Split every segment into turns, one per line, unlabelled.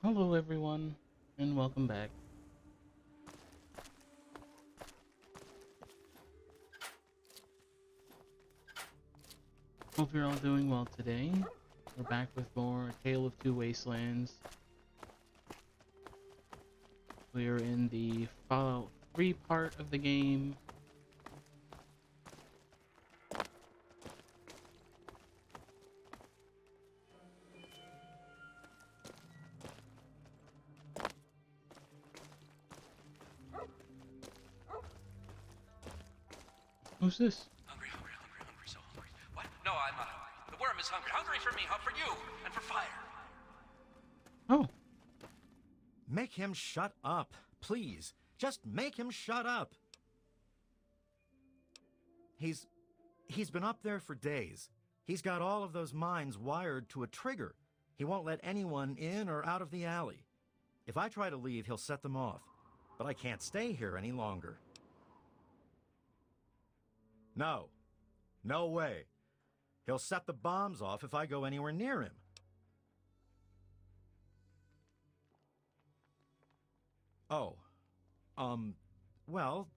Hello everyone, and welcome back. Hope you're all doing well today. We're back with more Tale of Two Wastelands. We are in the Fallout 3 part of the game. Who's this?
Hungry, hungry, hungry, hungry, so hungry. What? No, I'm not hungry. The worm is hungry. Hungry for me, for you, and for fire.
Oh,
Make him shut up, please. Just make him shut up. He's been up there for days. He's got all of those mines wired to a trigger. He won't let anyone in or out of the alley. If I try to leave, he'll set them off. But I can't stay here any longer. No. No way. He'll set the bombs off if I go anywhere near him. Oh. Well,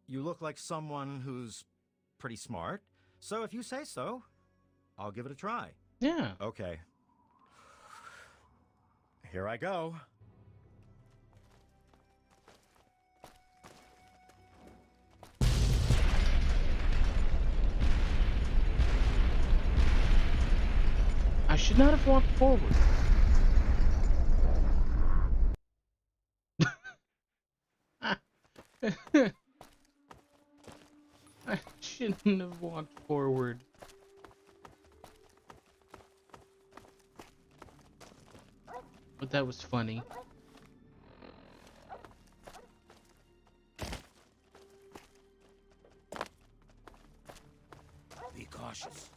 you look like someone who's pretty smart. So if you say so, I'll give it a try.
yeah.
Okay. Here I go.
I should not have walked forward. I shouldn't have walked forward. But that was funny.
Be cautious.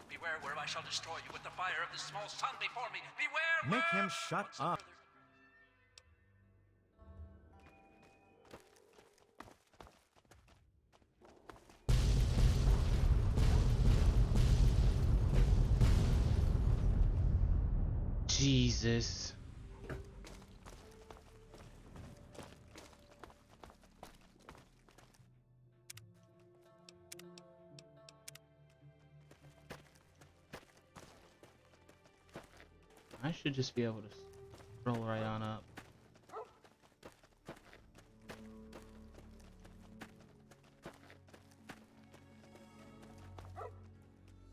Beware, where I shall destroy you with the fire of the small sun before me. Beware!
Make him
where-
shut
What's the
up.
further-
Jesus. I should just be able to scroll right on up.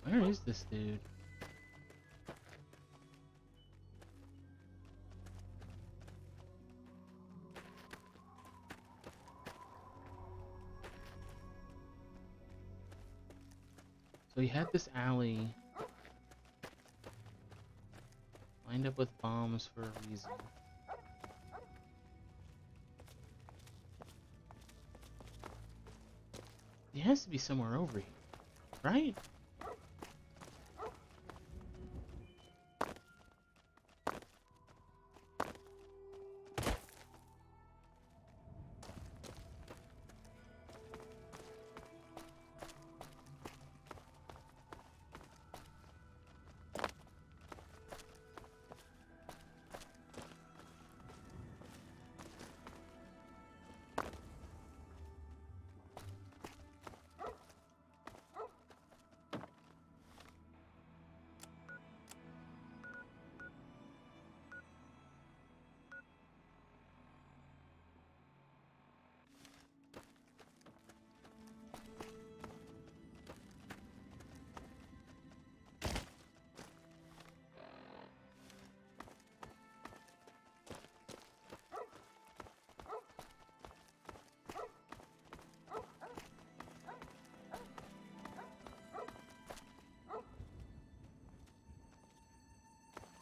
Where is this dude? So he had this alley lined up with bombs for a reason. He has to be somewhere over here, right?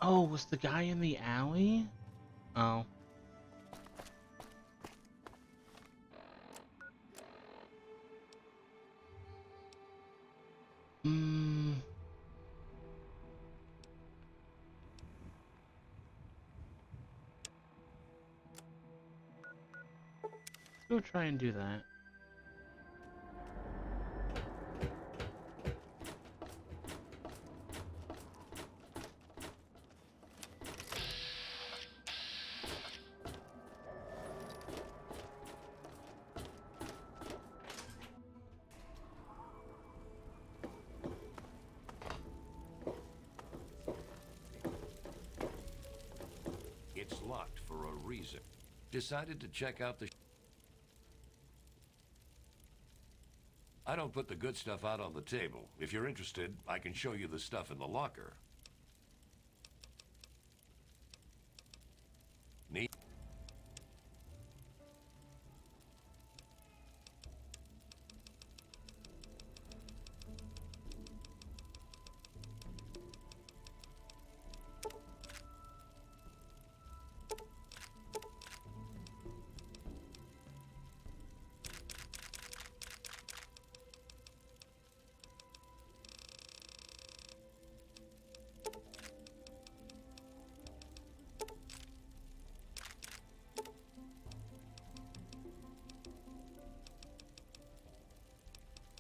Oh, was the guy in the alley? Oh. Hmm. Go try and do that.
reason. Decided to check out the... I don't put the good stuff out on the table. If you're interested, I can show you the stuff in the locker. Neat.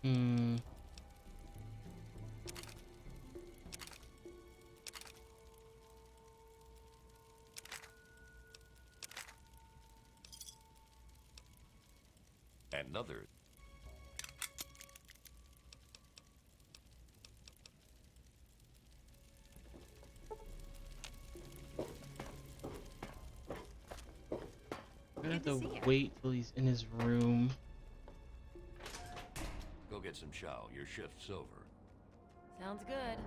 Hmm.
Another.
I'm gonna have
Good to
to
see you.
wait till he's in his room.
Go get some chow. Your shift's over.
Sounds good.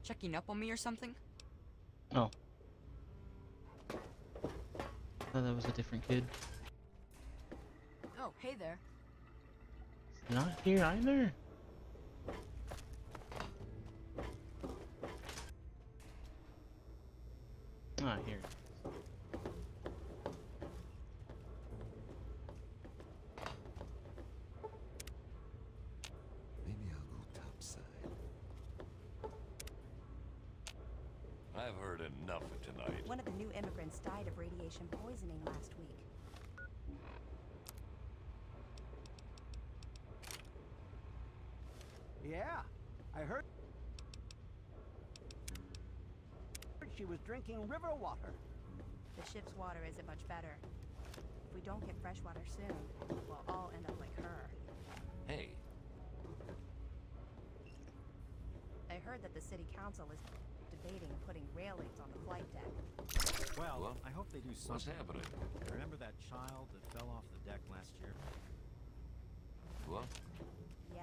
Checking up on me or something?
Oh. Thought that was a different kid.
Oh, hey there.
He's not here either. Ah, here.
Maybe I'll go topside.
I've heard enough of tonight.
One of the new immigrants died of radiation poisoning last week.
Yeah, I heard she was drinking river water.
The ship's water isn't much better. If we don't get fresh water soon, we'll all end up like her.
Hey,
I heard that the city council is debating putting railings on the flight deck.
Well,
What?
I hope they do
what's
something.
happening?
Remember that child that fell off the deck last year?
What?
Yeah,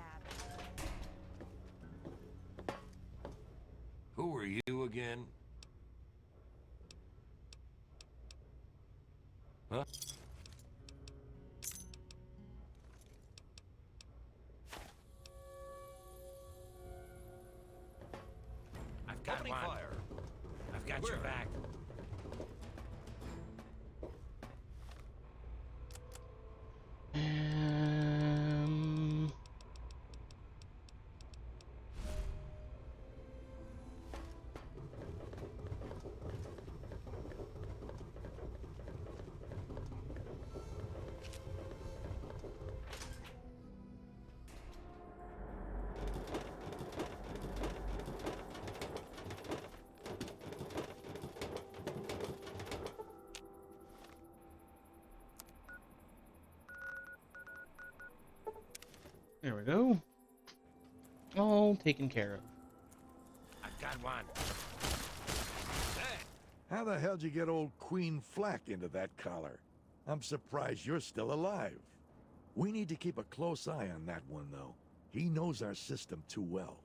Who are you again? Huh?
I've got
Opening
one.
fire.
I've got your back.
Um. There we go. All taken care of.
I've got one.
How the hell'd you get old Queen Flack into that collar? I'm surprised you're still alive. We need to keep a close eye on that one, though. He knows our system too well.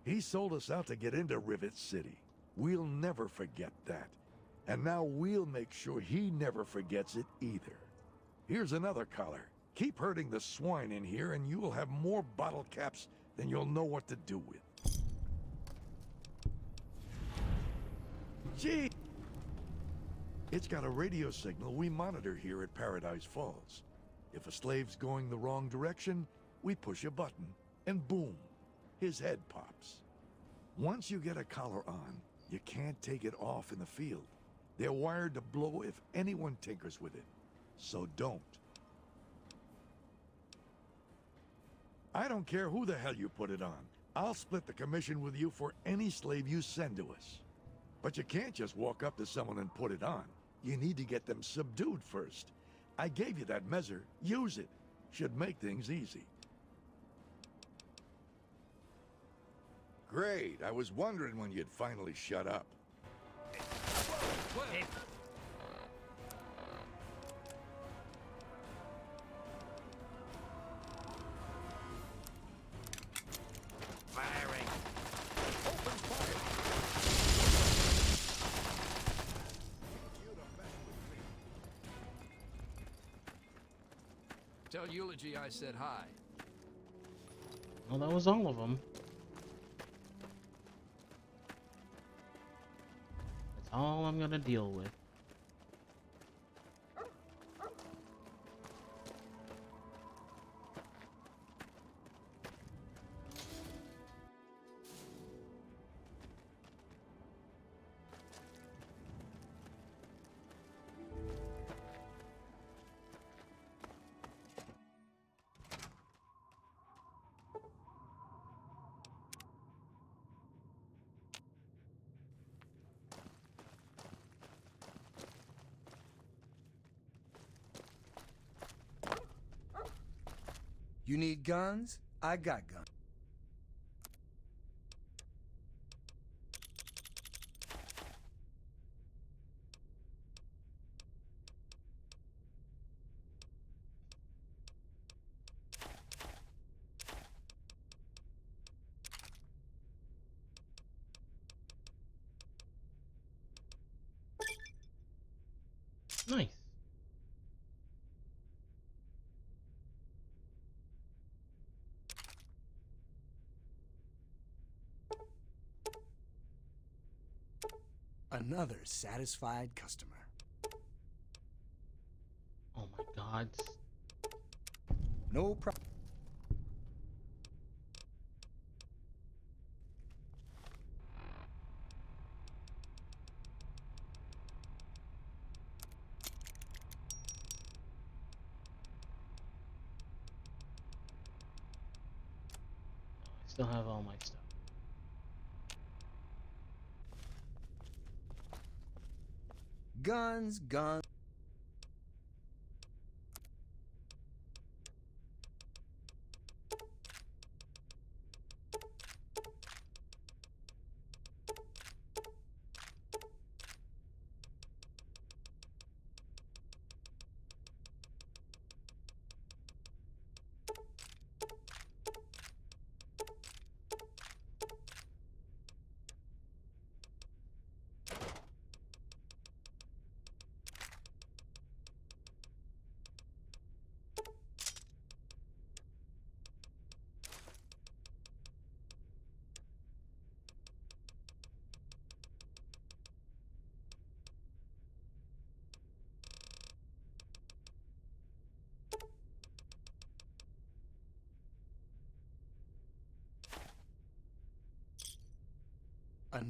He sold us out to get into Rivet City. We'll never forget that. And now we'll make sure he never forgets it either. Here's another collar. Keep herding the swine in here and you will have more bottle caps than you'll know what to do with. Gee! It's got a radio signal we monitor here at Paradise Falls. If a slave's going the wrong direction, we push a button, and boom, his head pops. Once you get a collar on, you can't take it off in the field. They're wired to blow if anyone tinkers with it. So don't. I don't care who the hell you put it on. I'll split the commission with you for any slave you send to us. But you can't just walk up to someone and put it on. You need to get them subdued first. I gave you that measure. Use it. Should make things easy. Great. I was wondering when you'd finally shut up.
Firing.
Open fire!
Tell Eulogy I said hi.
Well, that was all of them. That's all I'm gonna deal with.
You need guns? I got guns.
Nice.
Another satisfied customer.
Oh my god.
No problem.
I still have all my stuff.
Guns, guns.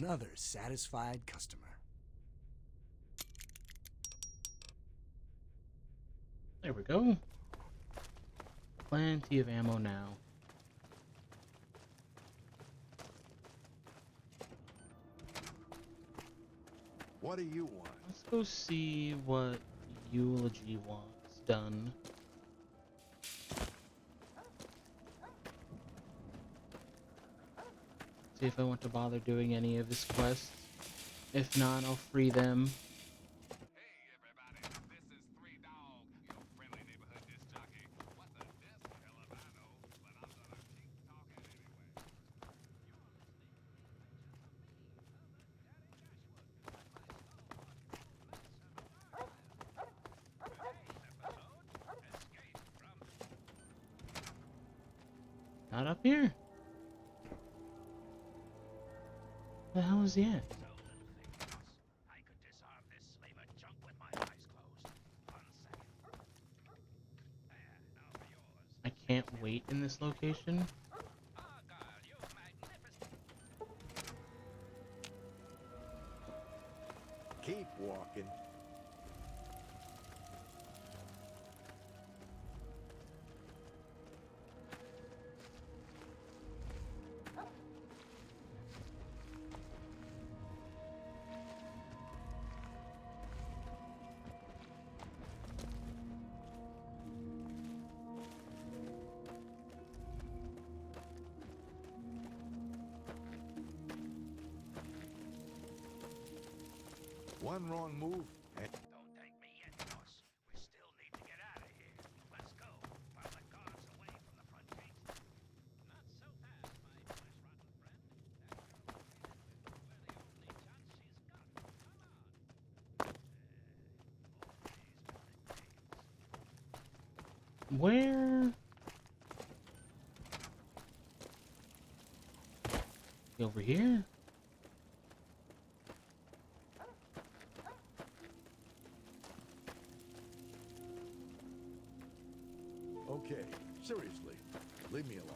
Another satisfied customer.
There we go. Plenty of ammo now.
What do you want?
Let's go see what Eulogy wants done. See if I want to bother doing any of his quests. If not, I'll free them.
Hey everybody, this is Three Dog, your friendly neighborhood disc jockey. What the disc hell if I know, but I'm gonna keep talking anyway.
Not up here. Where the hell is he at?
I could disarm this slave of junk with my eyes closed. 1 second. There, now for yours.
I can't wait in this location.
Argyle, you magnificent.
Keep walking. One wrong move, and
Don't take me yet, boss. We still need to get out of here. Let's go, while the guards away from the front gate. Not so fast, my flesh-rotten friend.
Where?
We're the only chance she's got. Come on.
Where? Over here?
okay, seriously, leave me alone.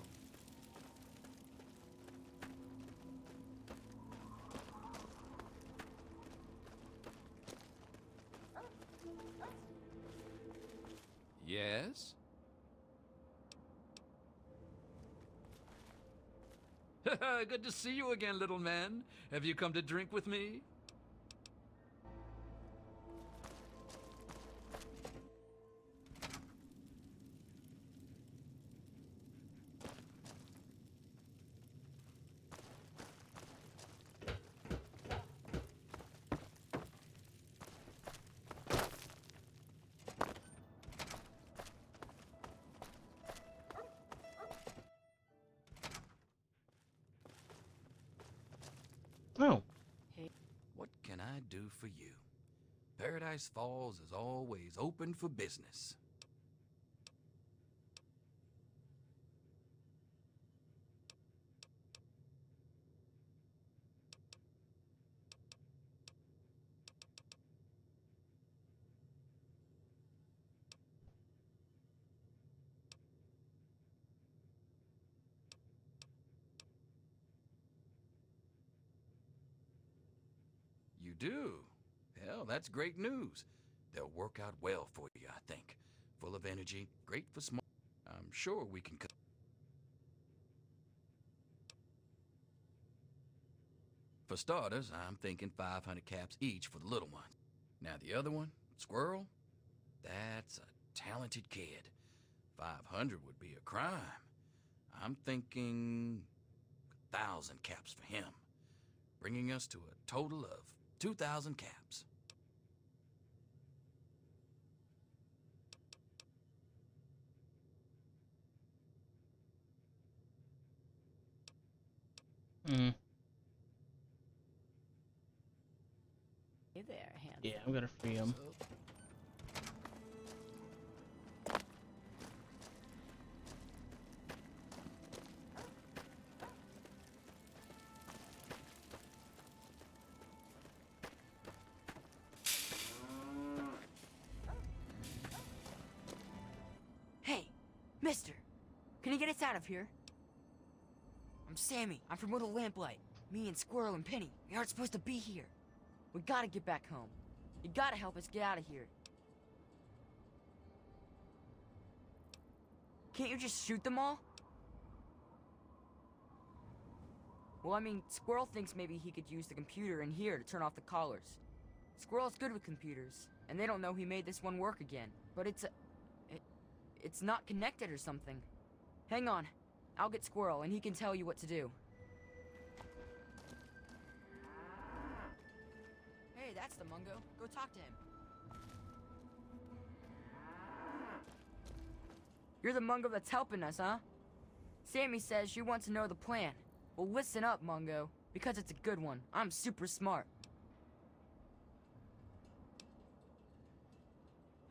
Yes? Good to see you again, little man. Have you come to drink with me?
Oh.
What can I do for you? Paradise Falls is always open for business. You do? Hell, that's great news. They'll work out well for you, I think. Full of energy, great for small. I'm sure we can. For starters, I'm thinking 500 caps each for the little one. Now the other one, Squirrel, that's a talented kid. 500 would be a crime. I'm thinking 1,000 caps for him, bringing us to a total of 2,000 caps.
Hmm.
Hey there, handsome.
Yeah, I'm gonna free him.
Hey, mister, can you get us out of here? I'm Sammy. I'm from Little Lamplight. Me and Squirrel and Penny. We aren't supposed to be here. We gotta get back home. You gotta help us get out of here. Can't you just shoot them all? Well, I mean, Squirrel thinks maybe he could use the computer in here to turn off the collars. Squirrel's good with computers, and they don't know he made this one work again. But it's not connected or something. Hang on. I'll get Squirrel, and he can tell you what to do. Hey, that's the Mungo. Go talk to him. You're the Mungo that's helping us, huh? Sammy says you want to know the plan. Well, listen up, Mungo, because it's a good one. I'm super smart.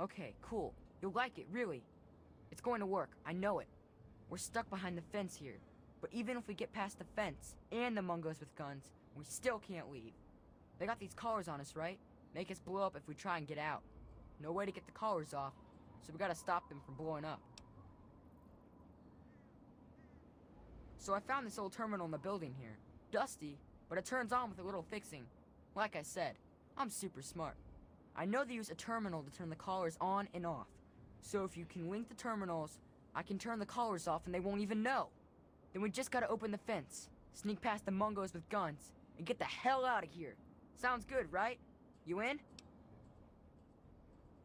Okay, cool. You'll like it, really. It's going to work, I know it. We're stuck behind the fence here. But even if we get past the fence and the Mungos with guns, we still can't leave. They got these collars on us, right? Make us blow up if we try and get out. No way to get the collars off, so we gotta stop them from blowing up. So I found this old terminal in the building here. Dusty, but it turns on with a little fixing. Like I said, I'm super smart. I know they use a terminal to turn the collars on and off. So if you can link the terminals, I can turn the collars off and they won't even know. Then we just gotta open the fence, sneak past the Mungos with guns, and get the hell out of here. Sounds good, right? You in?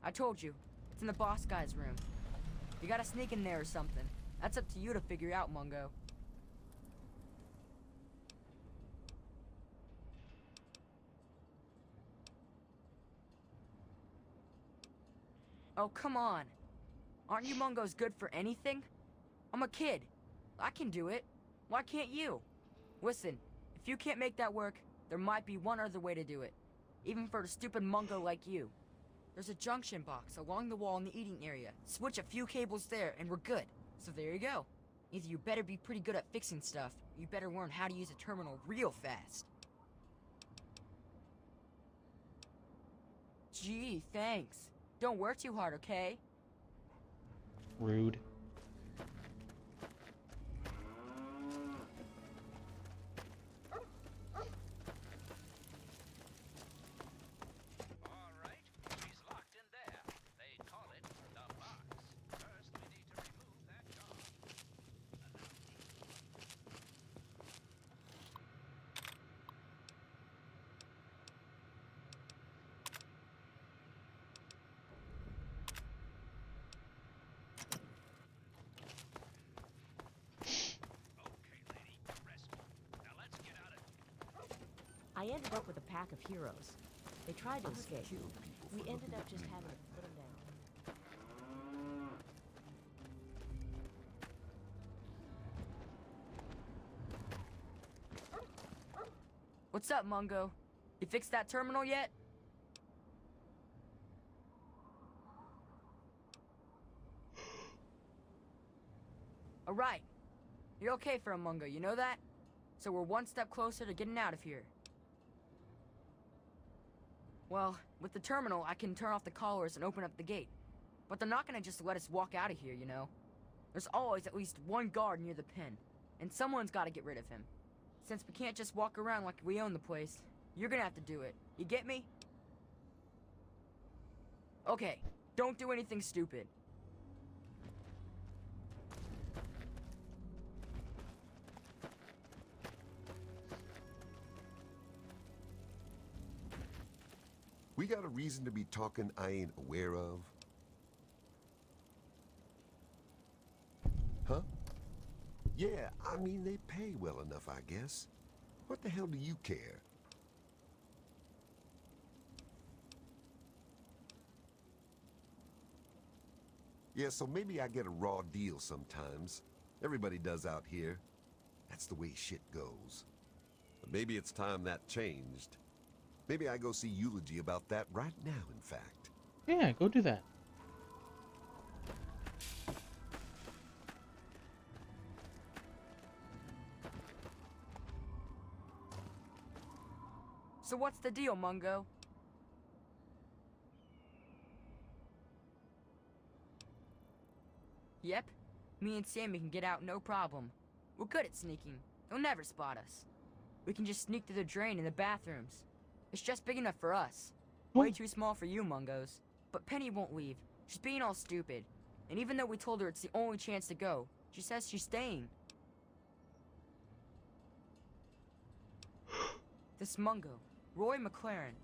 I told you, it's in the boss guy's room. You gotta sneak in there or something. That's up to you to figure out, Mungo. Oh, come on. Aren't you Mungos good for anything? I'm a kid. I can do it. Why can't you? Listen, if you can't make that work, there might be one other way to do it. Even for a stupid Mungo like you. There's a junction box along the wall in the eating area. Switch a few cables there and we're good. So there you go. Either you better be pretty good at fixing stuff, or you better learn how to use a terminal real fast. Gee, thanks. Don't work too hard, okay?
Rude.
All right, she's locked in there. They call it the box. First, we need to remove that guard. Okay, lady, rest. Now let's get out of
I ended up with a pack of heroes. They tried to escape. We ended up just having to put them down.
What's up, Mungo? You fixed that terminal yet? Alright. You're okay for a Mungo, you know that? So we're one step closer to getting out of here. Well, with the terminal, I can turn off the collars and open up the gate. But they're not gonna just let us walk out of here, you know? There's always at least one guard near the pen, and someone's gotta get rid of him. Since we can't just walk around like we own the place, you're gonna have to do it. You get me? Okay, don't do anything stupid.
We got a reason to be talking I ain't aware of? Huh? Yeah, I mean, they pay well enough, I guess. What the hell do you care? Yeah, so maybe I get a raw deal sometimes. Everybody does out here. That's the way shit goes. But maybe it's time that changed. Maybe I go see Eulogy about that right now, in fact.
Yeah, go do that.
So what's the deal, Mungo? Yep, me and Sammy can get out no problem. We're good at sneaking. They'll never spot us. We can just sneak through the drain in the bathrooms. It's just big enough for us. Way too small for you, Mungos. But Penny won't leave. She's being all stupid. And even though we told her it's the only chance to go, she says she's staying. This Mungo, Roy McLaren.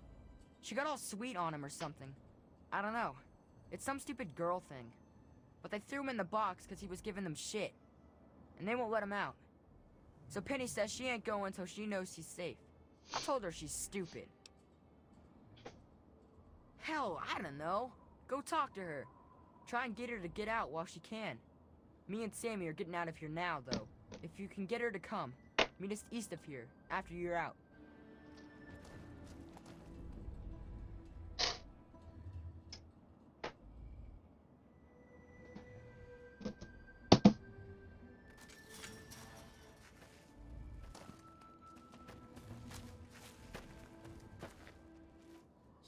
She got all sweet on him or something. I don't know. It's some stupid girl thing. But they threw him in the box because he was giving them shit. And they won't let him out. So Penny says she ain't going until she knows he's safe. I told her she's stupid. Hell, I don't know. Go talk to her. Try and get her to get out while she can. Me and Sammy are getting out of here now, though. If you can get her to come, meet us east of here, after you're out.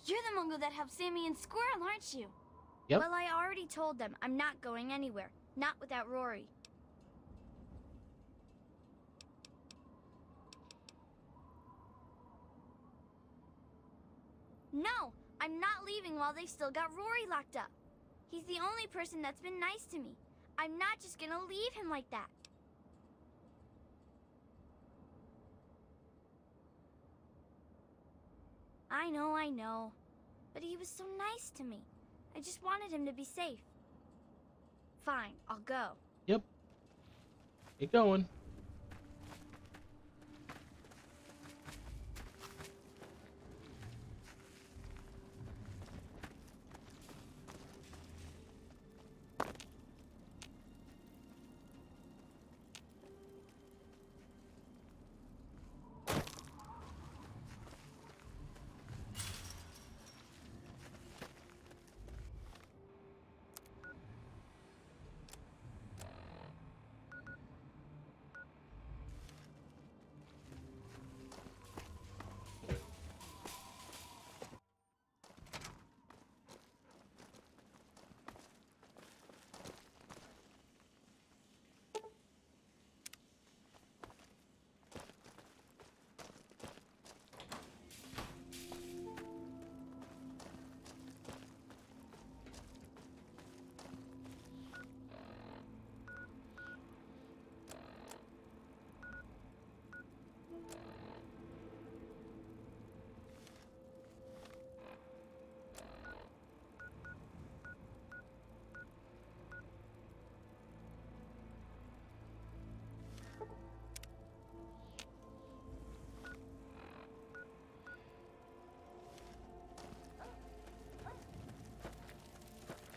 You're the Mungo that helped Sammy and Squirrel, aren't you?
Yep.
Well, I already told them I'm not going anywhere. Not without Rory. No, I'm not leaving while they still got Rory locked up. He's the only person that's been nice to me. I'm not just gonna leave him like that. I know. But he was so nice to me. I just wanted him to be safe. Fine, I'll go.
Yep. Get going.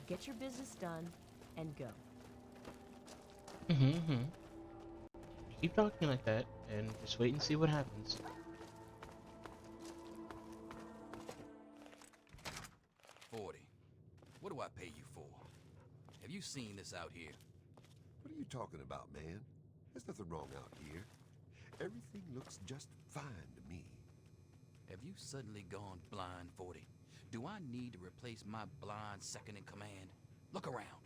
Get your business done and go.
Mm-hmm. Keep talking like that, and just wait and see what happens.
$40. What do I pay you for? Have you seen this out here?
What are you talking about, man? There's nothing wrong out here. Everything looks just fine to me.
Have you suddenly gone blind, 40? Do I need to replace my blind second in command? Look around.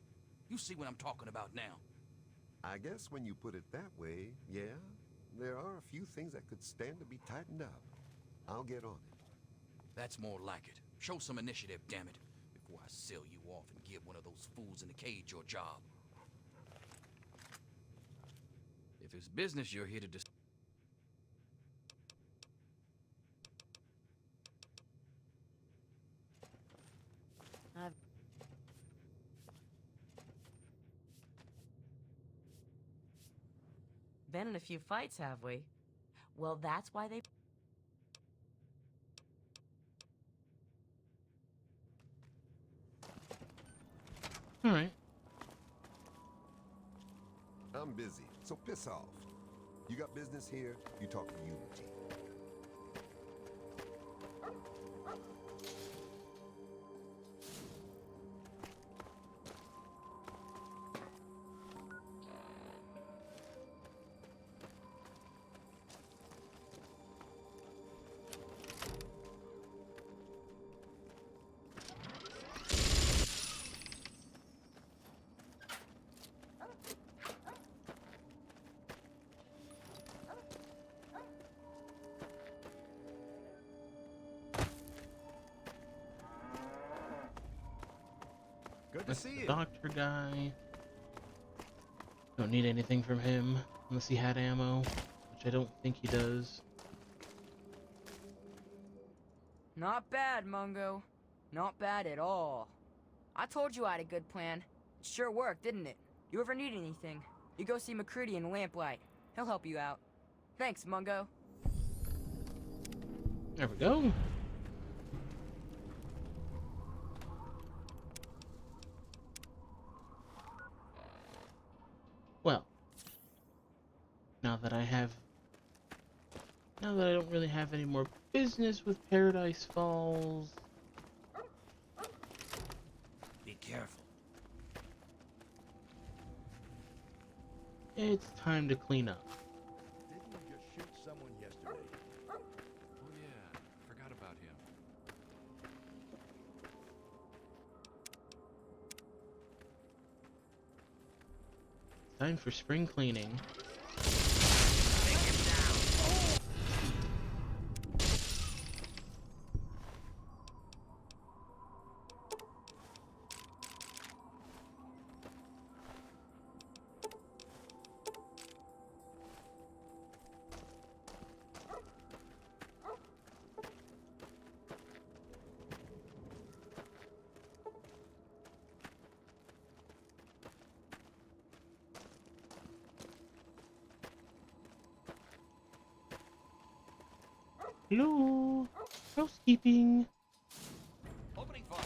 You see what I'm talking about now.
I guess when you put it that way, yeah, there are a few things that could stand to be tightened up. I'll get on it.
That's more like it. Show some initiative, damn it, before I sell you off and give one of those fools in the cage your job. If it's business you're here to discuss.
I've been in a few fights, have we? Well, that's why they...
Alright.
I'm busy, so piss off. You got business here, you talk to Unity.
Good to
That's
see
the
you.
doctor guy. Don't need anything from him unless he had ammo, which I don't think he does.
Not bad, Mungo. Not bad at all. I told you I had a good plan. It sure worked, didn't it? You ever need anything, you go see McCready in Lamplight. He'll help you out. Thanks, Mungo.
There we go. Well, now that I don't really have any more business with Paradise Falls.
Be careful.
It's time to clean up.
Didn't you just shoot someone yesterday?
Oh yeah, forgot about him.
Time for spring cleaning. Hello, housekeeping.
Opening fire.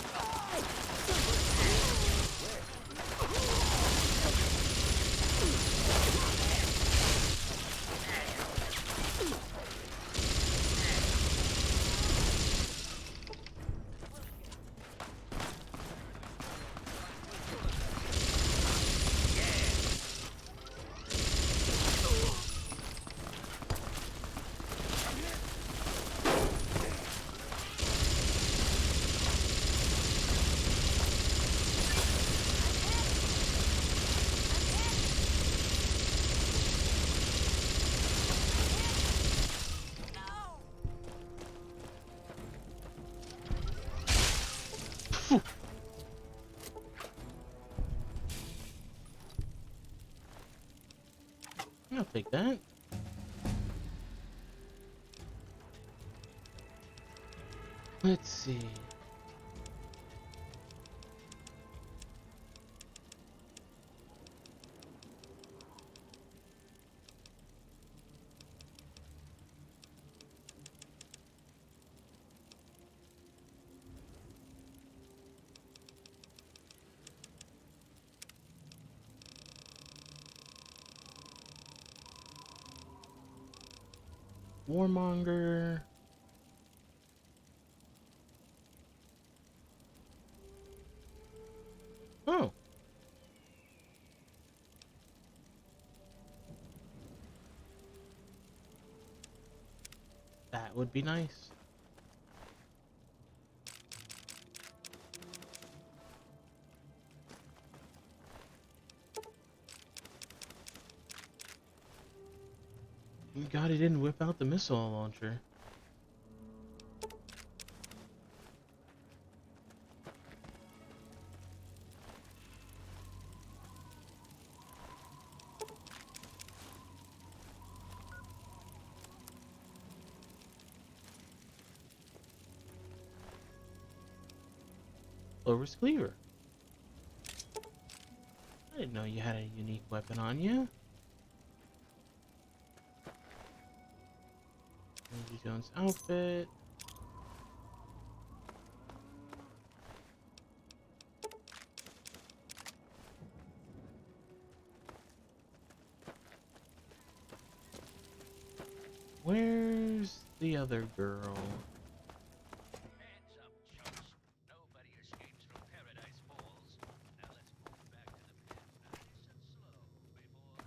I'll take that. Let's see.
warmonger. Oh. That would be nice. Thank God he didn't whip out the missile launcher. Loris Cleaver. I didn't know you had a unique weapon on you. Indiana Jones outfit. Where's the other girl?
Hands up, chumps. Nobody escapes from Paradise Falls. Now let's move back to the pit nice and slow before...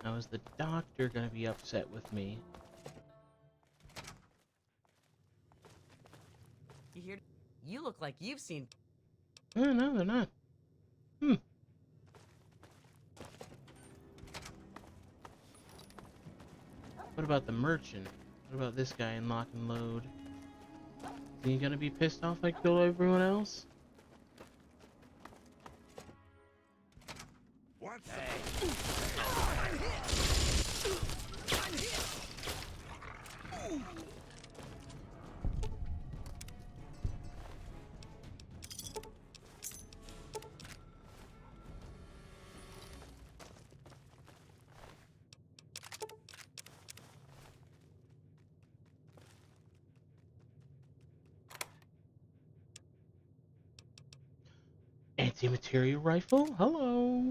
Now, is the doctor gonna be upset with me?
You hear? You look like you've seen.
Oh, no, they're not. Hmm. What about the merchant? What about this guy in lock and load? Is he gonna be pissed off like kill everyone else?
What?
Anti-material rifle? Hello.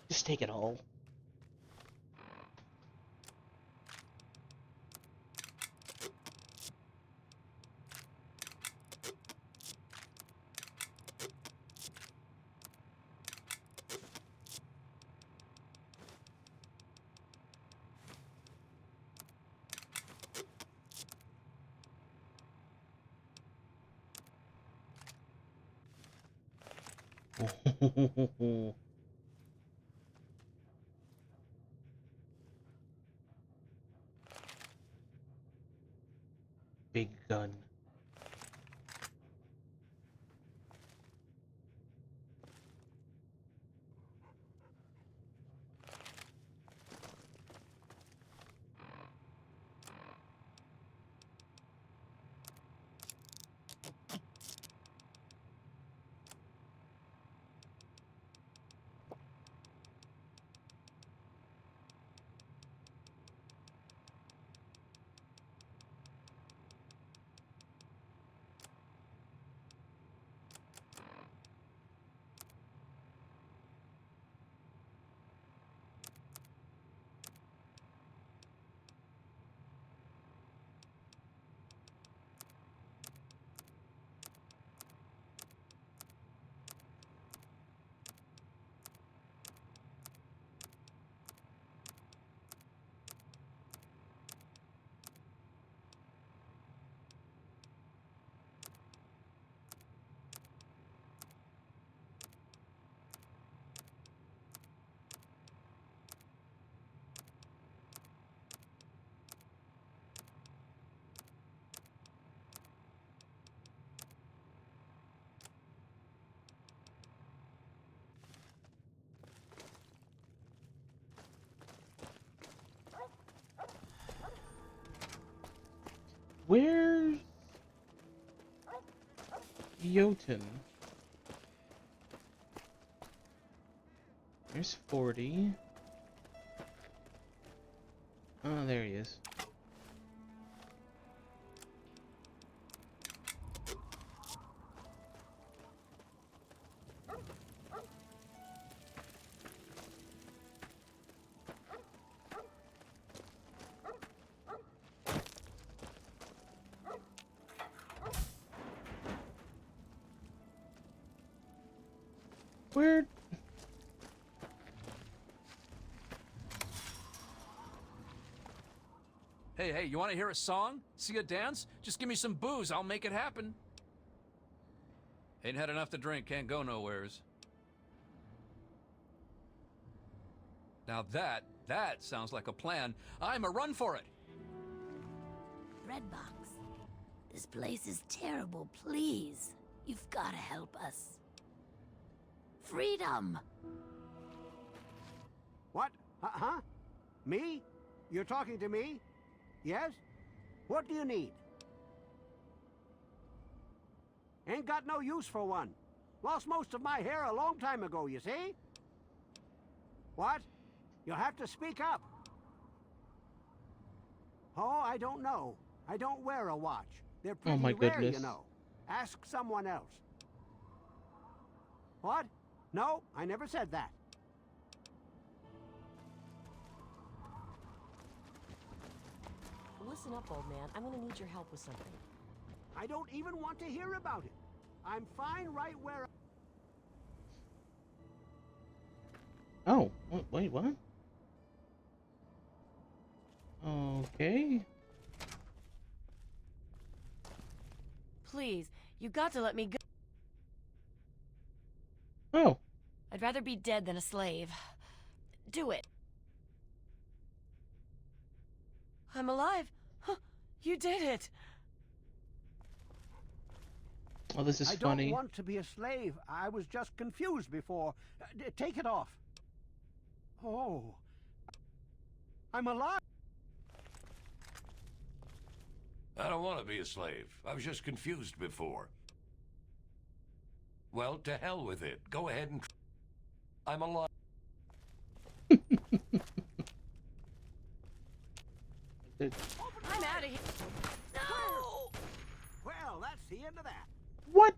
Just take it all. Big gun. Where's Jotun? There's 40. Oh, there he is. Where?
Hey, you want to hear a song? See a dance? Just give me some booze, I'll make it happen. Ain't had enough to drink, can't go nowheres. Now that sounds like a plan. I'm a run for it.
Redbox, this place is terrible. Please, you've got to help us. Freedom!
What? Huh? Me? You're talking to me? Yes? What do you need? Ain't got no use for one. Lost most of my hair a long time ago, you see? What? You'll have to speak up. Oh, I don't know. I don't wear a watch. They're pretty
my
rare,
goodness.
you know. Ask someone else. What? No, I never said that.
Listen up, old man. I'm gonna need your help with something.
I don't even want to hear about it. I'm fine right where...
Oh, wait, what? Okay.
Please, you got to let me go.
Oh.
I'd rather be dead than a slave. Do it. I'm alive. Huh, you did it.
Oh, this is
I
funny.
don't want to be a slave. I was just confused before. Take it off. Oh. I'm alive.
I don't want to be a slave. I was just confused before. Well, to hell with it. Go ahead and... I'm alive.
I'm out of here. No!
Well, that's the end of that.
What?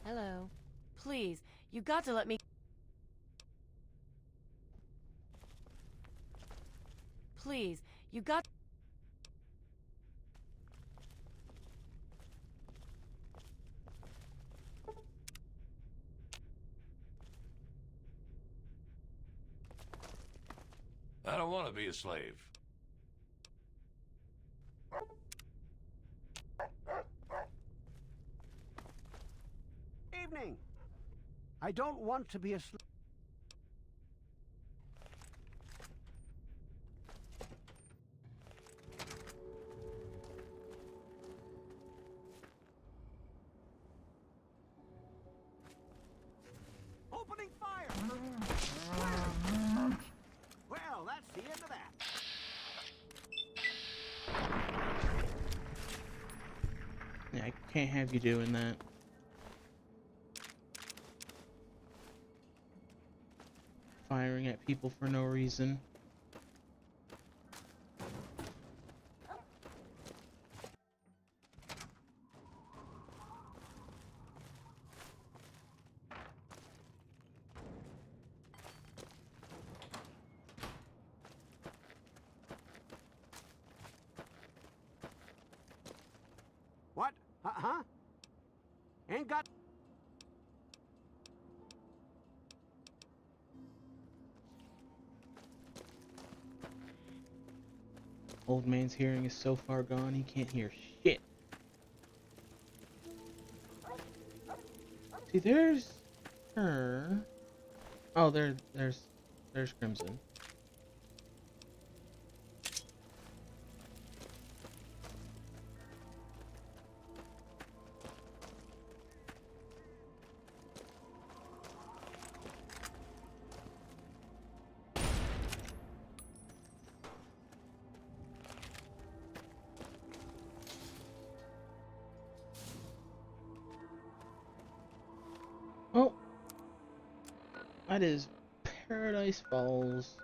Hello. Please, you got to let me... Please, you got...
I don't want to be a slave.
evening. I don't want to be asleep. Opening fire! Well, that's the end of that.
Yeah, I can't have you doing that. Firing at people for no reason.
What? Huh? Ain't got...
Old man's hearing is so far gone he can't hear shit. See, there's her. Oh, there's Crimson. Oh, that is Paradise Falls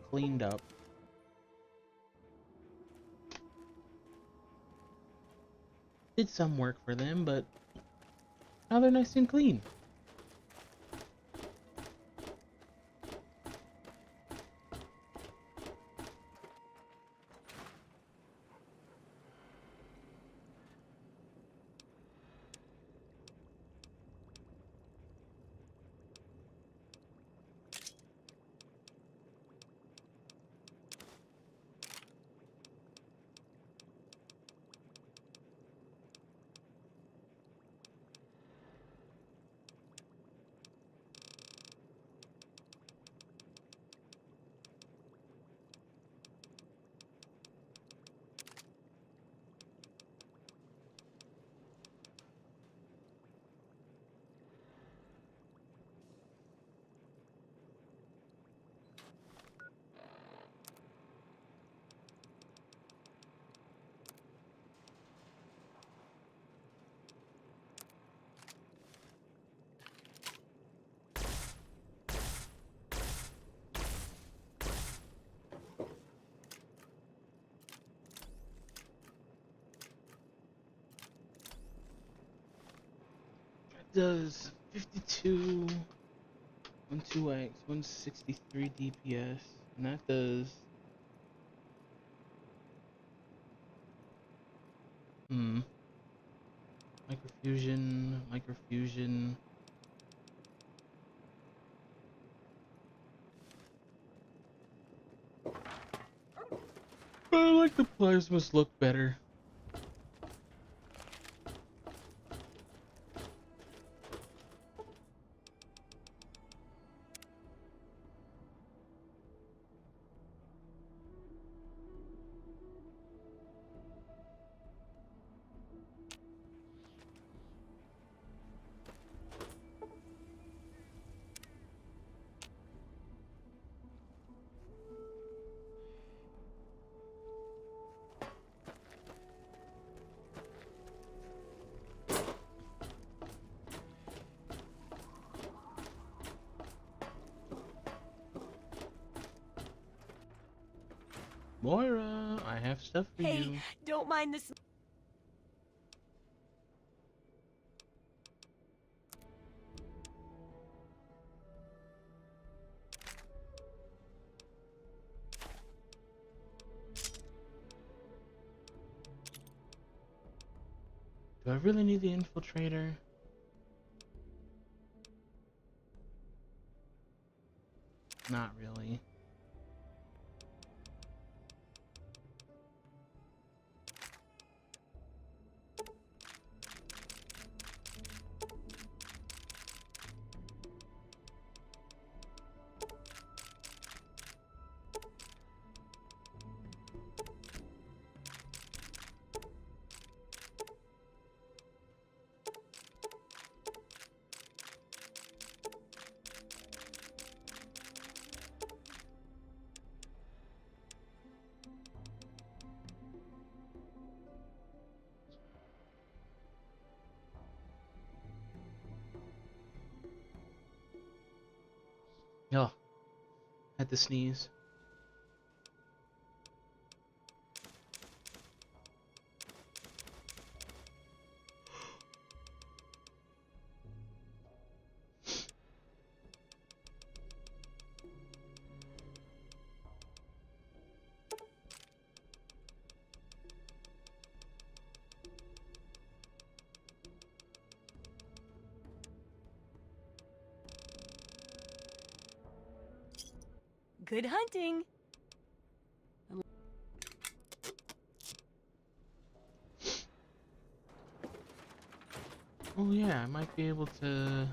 cleaned up. Did some work for them, but now they're nice and clean. Does 52 on 2x, 163 DPS, and that does microfusion. I like the plasmas look better. Moira, I have stuff for
Hey,
you.
don't mind this.
Do I really need the infiltrator? Not really. Had to sneeze.
Good hunting.
Oh yeah, I might be able to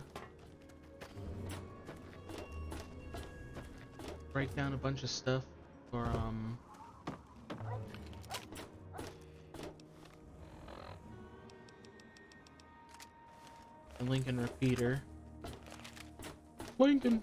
break down a bunch of stuff for the Lincoln repeater. Lincoln.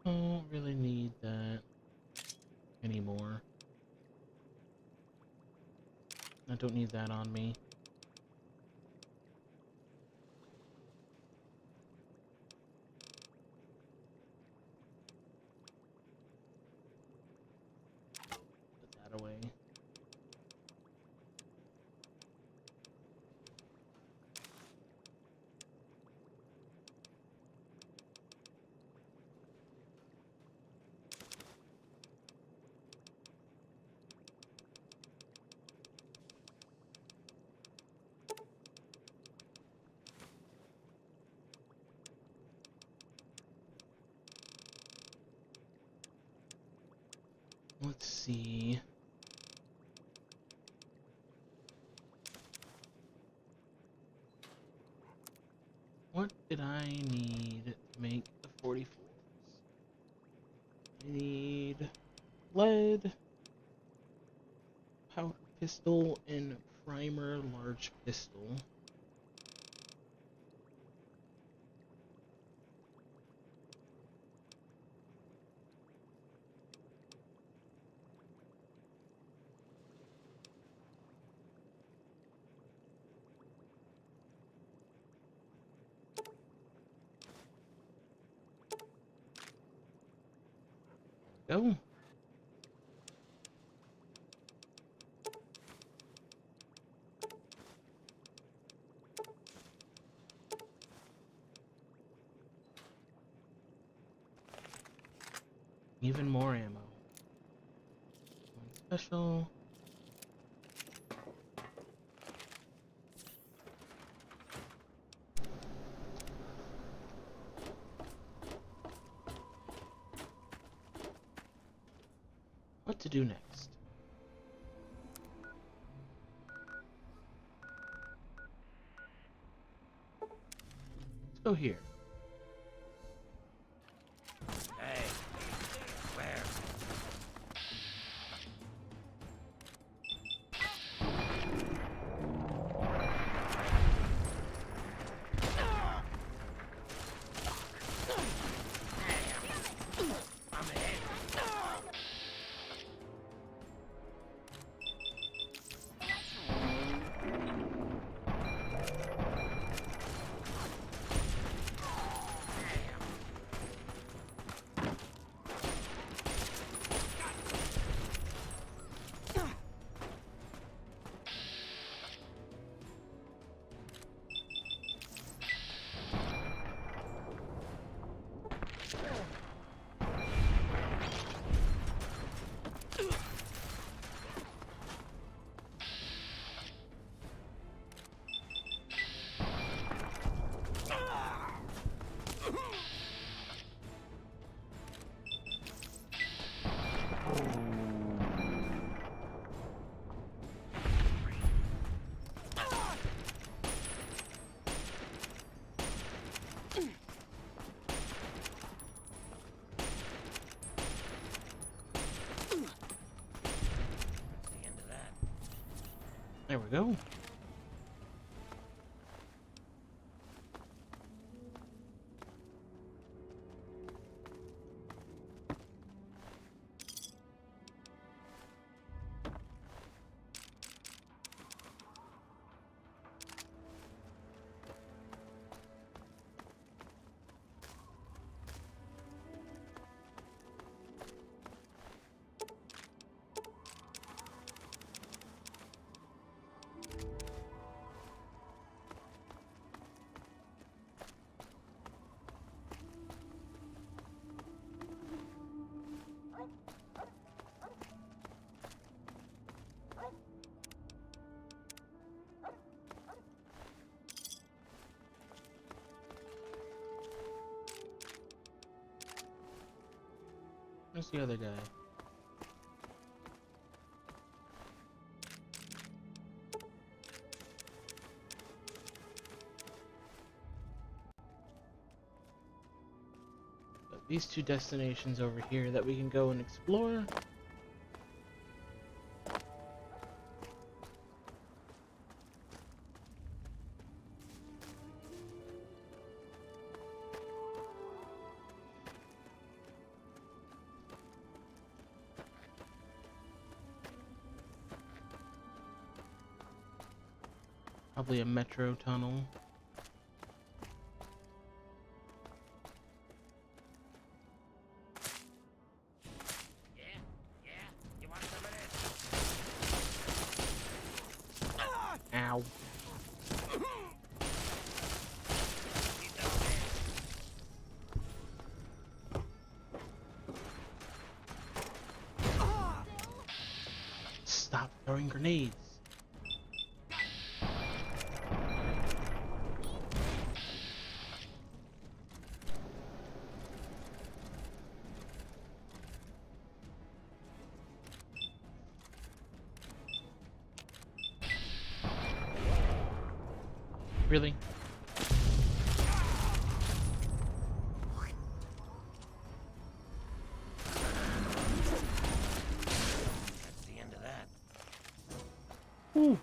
I don't really need that anymore. I don't need that on me. Put that away. Let's see. What did I need to make the 44s? I need lead, powder pistol, and primer large pistol. Go. Even more ammo. One special. What to do next? Let's go here.
Hey, where?
we go. Where's the other guy? Got these two destinations over here that we can go and explore. Probably a metro tunnel.
You want some of this?
Ow. Stop throwing grenades. Really?
That's the end of that.
Ooh.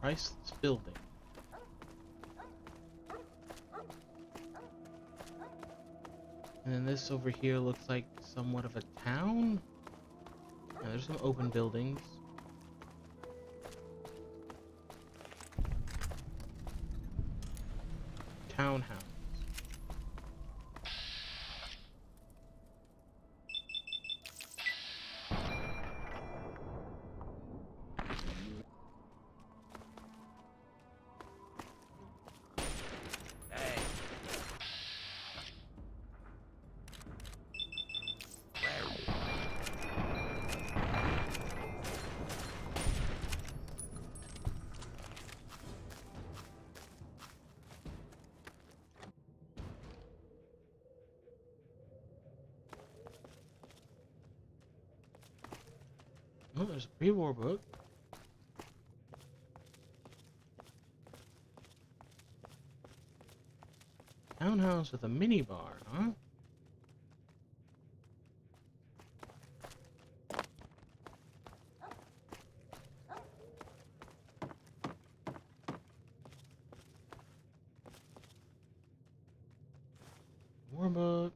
Priceless building. And then this over here looks like somewhat of a town. Yeah, there's some open buildings. Townhouse.
Hey.
Oh, there's a pre-war book. Townhouse with a minibar, huh? War book.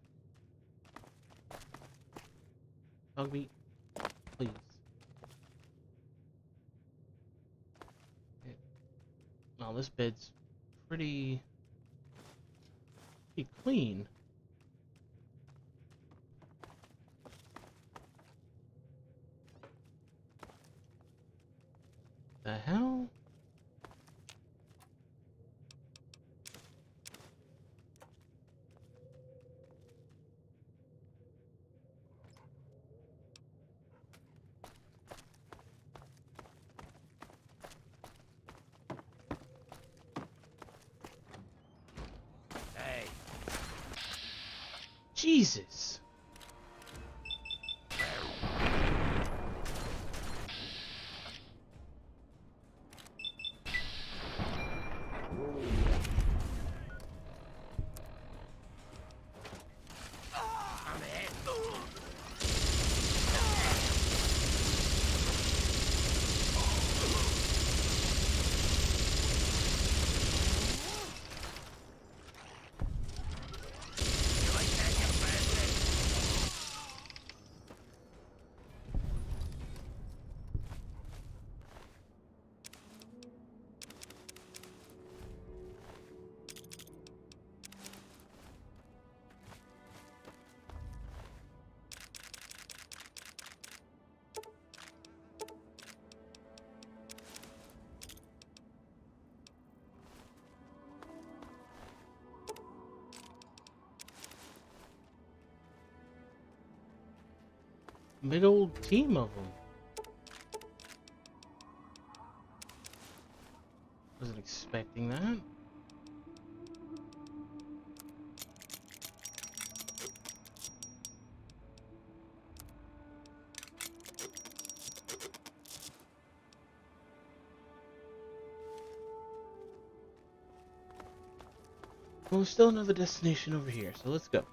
Dog meat, please. Well, this bed's pretty clean. The hell? Jesus.
I'm ahead. You like that, you bastard?
Big old team of them. Wasn't expecting that. Well, there's still another destination over here, so let's go.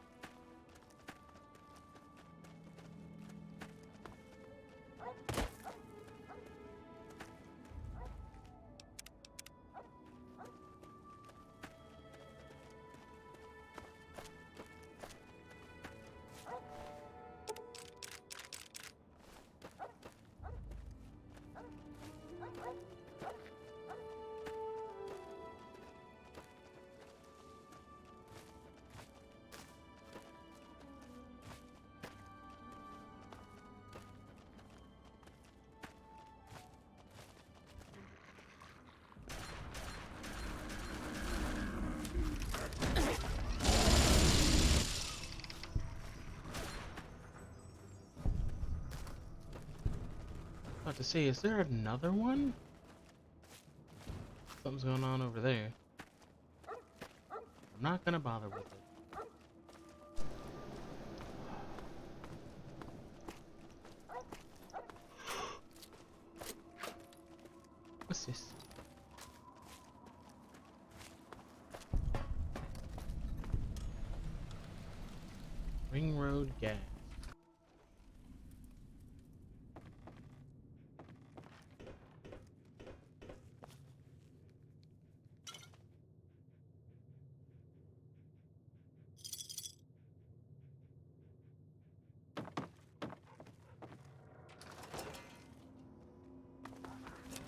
About to say, is there another one? Something's going on over there. I'm not gonna bother with it. What's this? Ring Road Gas.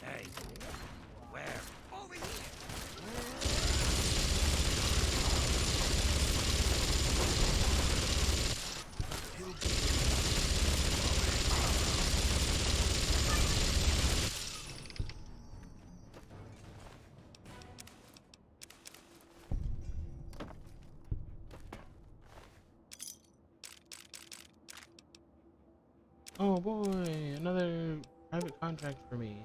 Hey, where? Over here.
Oh boy, another private contract for me.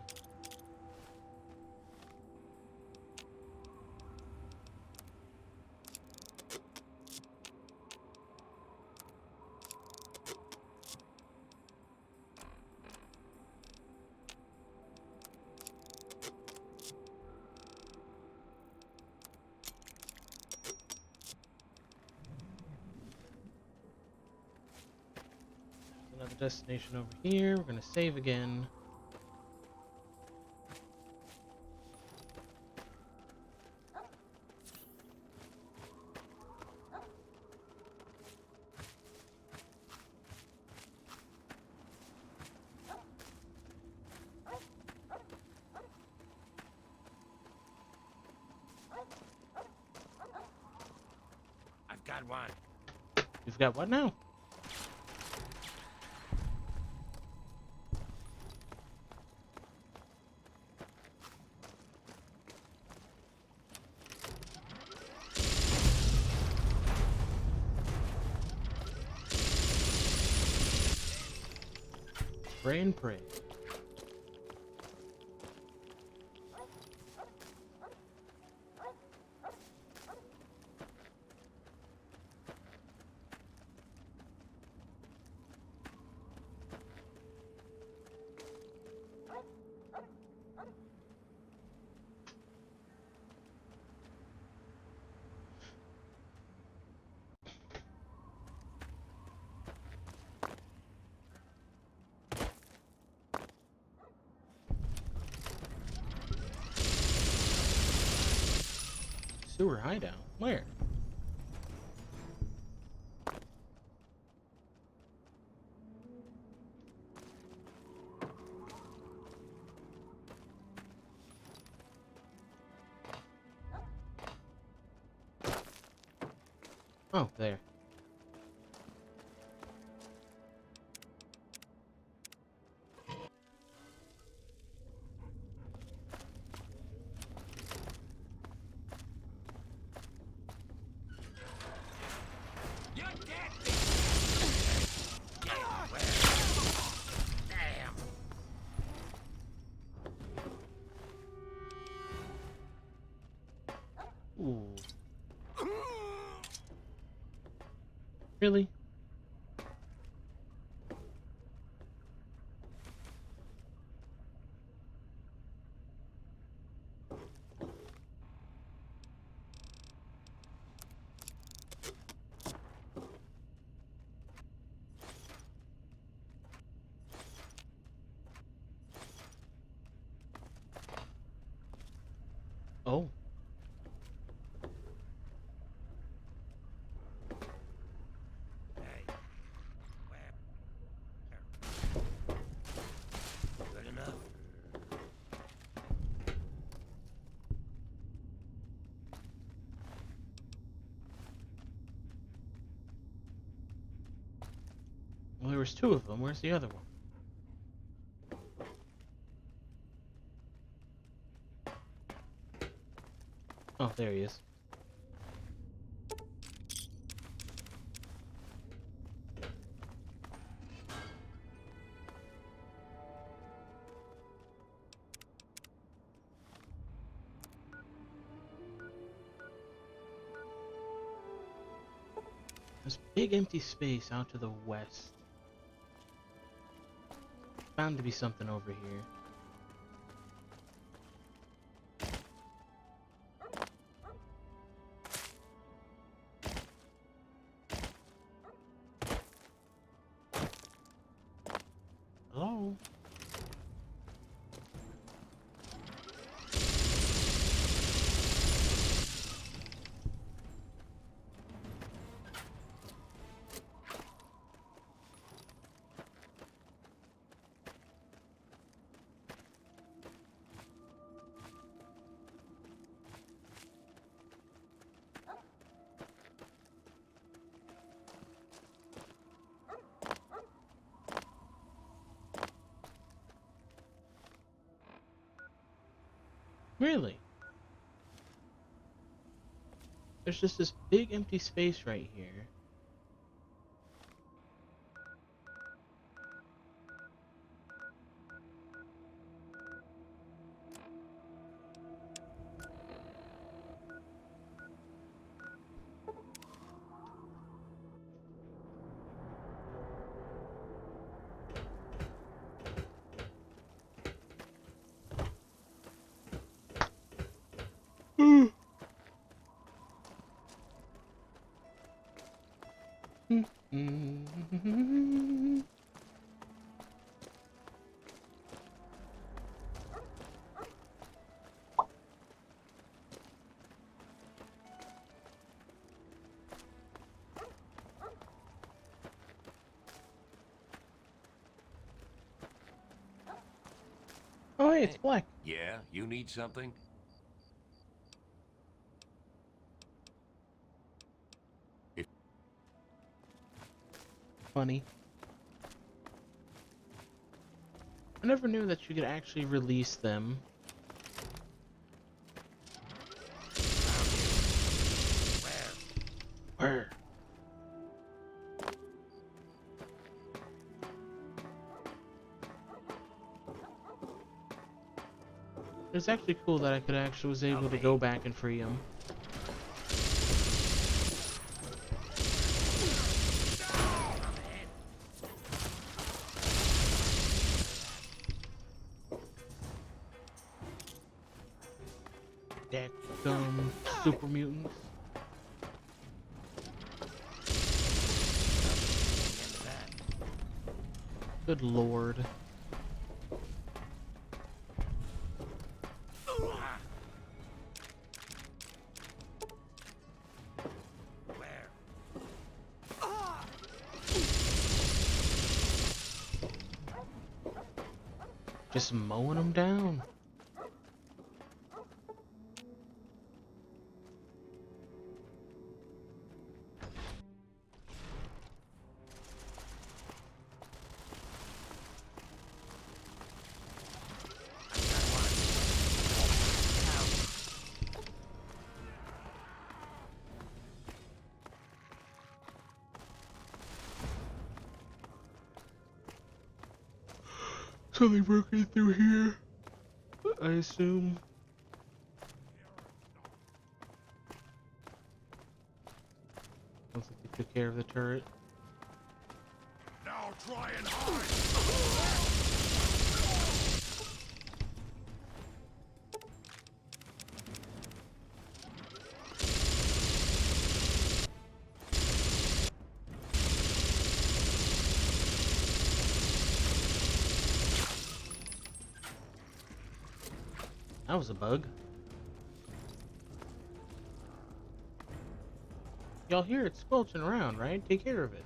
Another destination over here. We're gonna save again.
I've got one.
You've got what now? Pray and pray. sewer hideout. Where? Oh, there.
You're dead! Yeah, well. Damn.
Ooh. Really? Oh.
Hey. Where? Good enough.
Well, there was two of them. Where's the other one? Oh, there he is. There's big empty space out to the west. Bound to be something over here. Hello? Really? There's just this big empty space right here. Oh, hey, it's Black.
Yeah, you need something?
Funny. I never knew that you could actually release them. Where? It's actually cool that I was able to go back and free him. Dumb super mutants. Good lord. Just mowing them down. So they broke in through here, I assume. Looks like they took care of the turret.
Now try and hide!
That was a bug. Y'all hear it squelching around, right? Take care of it.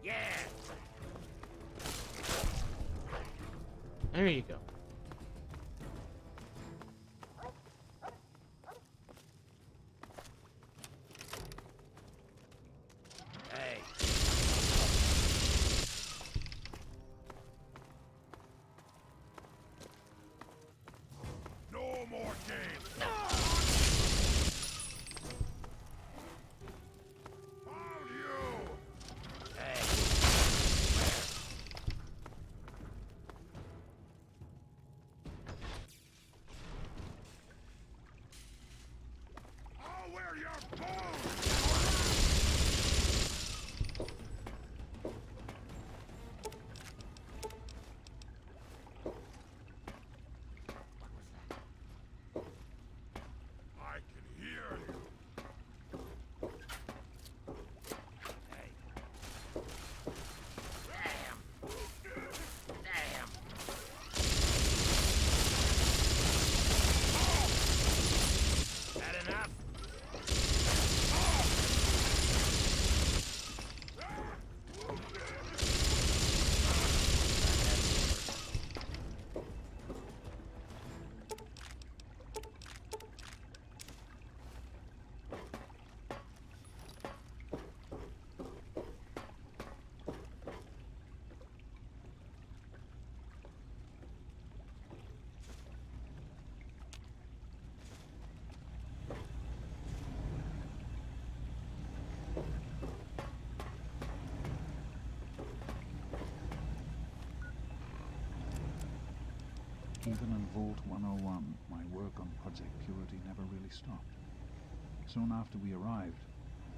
Yeah.
There you go.
Hey.
No more games! Found you!
Hey.
I'll wear your bones! I can hear you.
Hey. Damn. That enough?
Even in Vault 101, my work on Project Purity never really stopped. Soon after we arrived,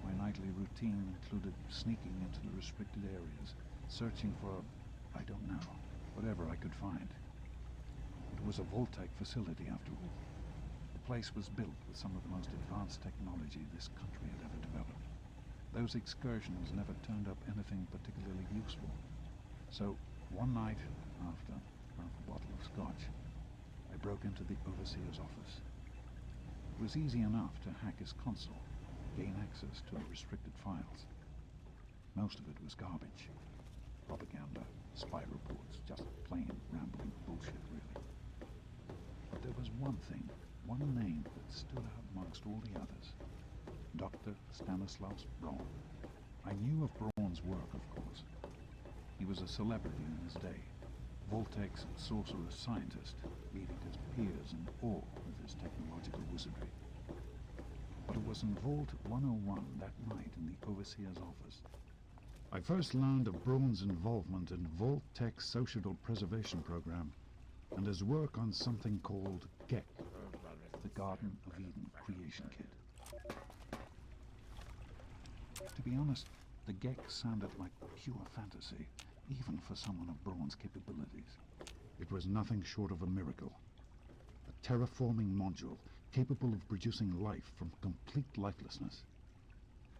my nightly routine included sneaking into the restricted areas, searching for, I don't know, whatever I could find. It was a Vault-Tec facility, after all. The place was built with some of the most advanced technology this country had ever developed. Those excursions never turned up anything particularly useful. So, one night, after half a bottle of scotch, I broke into the Overseer's office. It was easy enough to hack his console, gain access to the restricted files. Most of it was garbage. Propaganda, spy reports, just plain rambling bullshit, really. But there was one thing, one name that stood out amongst all the others. Dr. Stanislaus Braun. I knew of Braun's work, of course. He was a celebrity in his day. Vault-Tec's sorcerer scientist, leaving his peers in awe of his technological wizardry. But it was in Vault 101 that night in the Overseer's office I first learned of Braun's involvement in Vault-Tec's Social Preservation Program and his work on something called GECK, the Garden of Eden Creation Kit. To be honest, the GECK sounded like pure fantasy, even for someone of Braun's capabilities. It was nothing short of a miracle. A terraforming module capable of producing life from complete lifelessness.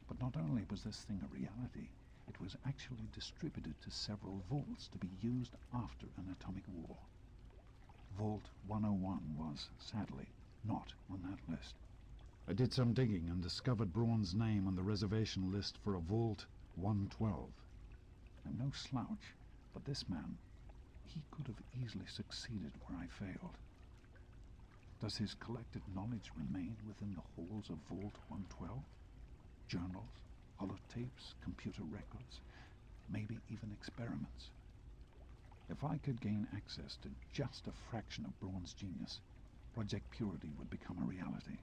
But not only was this thing a reality, it was actually distributed to several vaults to be used after an atomic war. Vault 101 was, sadly, not on that list. I did some digging and discovered Braun's name on the reservation list for a Vault 112. I'm no slouch, but this man, he could have easily succeeded where I failed. Does his collected knowledge remain within the halls of Vault 112? Journals, holotapes, computer records, maybe even experiments. If I could gain access to just a fraction of Braun's genius, Project Purity would become a reality.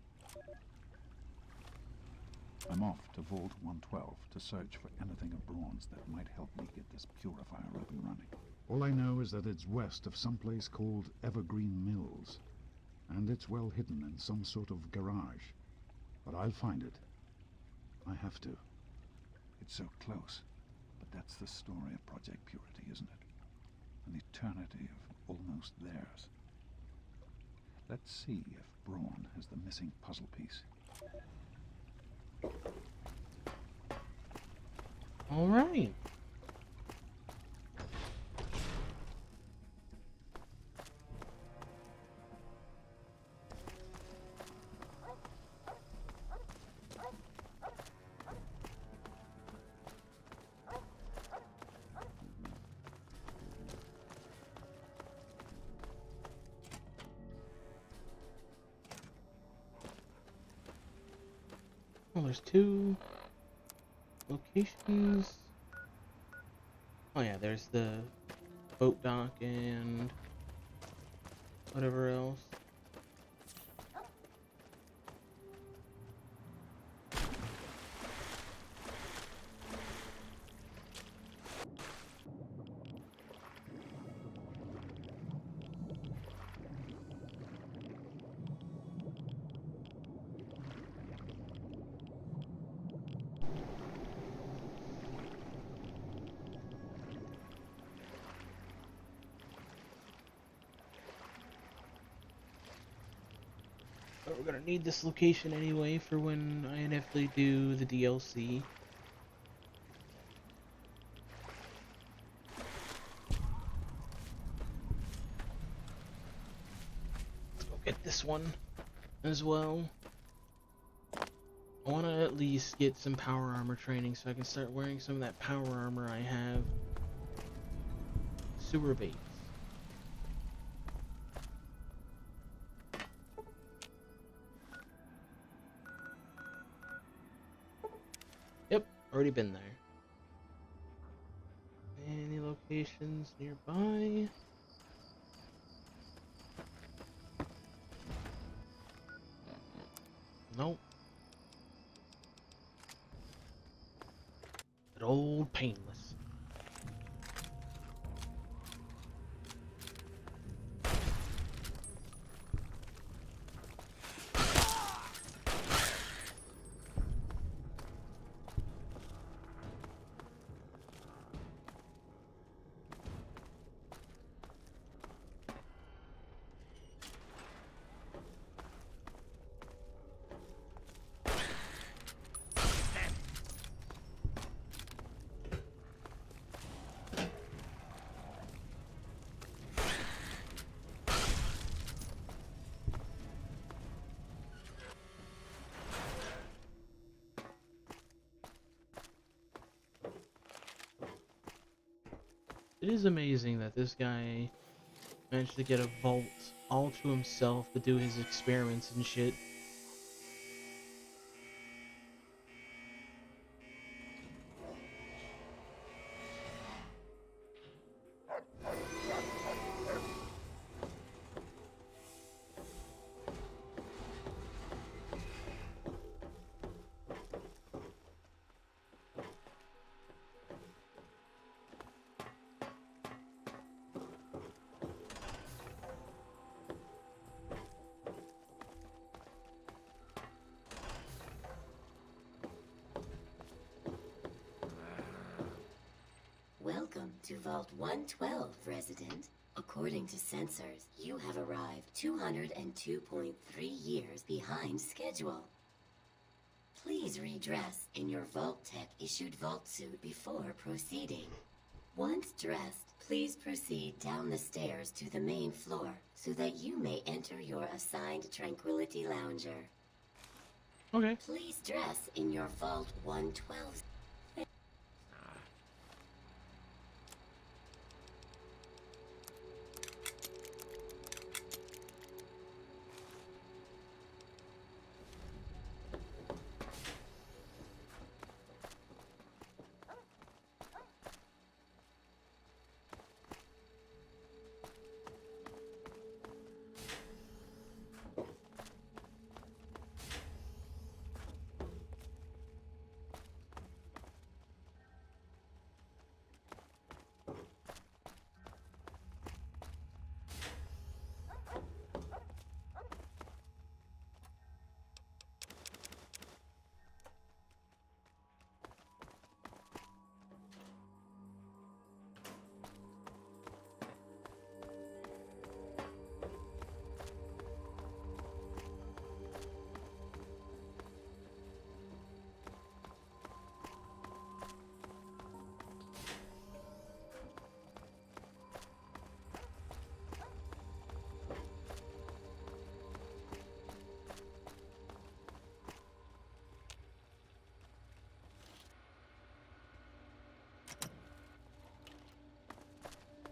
I'm off to Vault 112 to search for anything of Braun's that might help me get this purifier up and running. All I know is that it's west of some place called Evergreen Mills, and it's well hidden in some sort of garage. But I'll find it. I have to. It's so close, but that's the story of Project Purity, isn't it? An eternity of almost theirs. Let's see if Braun has the missing puzzle piece.
All right. Well, there's 2 locations. Oh yeah, there's the boat dock and whatever else. But we're gonna need this location anyway for when I inevitably do the DLC. Let's go get this one as well. I want to at least get some power armor training so I can start wearing some of that power armor I have. Sewer base. Yep, already been there. Any locations nearby? Nope. Good old Painless. It is amazing that this guy managed to get a vault all to himself to do his experiments and shit.
Welcome to Vault 112, resident. According to sensors, you have arrived 202.3 years behind schedule. Please redress in your Vault Tech issued vault suit before proceeding. Once dressed, please proceed down the stairs to the main floor so that you may enter your assigned Tranquility Lounger.
Okay.
Please dress in your Vault 112.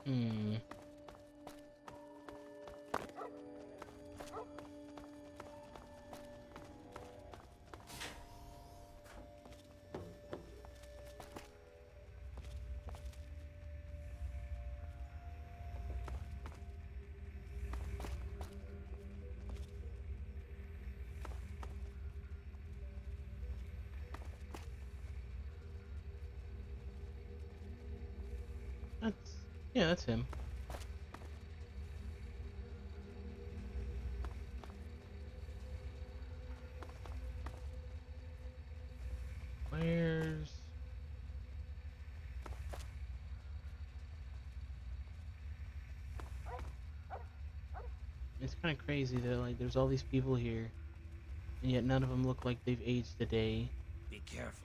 Hmm. Yeah, that's him. Where's... It's kind of crazy that like there's all these people here, and yet none of them look like they've aged a day.
Be careful.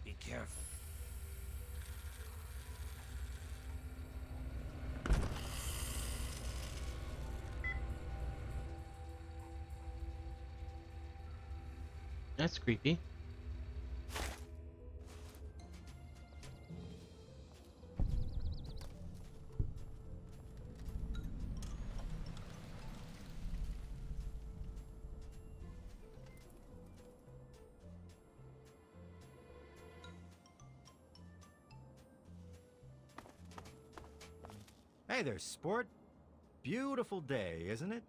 Be careful.
That's creepy.
Hey there, sport. Beautiful day, isn't it?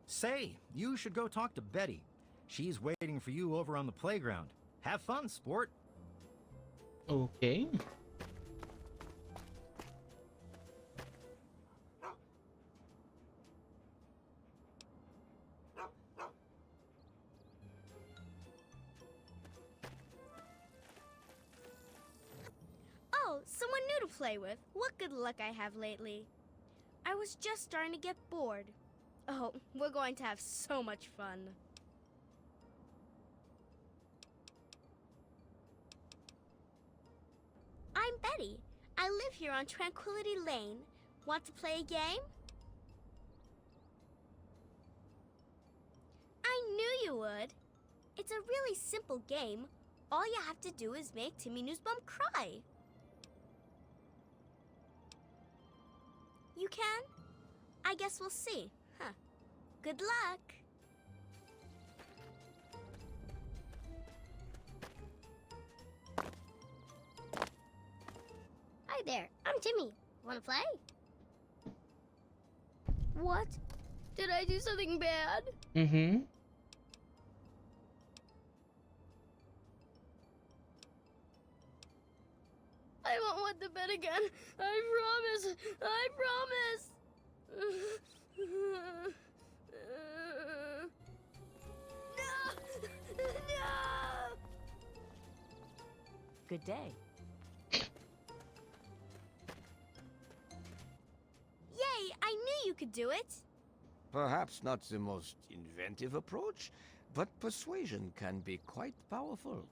Say, you should go talk to Betty. She's waiting for you over on the playground. Have fun, sport.
Okay.
Oh, someone new to play with. What good luck I have lately. I was just starting to get bored. Oh, we're going to have so much fun. I'm Betty. I live here on Tranquility Lane. Want to play a game? I knew you would. It's a really simple game. All you have to do is make Timmy Newsbum cry. You can? I guess we'll see. Huh. Good luck.
Hi there, I'm Timmy. Wanna play?
What? Did I do something bad?
Mm-hmm.
I won't want the bed again. I promise. I promise. No! No!
Good day.
Yay! I knew you could do it.
Perhaps not the most inventive approach, but persuasion can be quite powerful.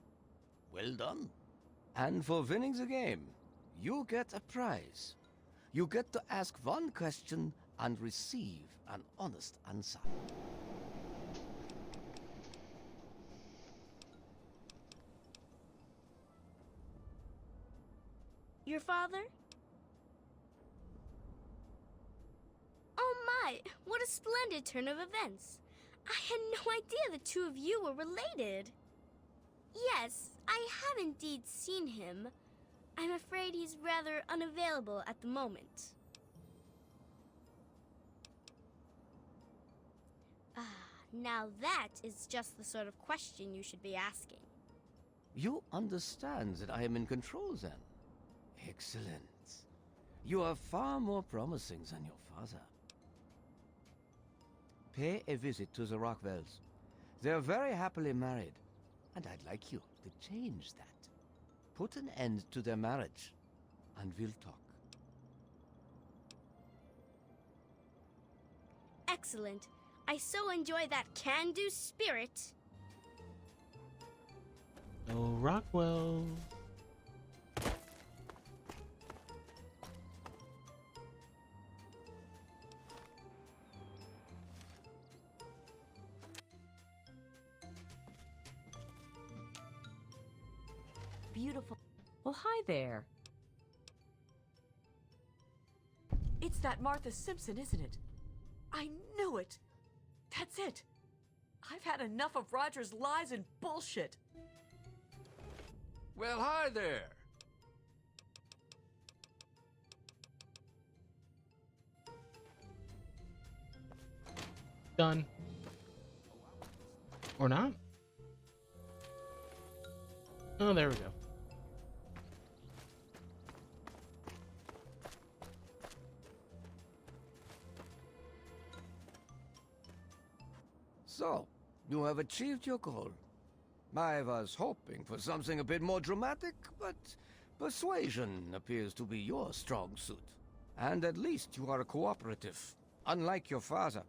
Well done. And for winning the game, you get a prize. You get to ask one question and receive an honest answer.
Your father? Oh my, what a splendid turn of events. I had no idea the two of you were related. Yes, I have indeed seen him. I'm afraid he's rather unavailable at the moment. Now that is just the sort of question you should be asking.
You understand that I am in control then? Excellent. You are far more promising than your father. Pay a visit to the Rockwells. They're very happily married, and I'd like you to change that. Put an end to their marriage, and we'll talk.
Excellent.
I so enjoy that can-do spirit.
Oh, Rockwell.
Beautiful. Well, hi there.
It's that Martha Simpson, isn't it? I knew it. That's it. I've had enough of Roger's lies and bullshit.
Well, hi there.
Done. Or not? Oh, there we go.
So, you have achieved your goal. I was hoping for something a bit more dramatic, but persuasion appears to be your strong suit. And at least you are cooperative, unlike your father.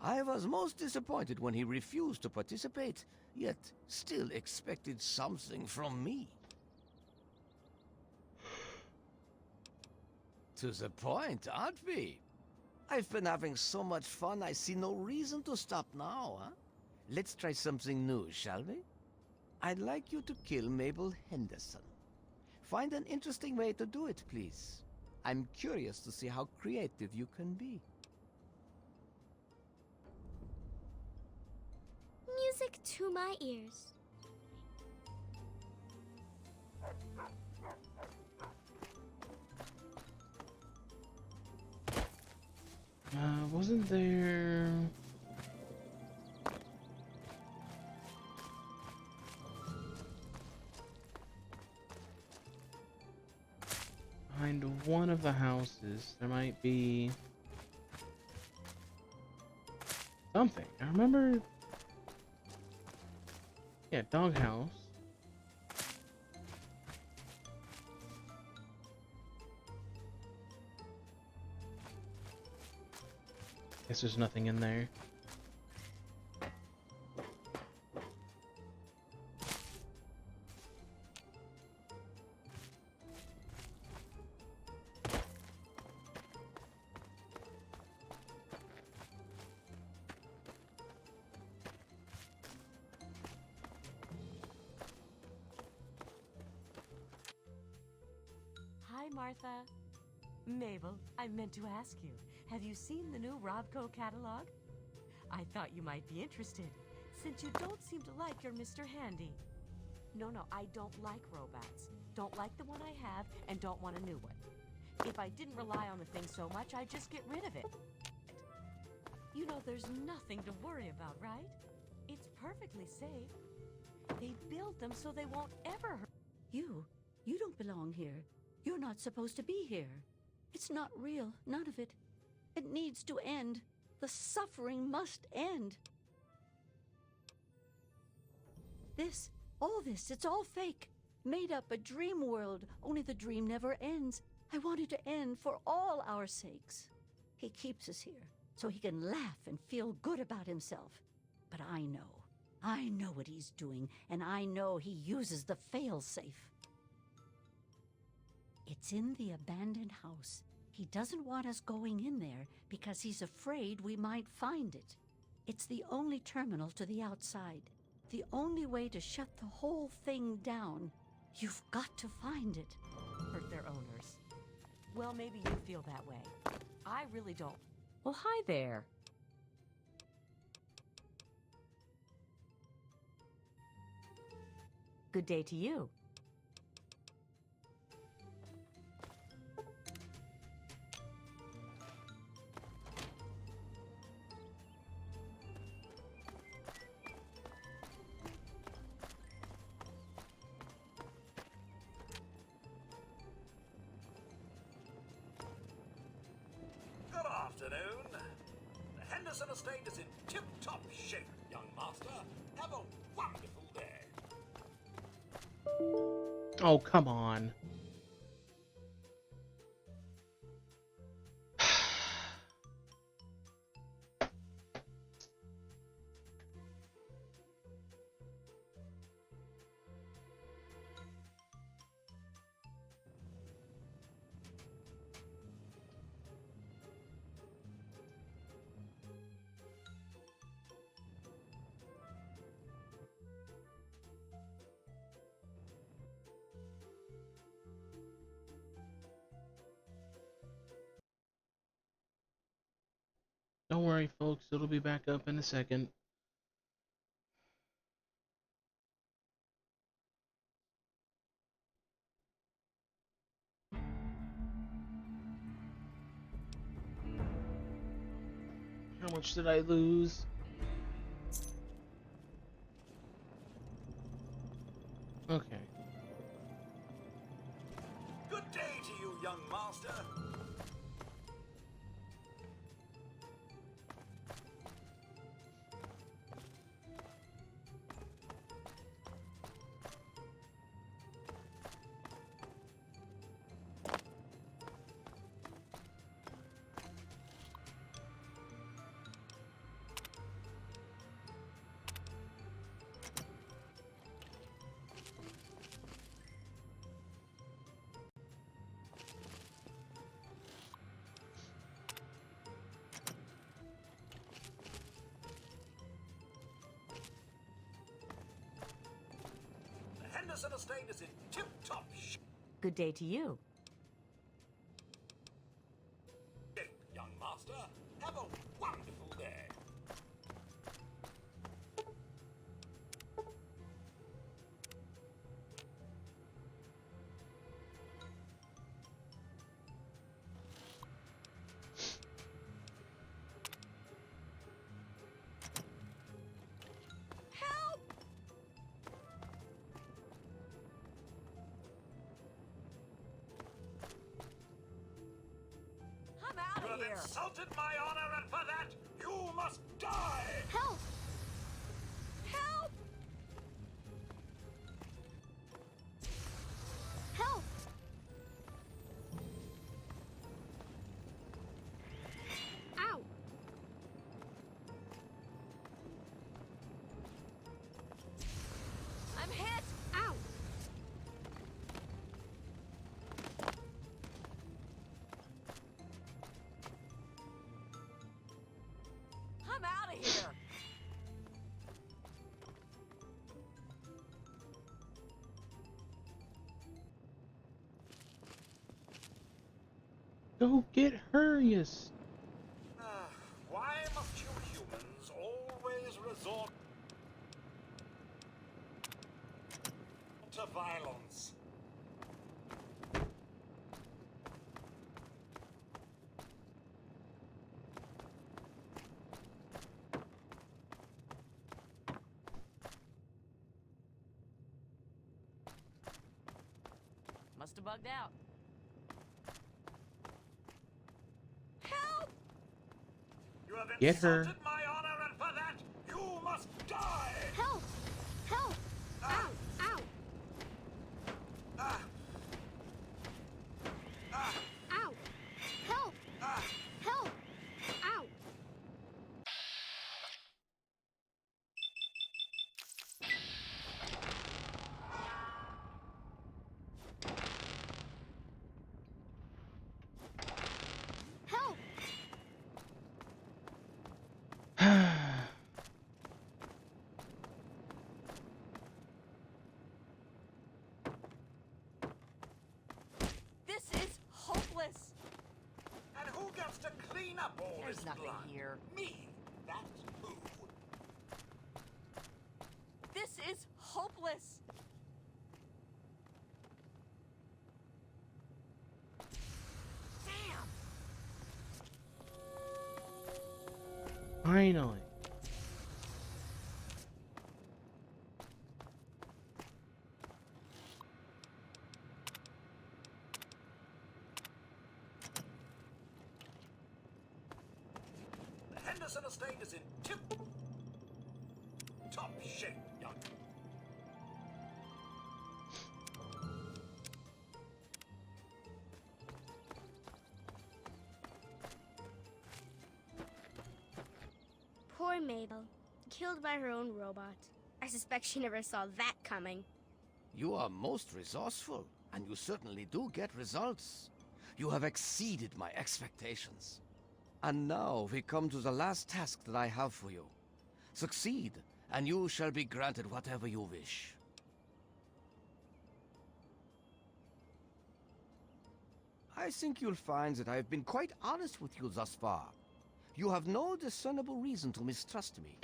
I was most disappointed when he refused to participate, yet still expected something from me. To the point, aren't we? I've been having so much fun, I see no reason to stop now, huh? Let's try something new, shall we? I'd like you to kill Mabel Henderson. Find an interesting way to do it, please. I'm curious to see how creative you can be.
Music to my ears.
Wasn't there... Behind one of the houses, there might be... something. I remember... Yeah, doghouse. Guess there's nothing in there.
Hi, Martha. Mabel, I meant to ask you, have you seen the new Robco catalog? I thought you might be interested, since you don't seem to like your Mr. Handy. No, I don't like robots. Don't like the one I have, and don't want a new one. If I didn't rely on the thing so much, I'd just get rid of it. You know, there's nothing to worry about, right? It's perfectly safe. They build them so they won't ever hurt.
You don't belong here. You're not supposed to be here. It's not real, none of it. It needs to end. The suffering must end. All this, it's all fake. Made up a dream world, only the dream never ends. I want it to end for all our sakes. He keeps us here, so he can laugh and feel good about himself. But I know what he's doing, and I know he uses the fail-safe. It's in the abandoned house. He doesn't want us going in there because he's afraid we might find it. It's the only terminal to the outside. The only way to shut the whole thing down. You've got to find it.
Hurt their owners. Well, maybe you feel that way. I really don't. Well, hi there. Good day to you.
Good afternoon. The Henderson estate is in tip-top shape, young master. Have a wonderful day.
Oh, come on. worry, folks. It'll be back up in a second. How much did I lose? Okay.
Good day to you, young master. The Henderson estate is in tip-top shape,
Good day to you.
young master. Have a wonderful day.
I'm out
You
of
have
here.
insulted my honor, and for that, you must die!
Help!
Help!
Help! Ow!
I'm hit.
Ow!
I'm out of here.
Go get her, yes.
Why must you humans always resort to violence?
Must have bugged out.
You have
Get her.
insulted my honor, and for that, you must die!
Help! Help! Ow! Ow!
Ah, ah,
Ow! Help!
ah.
Help! Ow! Help!
This is hopeless.
And who gets to clean up all
There's
this
nothing
blood?
here.
Me. That's who.
This is hopeless. Damn.
Finally.
The Henderson estate is in tip-top shape, young.
Poor Mabel. Killed by her own robot. I suspect she never saw that coming.
You are most resourceful, and you certainly do get results. You have exceeded my expectations. And now we come to the last task that I have for you. Succeed, and you shall be granted whatever you wish. I think you'll find that I've been quite honest with you thus far. You have no discernible reason to mistrust me.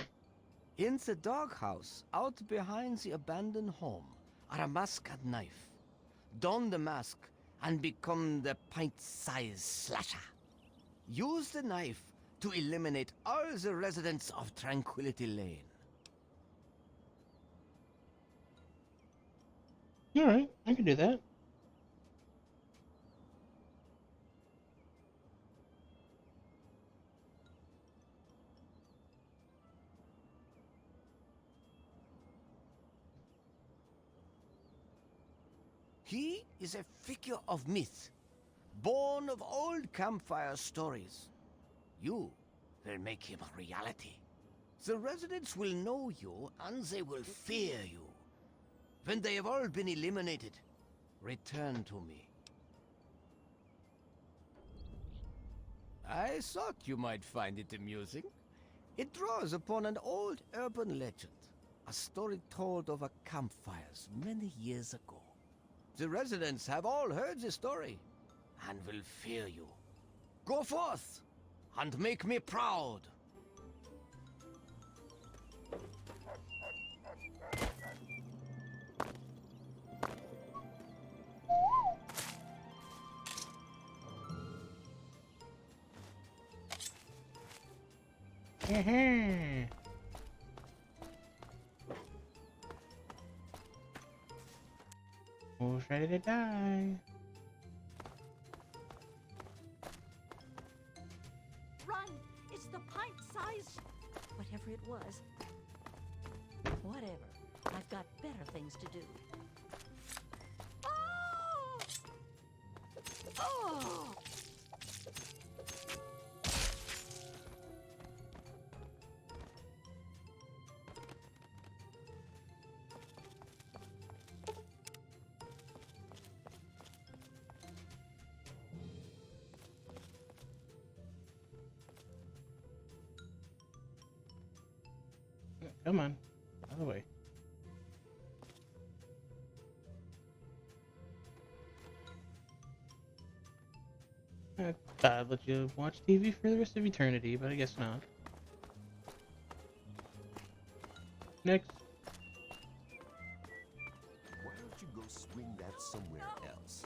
In the doghouse, out behind the abandoned home, are a mask and knife. Don the mask and become the pint-sized slasher. Use the knife to eliminate all the residents of Tranquility Lane.
Alright, I can do that.
He is a figure of myth, born of old campfire stories. You will make him a reality. The residents will know you, and they will fear you. When they have all been eliminated, return to me. I thought you might find it amusing. It draws upon an old urban legend, a story told over campfires many years ago. The residents have all heard the story, and will fear you. Go forth, and make me proud.
Who's ready to die?
Run! It's the pint-sized... whatever it was. Whatever. I've got better things to do. Oh! Oh!
Come on, out of the way. I thought I'd let you watch TV for the rest of eternity, but I guess not. Next.
Why don't you go swing that somewhere else?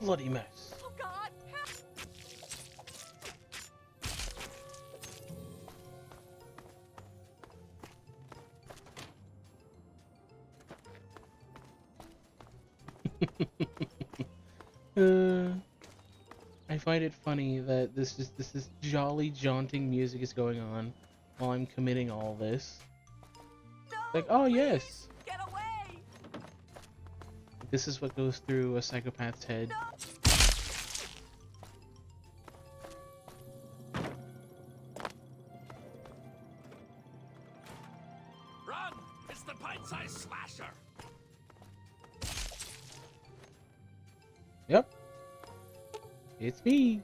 Bloody mess.
Oh God!
I find it funny that this is jolly jaunting music is going on while I'm committing all this.
No,
like, oh yes.
Get away!
This is what goes through a psychopath's head.
No.
Run! It's the pint-sized slasher!
Yep. It's me.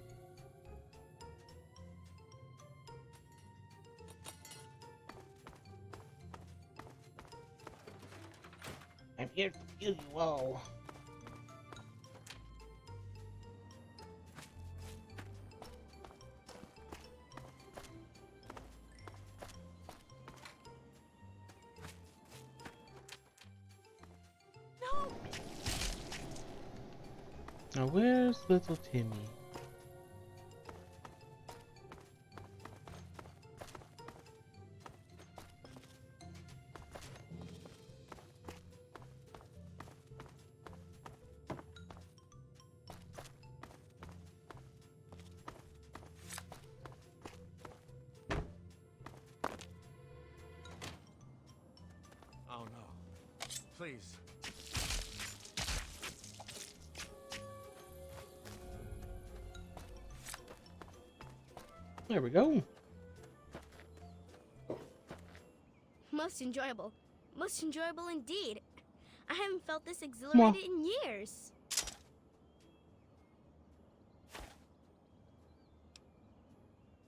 I'm here to kill you all.
No!
Now where's little Timmy?
Oh no. Please.
There we go.
Most enjoyable. Most enjoyable indeed. I haven't felt this exhilarated in years.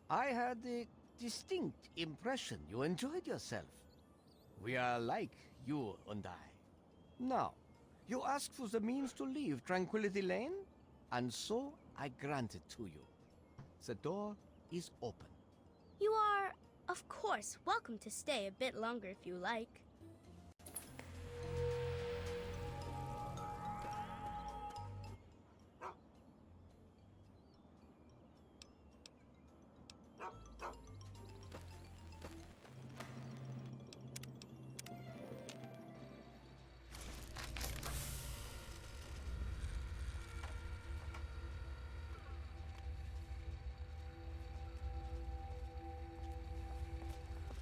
I had a distinct impression you enjoyed yourself. We are alike, you and I. Now, you asked for the means to leave Tranquility Lane, and so I grant it to you. The door is open.
You are, of course, welcome to stay a bit longer if you like.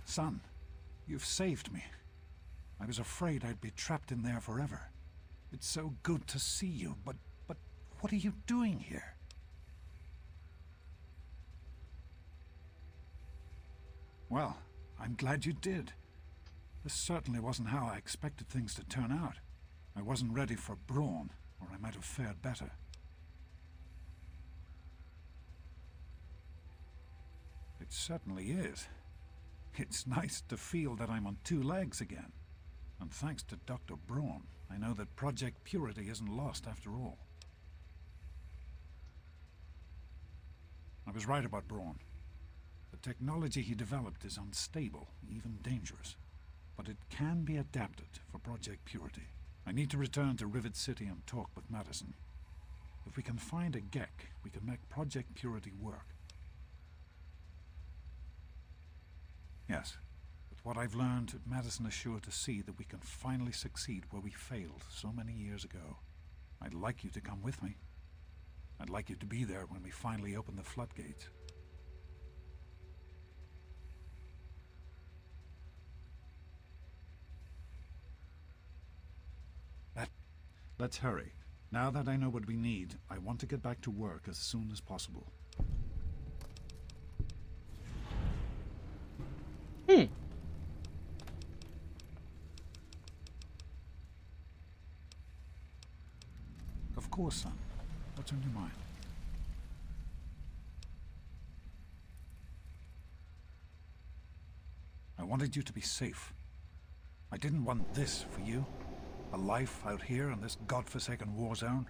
Son, you've saved me. I was afraid I'd be trapped in there forever. It's so good to see you, but what are you doing here? Well, I'm glad you did. This certainly wasn't how I expected things to turn out. I wasn't ready for Braun, or I might have fared better. It certainly is. It's nice to feel that I'm on two legs again. And thanks to Dr. Braun, I know that Project Purity isn't lost after all. I was right about Braun. The technology he developed is unstable, even dangerous. But it can be adapted for Project Purity. I need to return to Rivet City and talk with Madison. If we can find a Gek, we can make Project Purity work. Yes, with what I've learned, Madison is sure to see that we can finally succeed where we failed so many years ago. I'd like you to come with me. I'd like you to be there when we finally open the floodgates. Let's hurry. Now that I know what we need, I want to get back to work as soon as possible. Of course, son. What's on your mind? I wanted you to be safe. I didn't want this for you. A life out here in this godforsaken war zone.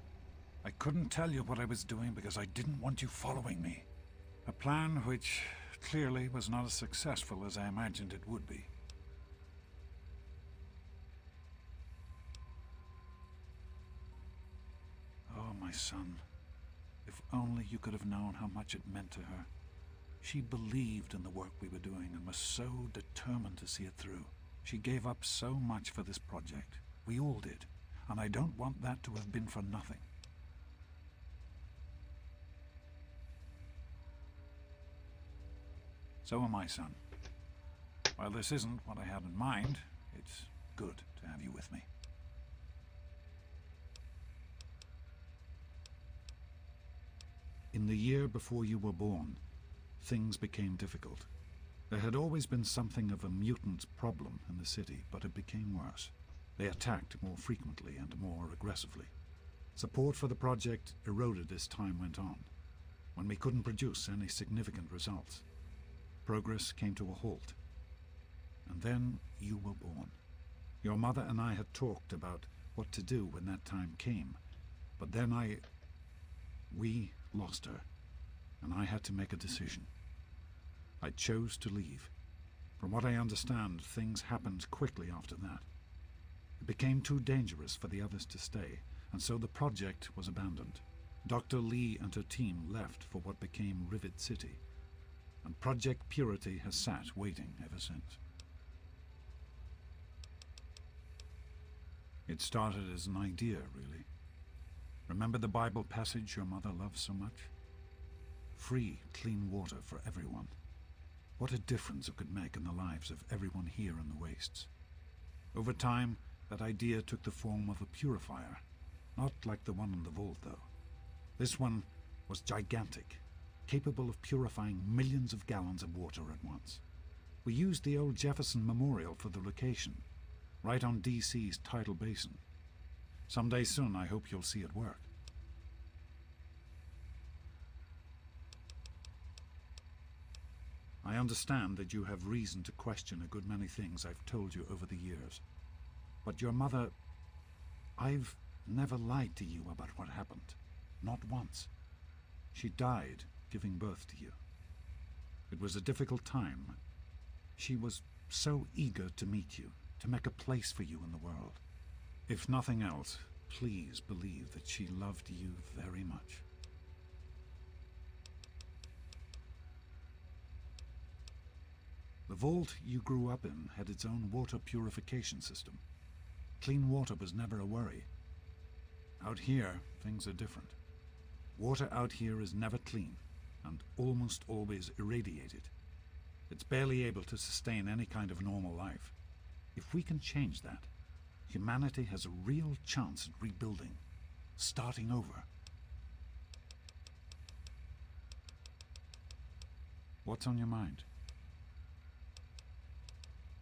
I couldn't tell you what I was doing because I didn't want you following me. A plan which clearly was not as successful as I imagined it would be. Oh, my son. If only you could have known how much it meant to her. She believed in the work we were doing and was so determined to see it through. She gave up so much for this project. We all did. And I don't want that to have been for nothing. So am I, son. While this isn't what I had in mind, it's good to have you with me. In the year before you were born, things became difficult. There had always been something of a mutant problem in the city, but it became worse. They attacked more frequently and more aggressively. Support for the project eroded as time went on, when we couldn't produce any significant results. Progress came to a halt. And then you were born. Your mother and I had talked about what to do when that time came, but then we lost her, and I had to make a decision. I chose to leave. From what I understand, things happened quickly after that. It became too dangerous for the others to stay, and so the project was abandoned. Dr. Lee and her team left for what became Rivet City, and Project Purity has sat waiting ever since. It started as an idea, really. Remember the Bible passage your mother loves so much? Free, clean water for everyone. What a difference it could make in the lives of everyone here in the wastes. Over time, that idea took the form of a purifier. Not like the one in the vault, though. This one was gigantic, capable of purifying millions of gallons of water at once. We used the old Jefferson Memorial for the location, right on DC's tidal basin. Someday soon, I hope you'll see it work. I understand that you have reason to question a good many things I've told you over the years. But your mother... I've never lied to you about what happened. Not once. She died giving birth to you. It was a difficult time. She was so eager to meet you, to make a place for you in the world. If nothing else, please believe that she loved you very much. The vault you grew up in had its own water purification system. Clean water was never a worry. Out here, things are different. Water out here is never clean, and almost always irradiated. It's barely able to sustain any kind of normal life. If we can change that, humanity has a real chance at rebuilding, starting over. What's on your mind?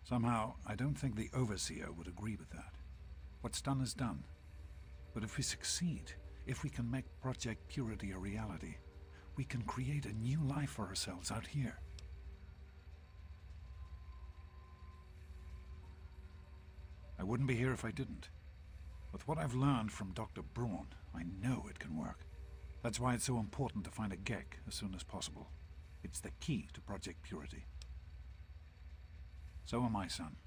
Somehow, I don't think the Overseer would agree with that. What's done is done. But if we succeed, if we can make Project Purity a reality, we can create a new life for ourselves out here. I wouldn't be here if I didn't. With what I've learned from Dr. Braun, I know it can work. That's why it's so important to find a Gek as soon as possible. It's the key to Project Purity. So am I, son.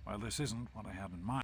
While this isn't what I had in mind...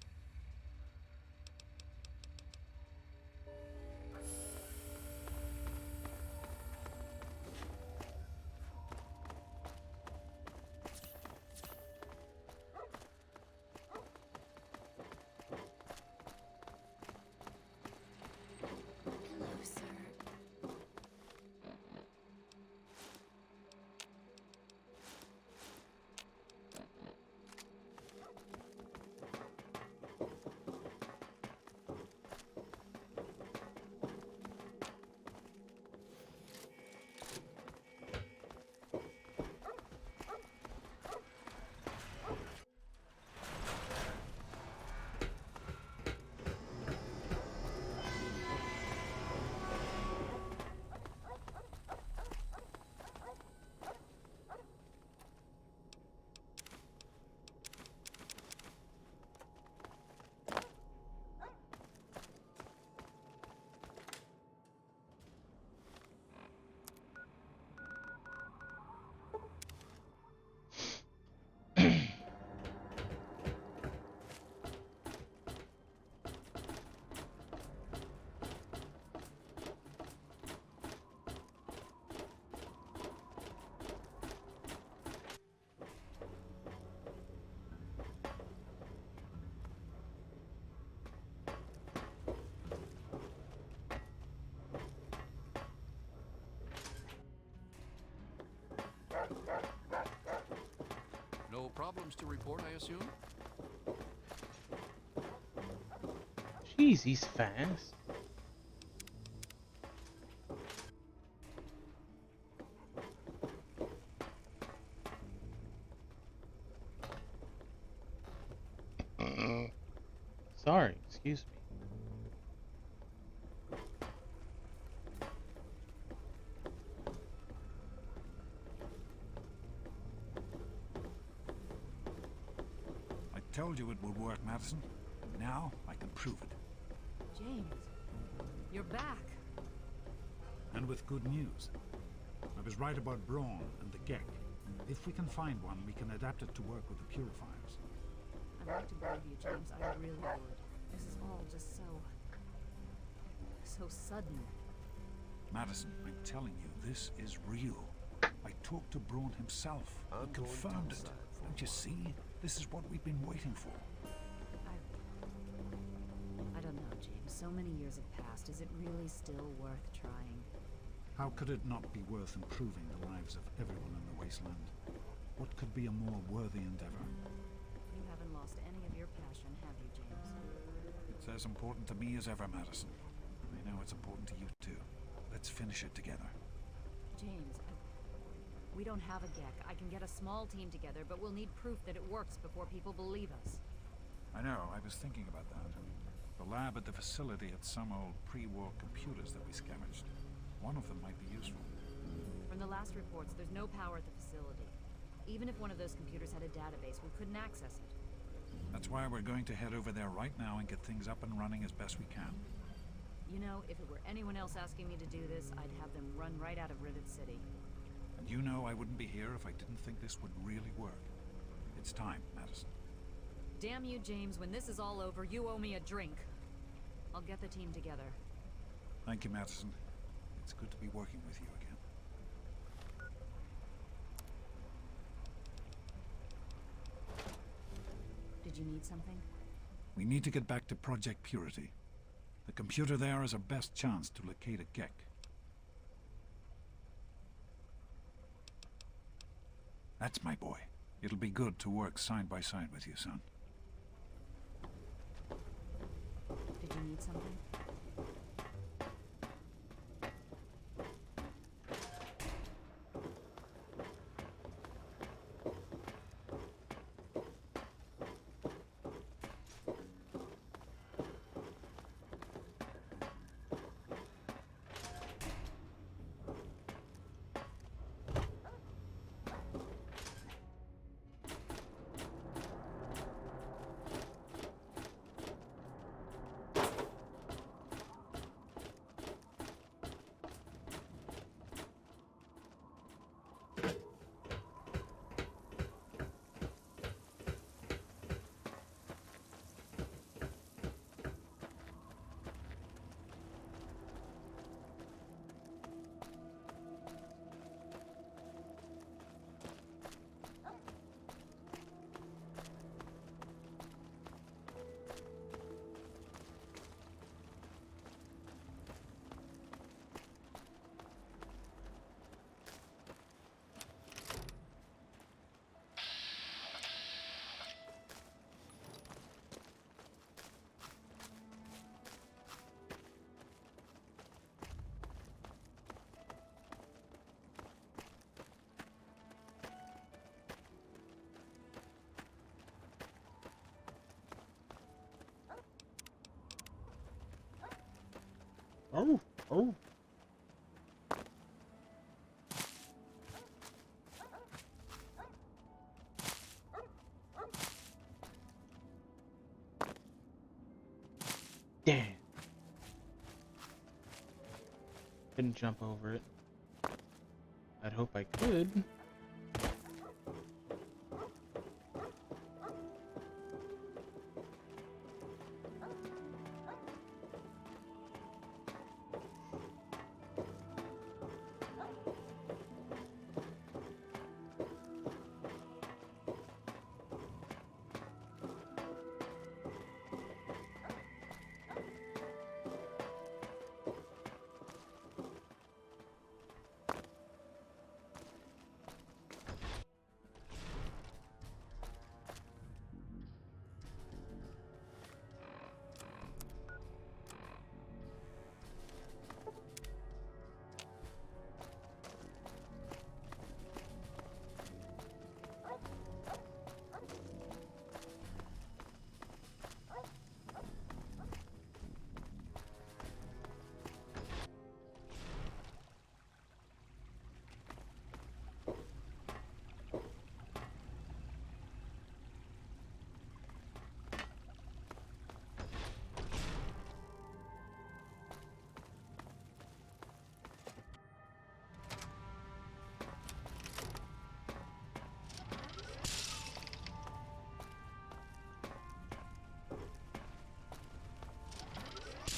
No problems to report, I assume?
Jeez, he's fast. Sorry, excuse me.
I told you it would work, Madison. Now I can prove it.
James, you're back.
And with good news. I was right about Braun and the Gek. If we can find one, we can adapt it to work with the purifiers.
I'd like to believe you, James. I really would. This is all just so sudden.
Madison, I'm telling you, this is real. I talked to Braun himself. He confirmed it. Don't you see? This is what we've been waiting for.
I don't know, James. So many years have passed. Is it really still worth trying?
How could it not be worth improving the lives of everyone in the wasteland? What could be a more worthy endeavor?
You haven't lost any of your passion, have you, James?
It's as important to me as ever, Madison. I know it's important to you, too. Let's finish it together.
James, we don't have a Gek. I can get a small team together, but we'll need proof that it works before people believe us.
I know, I was thinking about that. The lab at the facility had some old pre-war computers that we scavenged. One of them might be useful.
From the last reports, there's no power at the facility. facility. Even if one of those computers had a database, we couldn't access it.
That's why we're going to head over there right now and get things up and running as best we can.
You know, if it were anyone else asking me to do this, I'd have them run right out of Rivet City.
And you know I wouldn't be here if I didn't think this would really work. It's time, Madison.
Damn you, James. When this is all over, you owe me a drink. I'll get the team together.
Thank you, Madison. It's good to be working with you again.
Did you need something?
We need to get back to Project Purity. The computer there is our best chance to locate a Gek. That's my boy. It'll be good to work side by side with you, son.
Did you need something?
Oh. Damn. Couldn't jump over it. I'd hope I could.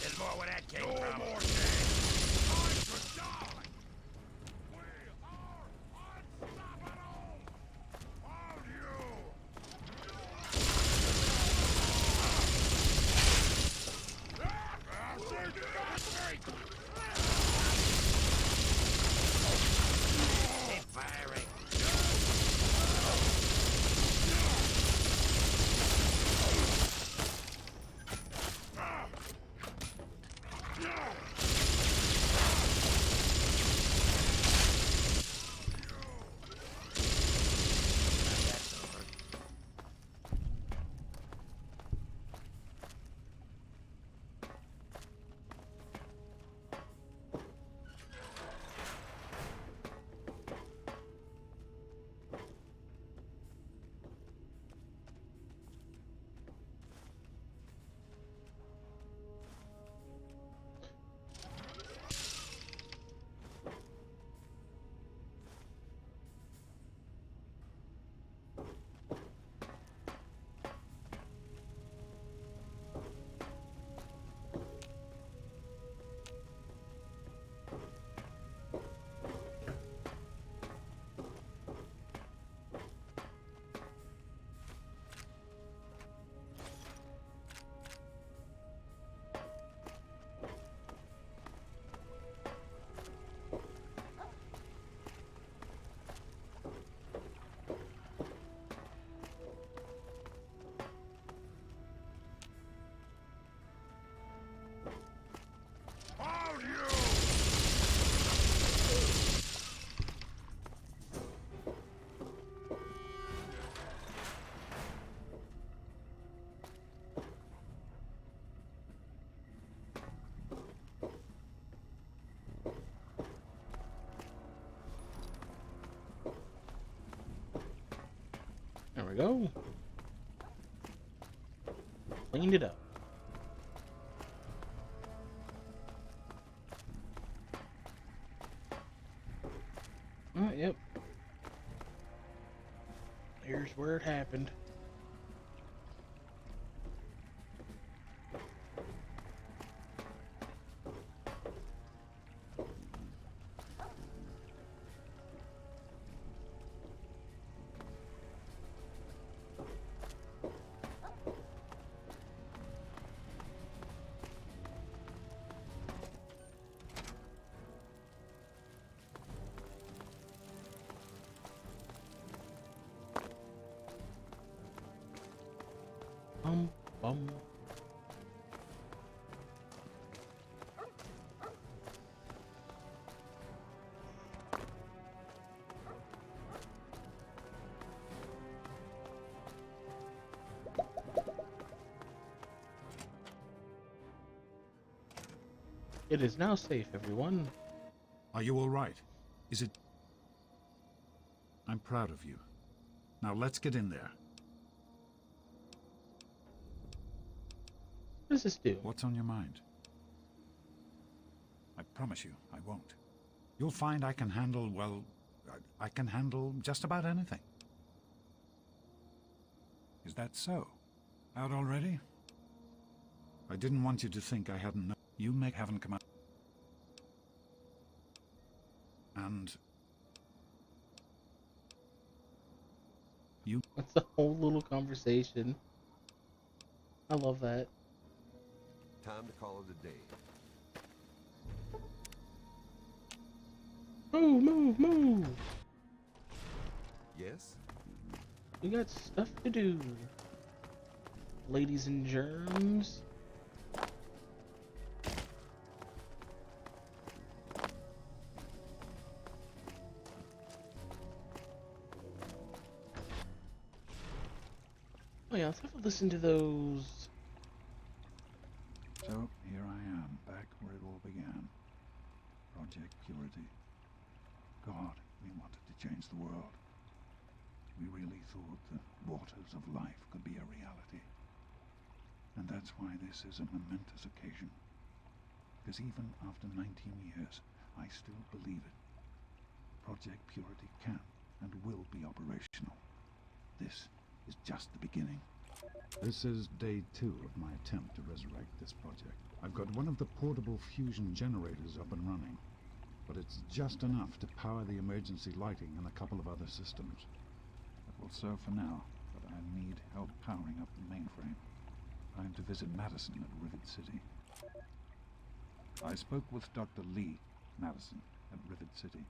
There's more where that came from. More I should die! We are unstoppable! Found you! Keep firing! Yeah!
we go. Cleaned it up. Yep. Here's where it happened. Bum. It is now safe, everyone.
Are you all right? Is it... I'm proud of you. Now let's get in there.
What does this do?
What's on your mind? I promise you, I won't. You'll find I can handle, well, I can handle just about anything. Is that so? Out already? I didn't want you to think I hadn't known. You haven't come out. And... you...
That's the whole little conversation. I love that.
Time to call it a day.
Move, move!
Yes?
We got stuff to do. Ladies and germs. Oh yeah, let's have to listen to those.
So, here I am, back where it all began. Project Purity. God, we wanted to change the world. We really thought the waters of life could be a reality. And that's why this is a momentous occasion. Because even after 19 years, I still believe it. Project Purity can and will be operational. This is just the beginning. This is day 2 of my attempt to resurrect this project. I've got one of the portable fusion generators up and running, but it's just enough to power the emergency lighting and a couple of other systems. That will serve for now, but I need help powering up the mainframe. Time to visit Madison at Rivet City. I spoke with Dr. Lee Madison at Rivet City.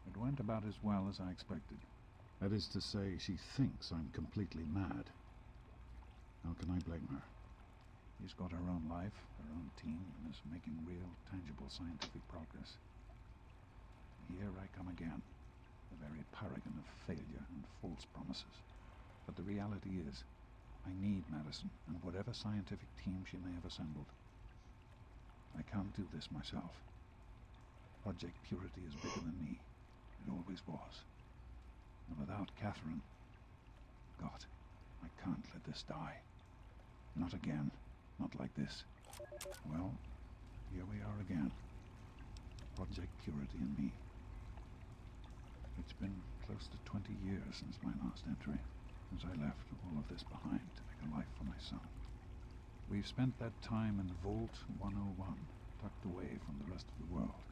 It went about as well as I expected. That is to say, she thinks I'm completely mad. How can I blame her? She's got her own life, her own team, and is making real, tangible scientific progress. Here I come again, the very paragon of failure and false promises. But the reality is, I need Madison and whatever scientific team she may have assembled. I can't do this myself. Project Purity is bigger than me. It always was. And without Catherine, God, I can't let this die. Not again. Not like this. Well, here we are again. Project Purity and me. It's been close to 20 years since my last entry, since I left all of this behind to make a life for my son. We've spent that time in Vault 101, tucked away from the rest of the world.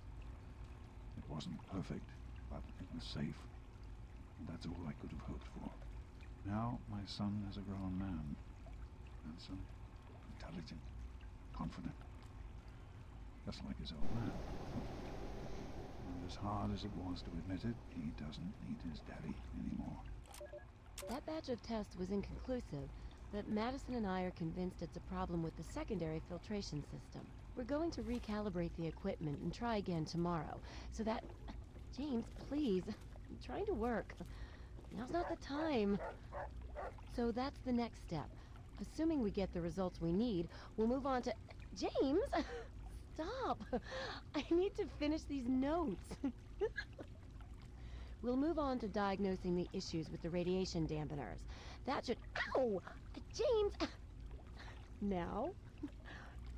It wasn't perfect, but it was safe. And that's all I could have hoped for. Now my son is a grown man. Handsome, intelligent, confident. Just like his old man. And as hard as it was to admit it, he doesn't need his daddy anymore.
That batch of tests was inconclusive, but Madison and I are convinced it's a problem with the secondary filtration system. We're going to recalibrate the equipment and try again tomorrow, so that... James, please. I'm trying to work. Now's not the time. So that's the next step. Assuming we get the results we need, we'll move on to... James! Stop! I need to finish these notes. We'll move on to diagnosing the issues with the radiation dampeners. That should... Ow! James! Now?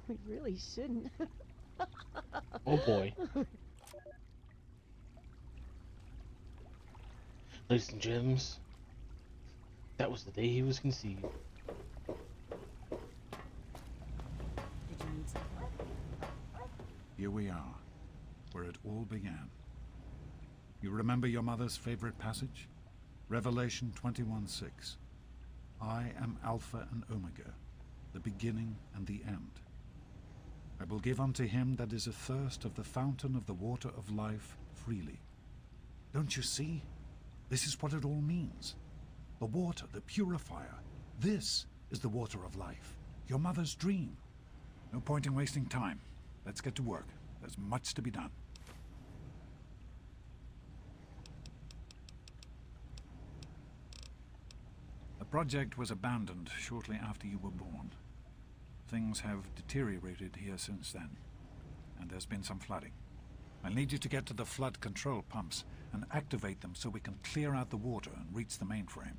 We really shouldn't.
Oh boy. Ladies and gems, that was the day he was conceived.
Did you need something?
Here we are, where it all began. You remember your mother's favorite passage? Revelation 21:6. I am Alpha and Omega, the beginning and the end. I will give unto him that is athirst of the fountain of the water of life freely. Don't you see? This is what it all means. The water, the purifier. This is the water of life. Your mother's dream. No point in wasting time. Let's get to work. There's much to be done. The project was abandoned shortly after you were born. Things have deteriorated here since then, and there's been some flooding. I'll need you to get to the flood control pumps and activate them so we can clear out the water and reach the mainframe.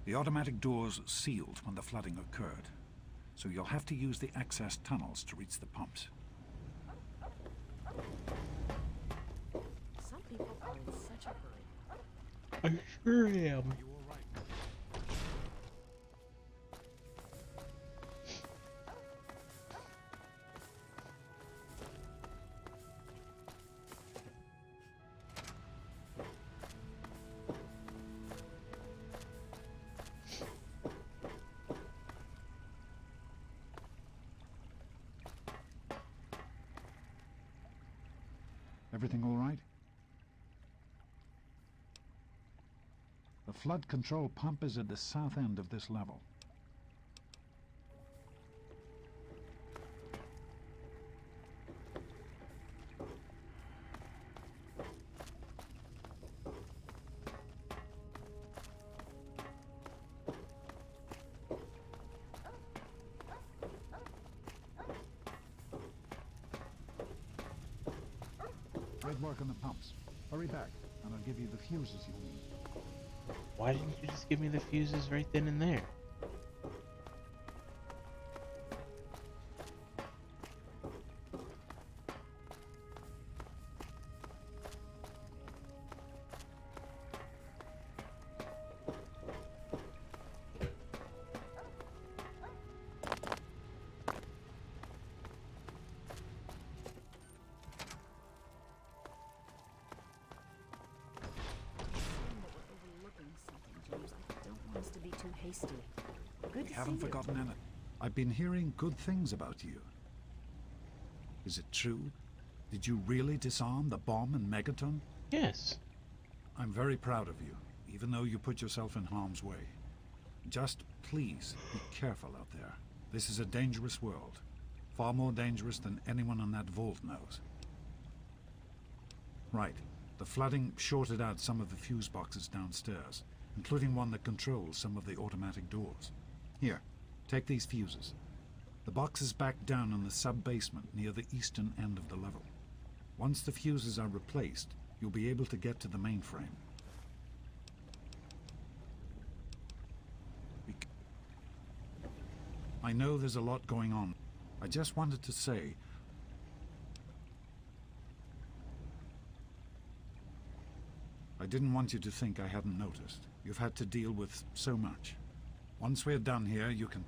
The automatic doors sealed when the flooding occurred, so you'll have to use the access tunnels to reach the pumps.
Some people are in such a hurry.
I sure am.
Everything all right? The flood control pump is at the south end of this level. Great work on the pumps. Hurry back, and I'll give you the fuses you need.
Why didn't you just give me the fuses right then and there?
Good
We
to
haven't
see you.
forgotten anything. I've been hearing good things about you. Is it true? Did you really disarm the bomb in Megaton?
Yes.
I'm very proud of you, even though you put yourself in harm's way. Just please be careful out there. This is a dangerous world. Far more dangerous than anyone in that vault knows. Right. The flooding shorted out some of the fuse boxes downstairs, including one that controls some of the automatic doors. Here, take these fuses. The box is back down in the sub-basement near the eastern end of the level. Once the fuses are replaced, you'll be able to get to the mainframe. I know there's a lot going on. I just wanted to say, I didn't want you to think I hadn't noticed. You've had to deal with so much. Once we're done here, you can...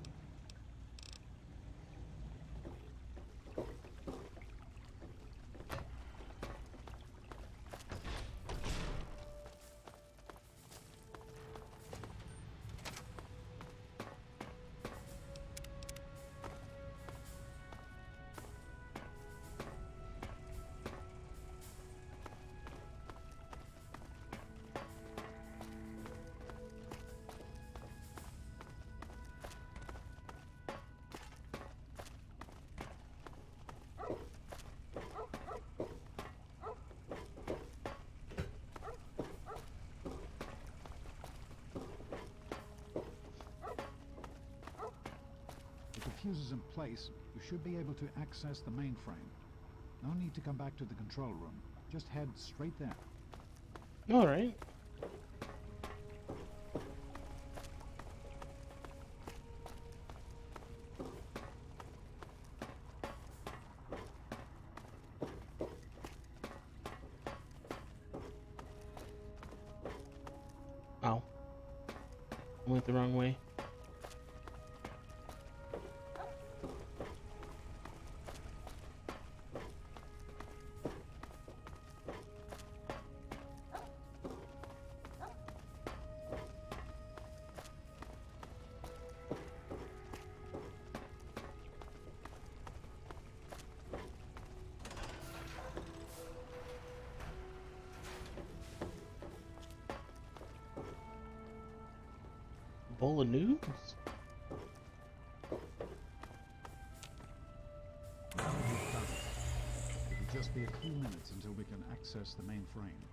fuses in place, you should be able to access the mainframe. No need to come back to the control room. Just head straight there.
All right. Ow. I went the wrong way. Bowl of news?
Now you've done it. It'll just be a few minutes until we can access the mainframe.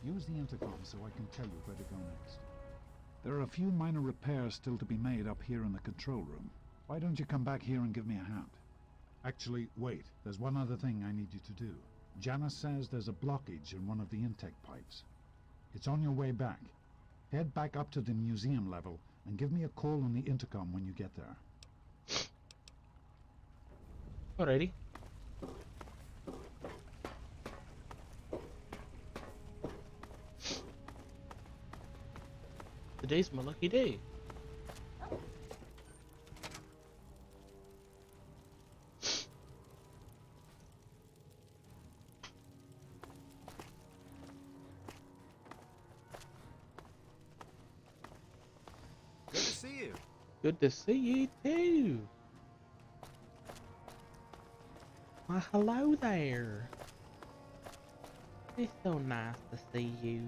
Use the intercom so I can tell you where to go next. There are a few minor repairs still to be made up here in the control room. Why don't you come back here and give me a hand? Actually, wait. There's one other thing I need you to do. Janice says there's a blockage in one of the intake pipes. It's on your way back. Head back up to the museum level and give me a call on the intercom when you get there.
Alrighty. Today's my lucky day.
Good to see you.
Good to see you too. Why, hello there. It's so nice to see you.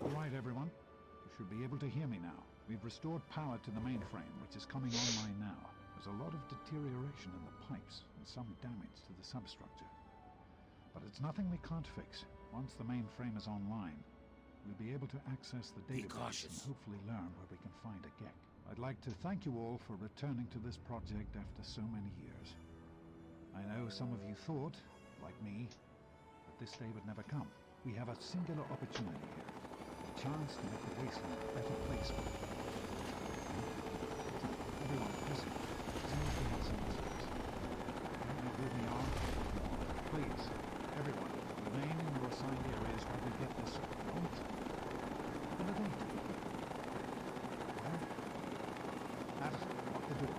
Alright, everyone. You should be able to hear me now. We've restored power to the mainframe, which is coming online now. There's a lot of deterioration in the pipes and some damage to the substructure. But it's nothing we can't fix. Once the mainframe is online, we'll be able to access the database and hopefully learn where we can find a Gek. I'd like to thank you all for returning to this project after so many years. I know some of you thought, like me, that this day would never come. We have a singular opportunity here. A chance to make the wasteland a better place for you. Everyone, listen. Seriously, have some answers. Don't you with me on? Please, everyone, remain in your assigned areas while we get this right. What are they doing? Well, that's what they're doing.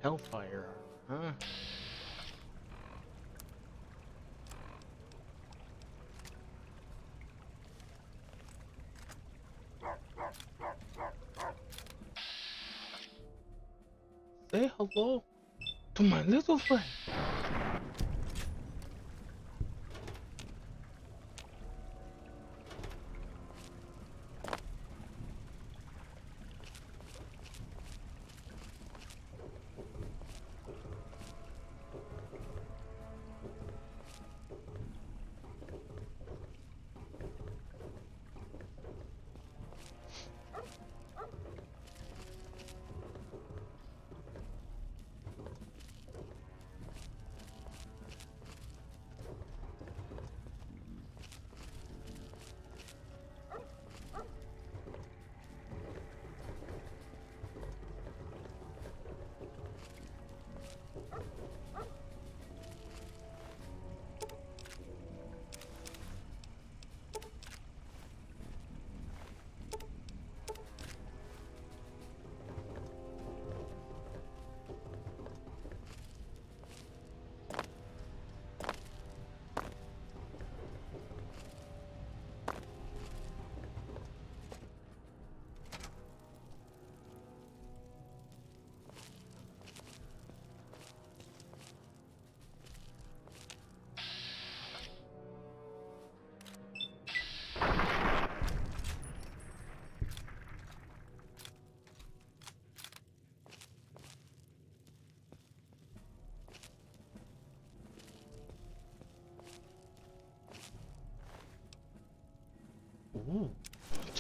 Hellfire, huh? Say hello to my little friend.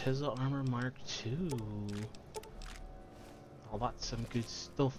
Tesla Armor Mark II. Oh, that's some good stuff.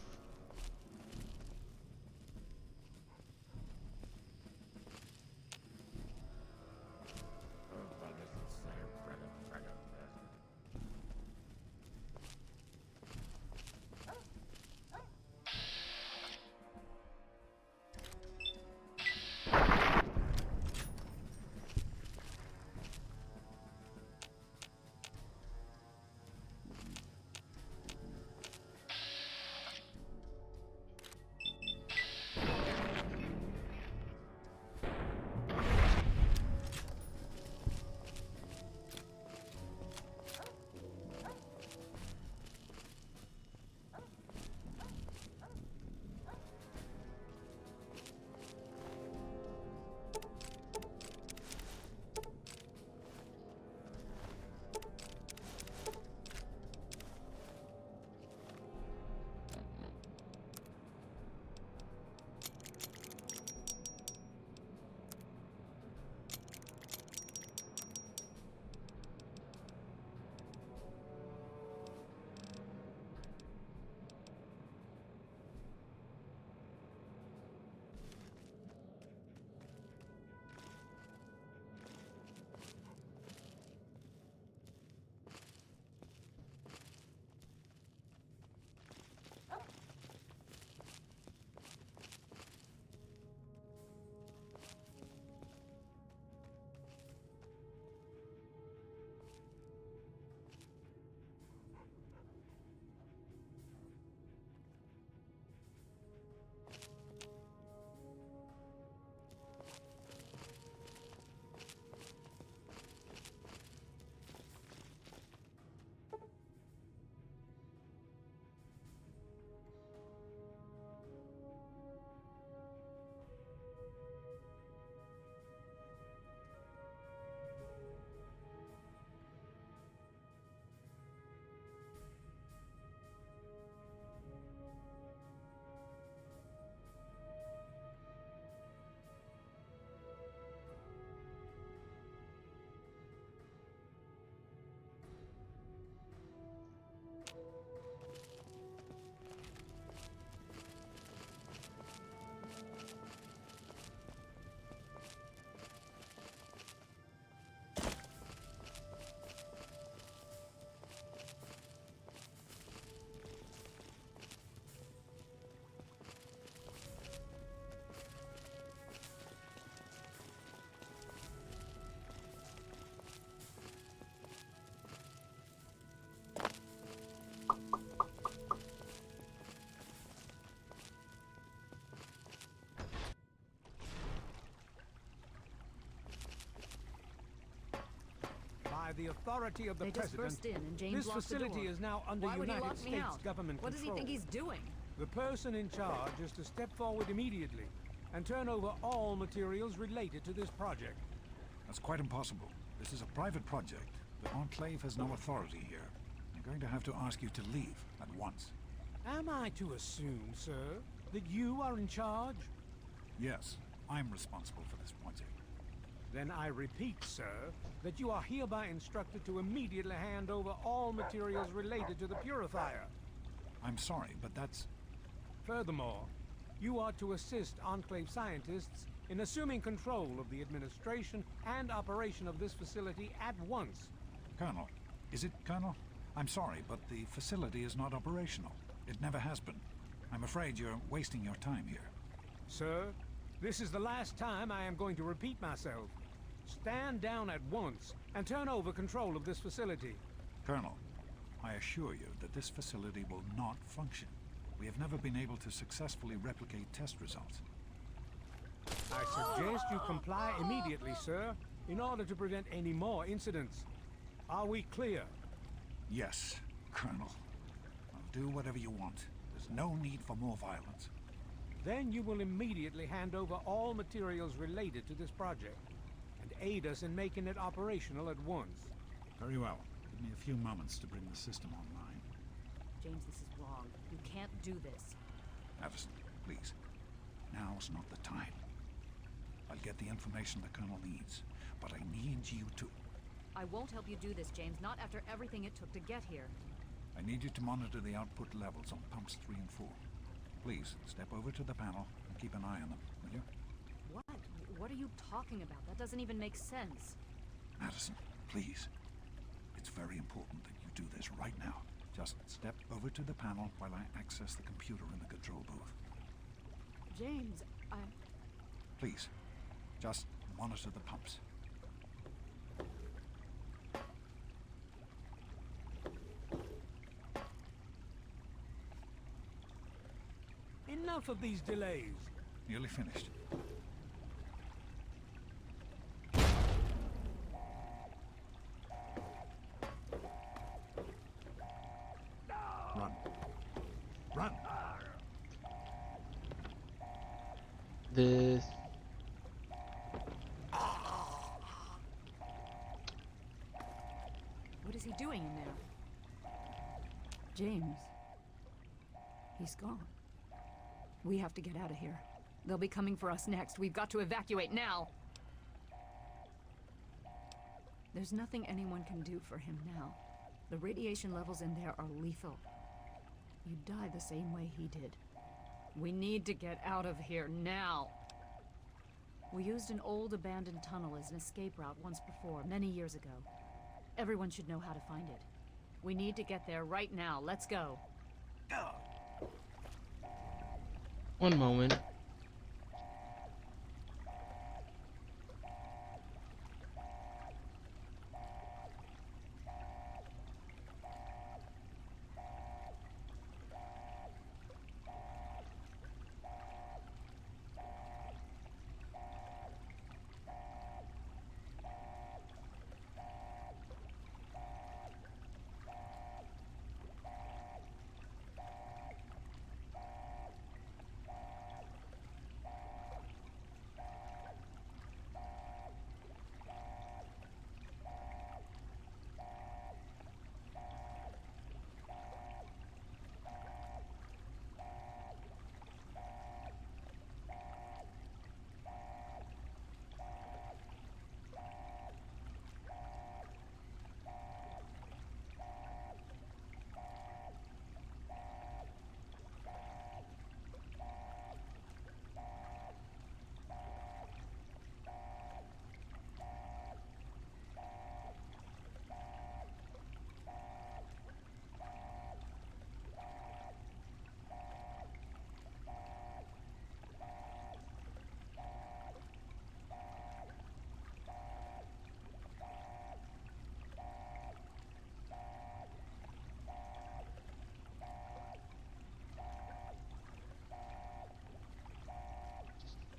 By the authority of the
They just
President,
burst in and James
this
locked the
facility
door.
is now under
Why would he
United
lock me
States
out?
government
What does he
control.
think he's doing?
The person in charge is to step forward immediately and turn over all materials related to this project.
That's quite impossible. This is a private project. The Enclave has no authority here. I'm going to have to ask you to leave at once.
Am I to assume, sir, that you are in charge?
Yes, I'm responsible for this project.
Then I repeat, sir, that you are hereby instructed to immediately hand over all materials related to the purifier.
I'm sorry, but that's...
Furthermore, you are to assist Enclave scientists in assuming control of the administration and operation of this facility at once.
Colonel, is it Colonel? I'm sorry, but the facility is not operational. It never has been. I'm afraid you're wasting your time here.
Sir, this is the last time I am going to repeat myself. Stand down at once and turn over control of this facility.
Colonel, I assure you that this facility will not function. We have never been able to successfully replicate test results.
I suggest you comply immediately, sir, in order to prevent any more incidents. Are we clear?
Yes, Colonel. I'll do whatever you want. There's no need for more violence.
Then you will immediately hand over all materials related to this project and aid us in making it operational at once.
Very well. Give me a few moments to bring the system online.
James, this is wrong. You can't do this.
Avison, please. Now's not the time. I'll get the information the Colonel needs, but I need you to...
I won't help you do this, James, not after everything it took to get here.
I need you to monitor the output levels on pumps 3 and 4. Please, step over to the panel and keep an eye on them, will you?
What? What are you talking about? That doesn't even make sense.
Madison, please. It's very important that you do this right now. Just step over to the panel while I access the computer in the control booth.
James,
Please, just monitor the pumps.
Enough of these delays.
Nearly finished.
Run. Run!
This...
what is he doing in there? James. He's gone. We have to get out of here. They'll be coming for us next. We've got to evacuate now. There's nothing anyone can do for him now. The radiation levels in there are lethal. You'd die the same way he did. We need to get out of here now. We used an old abandoned tunnel as an escape route once before, many years ago. Everyone should know how to find it. We need to get there right now. Let's go.
One moment.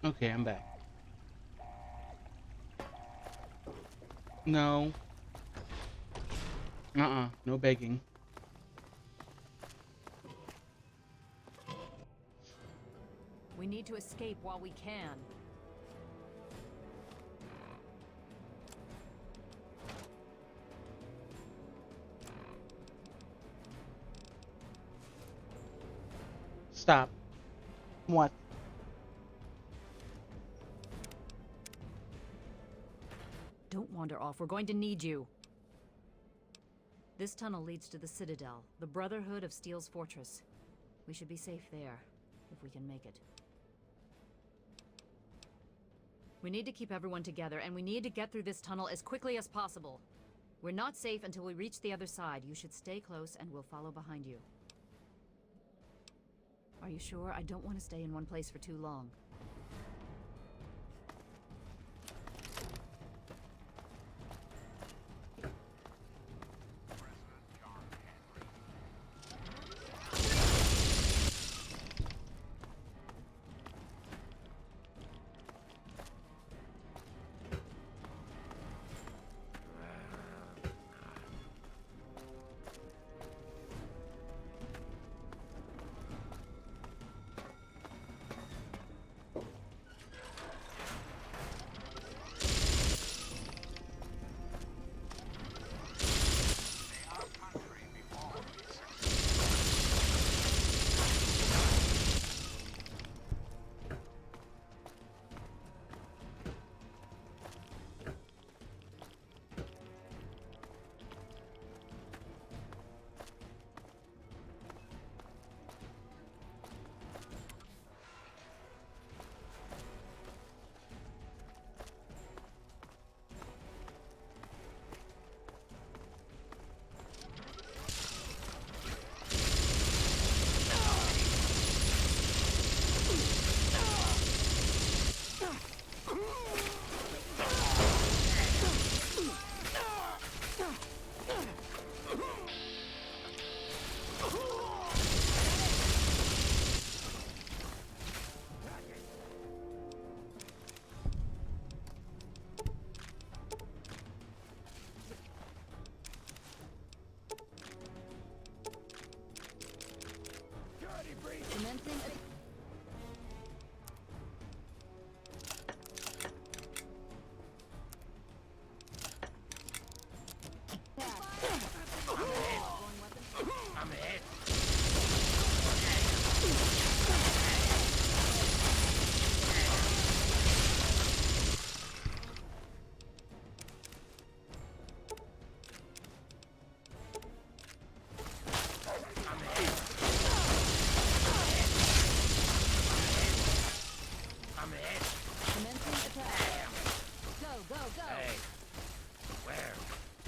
Okay, I'm back. No. No begging.
We need to escape while we can.
Stop. What?
Don't wander off. We're going to need you. This tunnel leads to the Citadel, the Brotherhood of Steel's fortress. We should be safe there, if we can make it. We need to keep everyone together, and we need to get through this tunnel as quickly as possible. We're not safe until we reach the other side. You should stay close, and we'll follow behind you. Are you sure? I don't want to stay in one place for too long.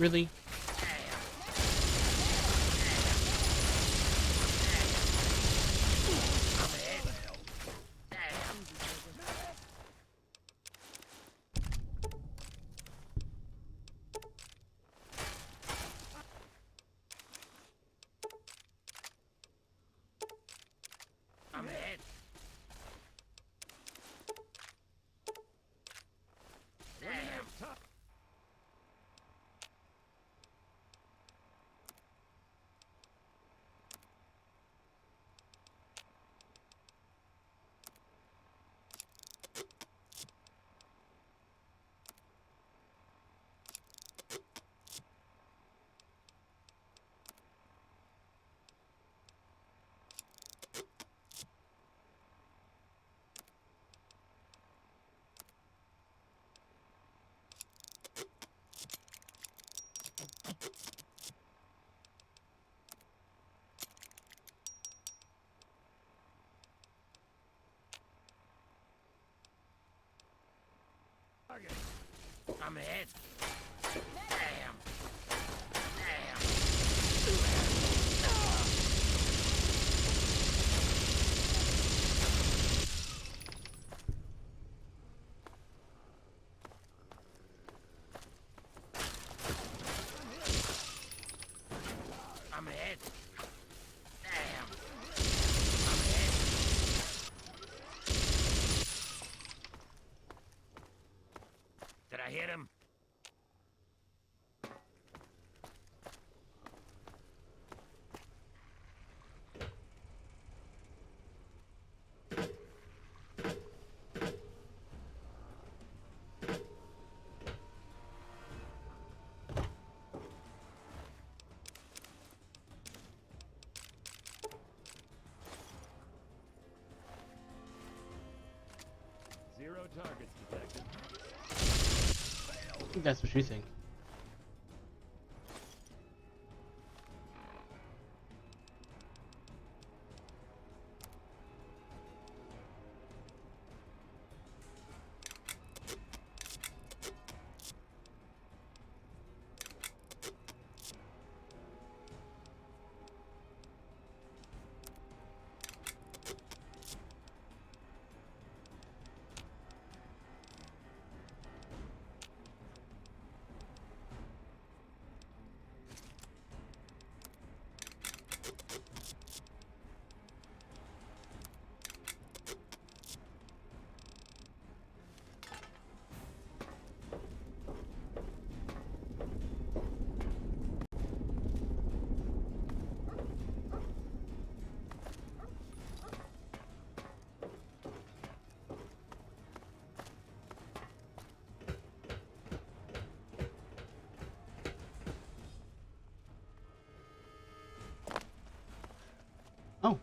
Really?
I'm ahead. I'm ahead. Damn. I'm ahead. Damn. I'm ahead. Did I hit him?
Zero targets detected.
I think that's what you think. Oh.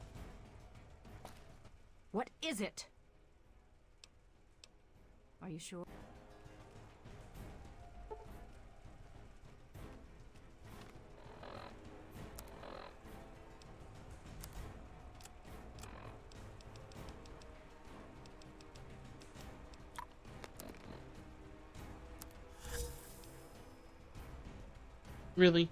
What is it? Are you sure?
Really?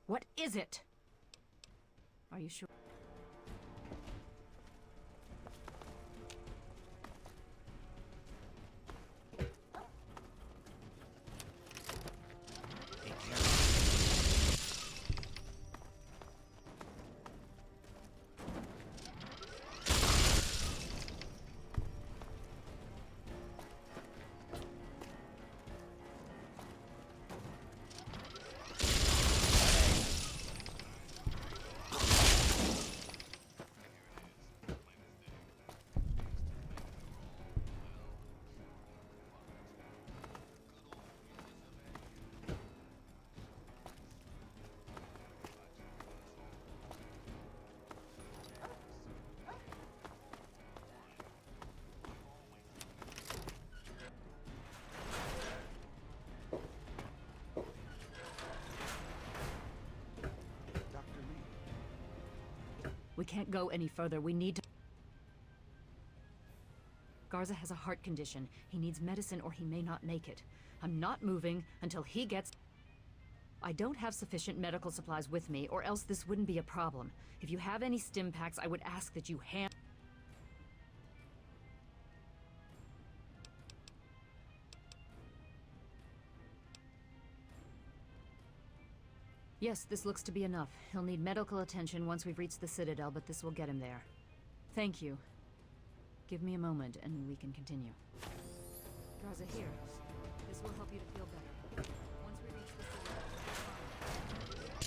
What is it? Are you sure? We can't go any further. We need to... Garza has a heart condition. He needs medicine or he may not make it. I'm not moving until he gets... I don't have sufficient medical supplies with me, or else this wouldn't be a problem. If you have any stim packs, I would ask that you hand... Yes, this looks to be enough. He'll need medical attention once we've reached the Citadel, but this will get him there. Thank you. Give me a moment, and we can continue. Garza, here. This will help you to feel better. Once we reach the Citadel, we'll be fine.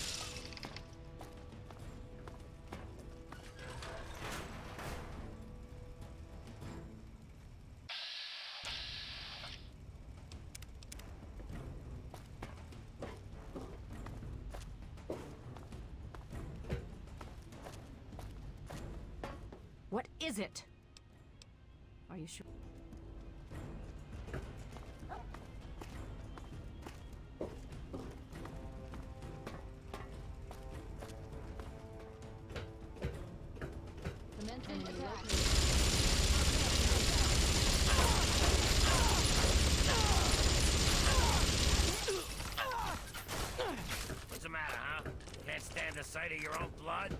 What is it? Are you sure?
What's the matter, huh? Can't stand the sight of your own blood?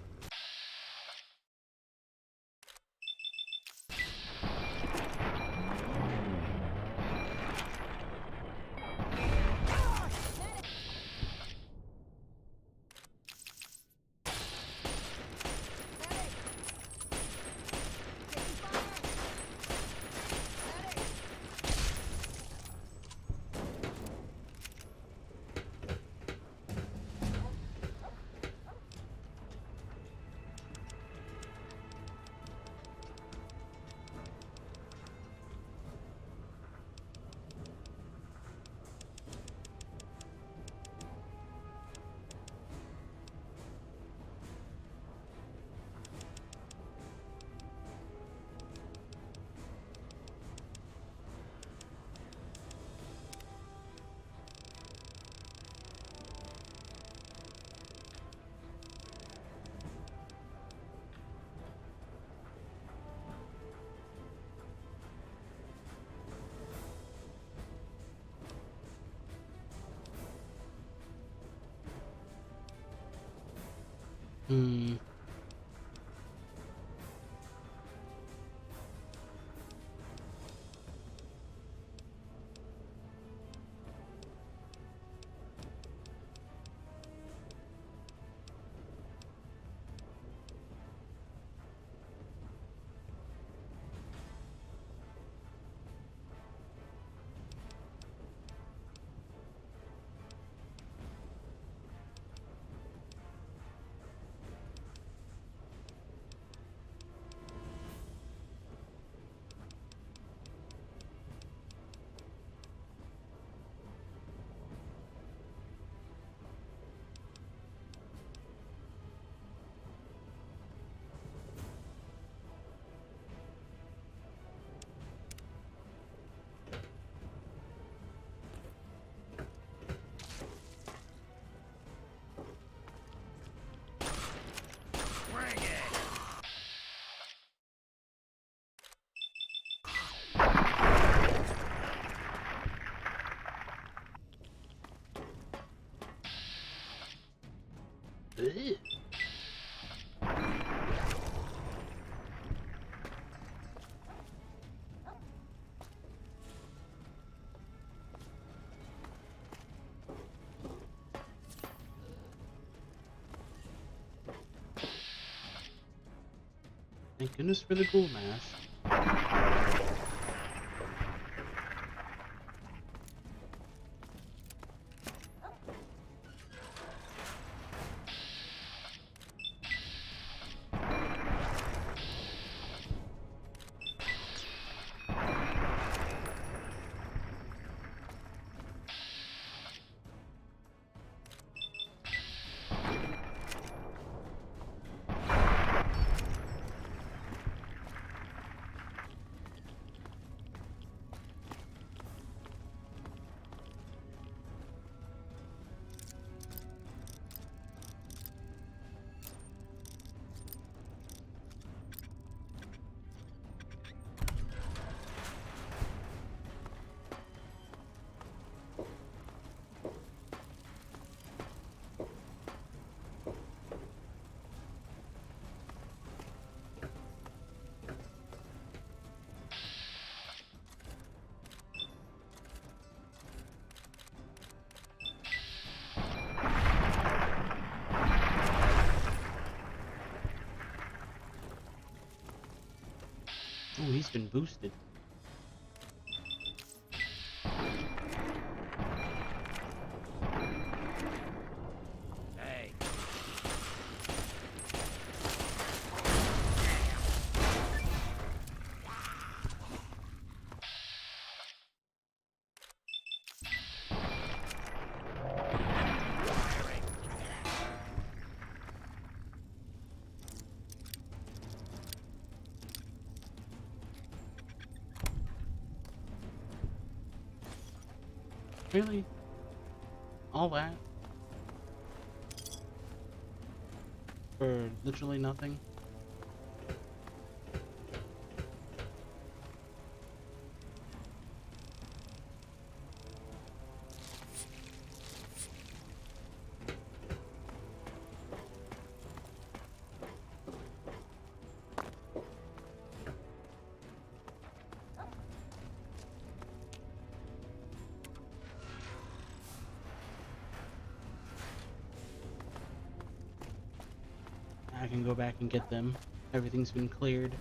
Thank goodness for the ghoul mask. least been boosted.
Hey.
Really? All that? For literally nothing? I can go back and get them. Everything's been cleared.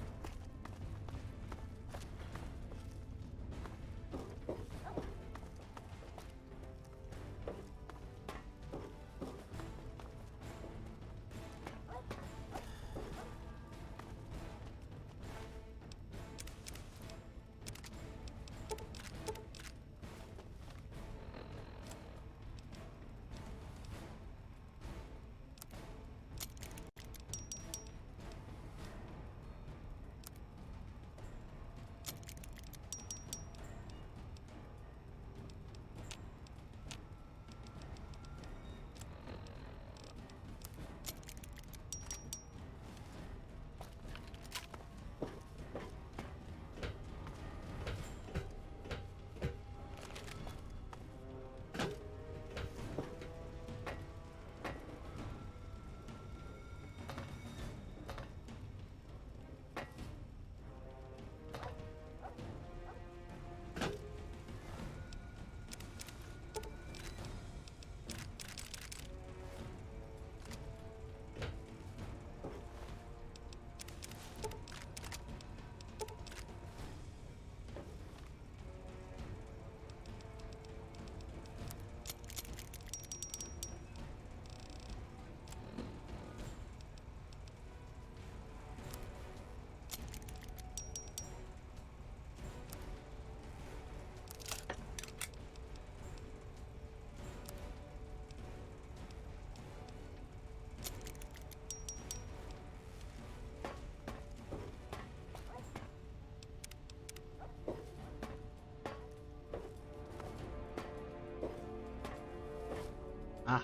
Ah.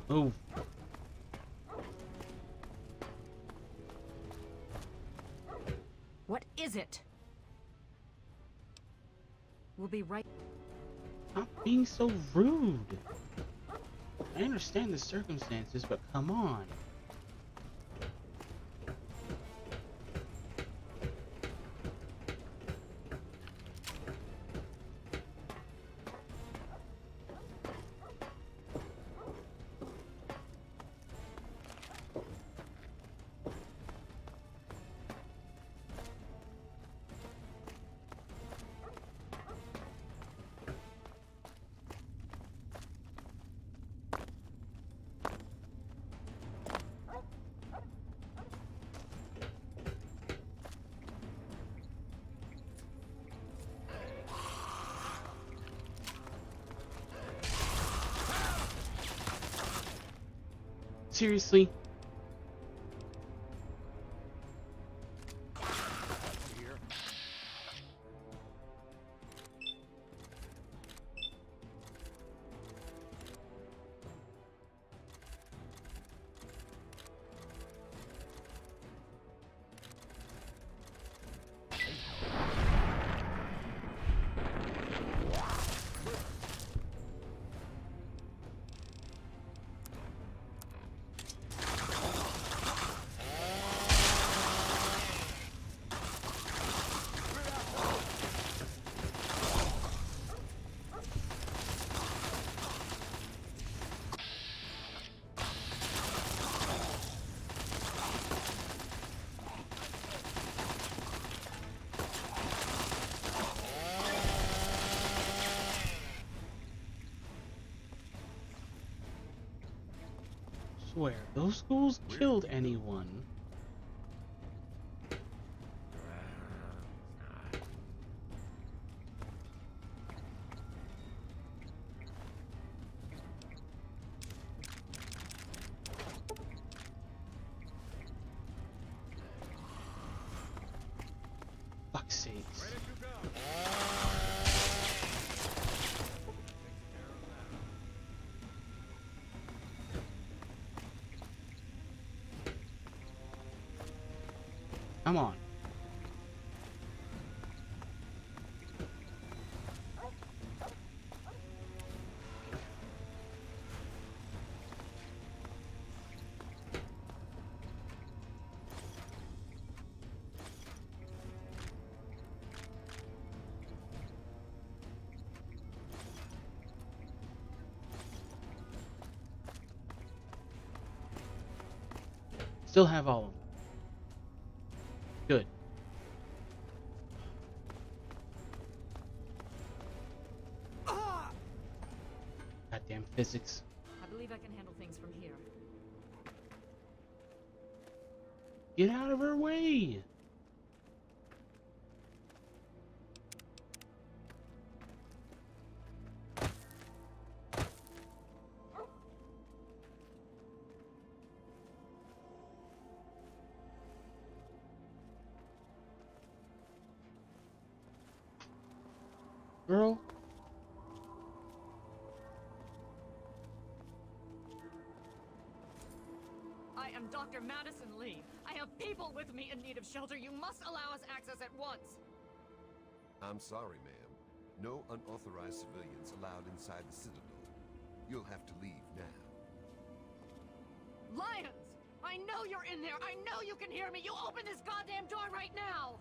Oh.
What is it? We'll be right.
Stop being so rude. I understand the circumstances, but come on. Seriously? swear, those schools killed anyone. Fuck's sakes. Come on. Still have all of them. Good. Goddamn physics.
I believe I can handle things from here.
Get out of her way! Girl?
I am Dr. Madison Lee. I have people with me in need of shelter. You must allow us access at once.
I'm sorry, ma'am. No unauthorized civilians allowed inside the Citadel. You'll have to leave now.
Lions! I know you're in there. I know you can hear me. You open this goddamn door right now!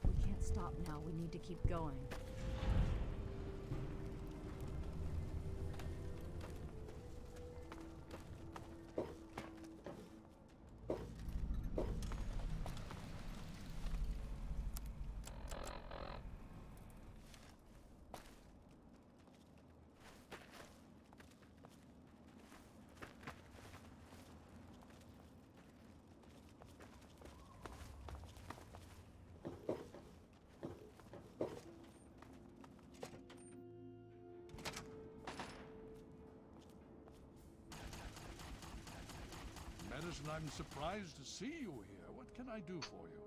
We can't stop now. We need to keep going.
Madison, I'm surprised to see you here. What can I do for you?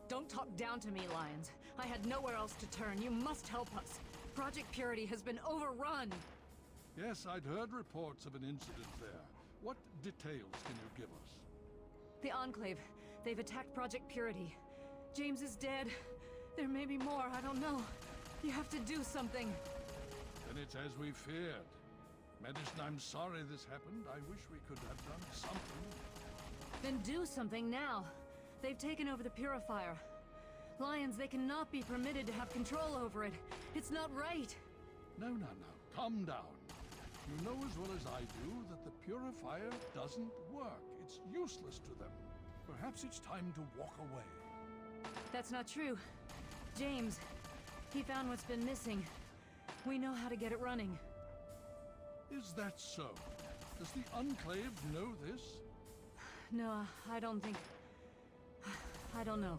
Don't talk down to me, Lions. I had nowhere else to turn. You must help us. Project Purity has been overrun.
Yes, I'd heard reports of an incident there. What details can you give us?
The Enclave. They've attacked Project Purity. James is dead. There may be more. I don't know. You have to do something.
Then it's as we feared. Madison, I'm sorry this happened. I wish we could have done something.
Then do something now. They've taken over the Purifier. Lions, they cannot be permitted to have control over it. It's not right.
No. Calm down. You know as well as I do that the Purifier doesn't work. It's useless to them. Perhaps it's time to walk away.
That's not true. James, he found what's been missing. We know how to get it running.
Is that so? Does the Enclave know this?
No, I don't think... I don't know.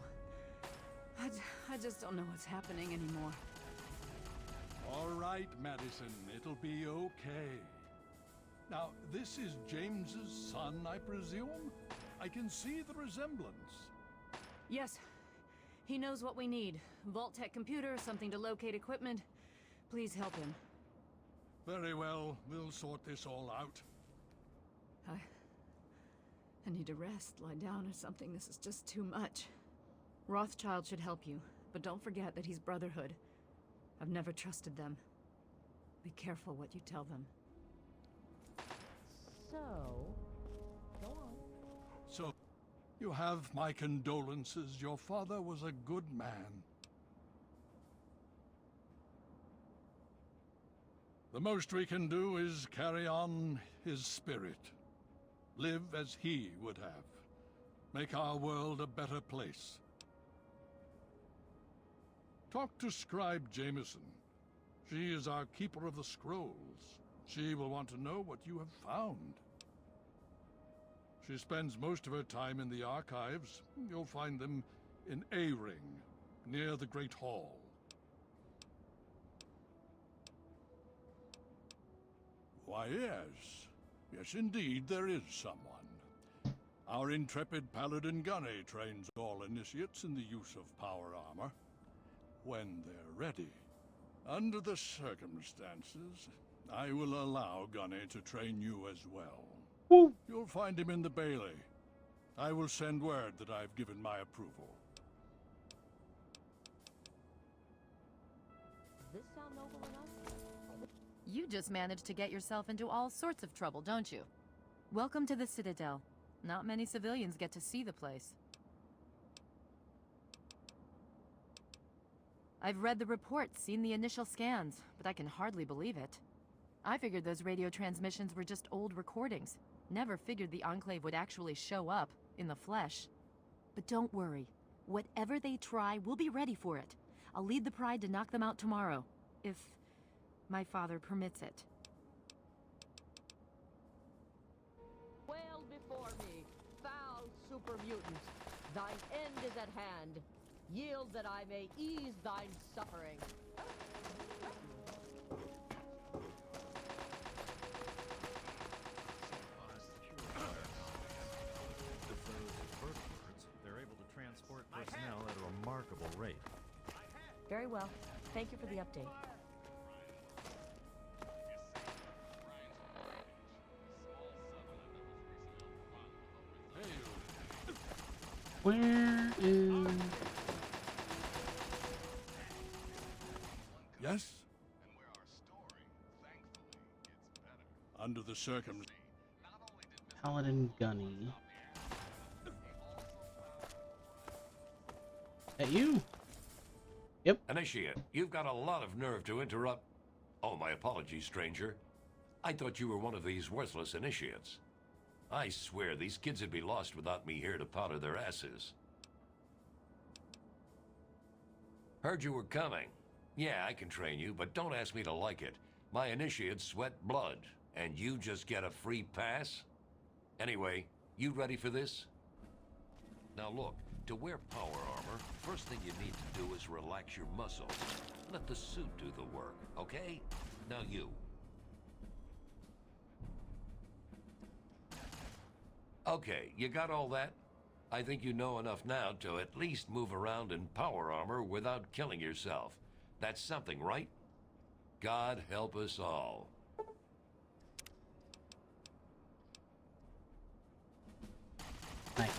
I just don't know what's happening anymore.
All right, Madison. It'll be okay. Now, this is James's son, I presume? I can see the resemblance.
Yes. He knows what we need. Vault-Tec computer, something to locate equipment. Please help him.
Very well. We'll sort this all out.
I need to rest, lie down or something. This is just too much. Rothschild should help you, but don't forget that he's Brotherhood. I've never trusted them. Be careful what you tell them.
So, go on.
So, you have my condolences. Your father was a good man. The most we can do is carry on his spirit. Live as he would have. Make our world a better place. Talk to Scribe Jameson. She is our keeper of the scrolls. She will want to know what you have found. She spends most of her time in the archives. You'll find them in A-Ring, near the Great Hall. Why, yes. Yes, indeed, there is someone. Our intrepid Paladin Gunny trains all initiates in the use of power armor. When they're ready. Under the circumstances, I will allow Gunny to train you as well.
Woo.
You'll find him in the Bailey. I will send word that I've given my approval.
Does this sound noble enough?
You just managed to get yourself into all sorts of trouble, don't you? Welcome to the Citadel. Not many civilians get to see the place. I've read the reports, seen the initial scans, but I can hardly believe it. I figured those radio transmissions were just old recordings. Never figured the Enclave would actually show up, in the flesh. But don't worry. Whatever they try, we'll be ready for it. I'll lead the Pride to knock them out tomorrow, if my father permits it.
Wail before me, foul super mutant. Thine end is at hand. Yield that I may ease thine suffering.
They're able to transport personnel at a remarkable rate.
Very well. Thank you for the update.
Where is...
Yes? Under the circumstances.
Paladin Gunny. That you? Yep.
Initiate, you've got a lot of nerve to interrupt. Oh, my apologies, stranger. I thought you were one of these worthless initiates. I swear these kids would be lost without me here to powder their asses. Heard you were coming. Yeah, I can train you, but don't ask me to like it. My initiates sweat blood, and you just get a free pass? Anyway, you ready for this? Now look, to wear power armor, first thing you need to do is relax your muscles. Let the suit do the work, okay? Now you. Okay, you got all that? I think you know enough now to at least move around in power armor without killing yourself. That's something, right? God help us all.
Nice.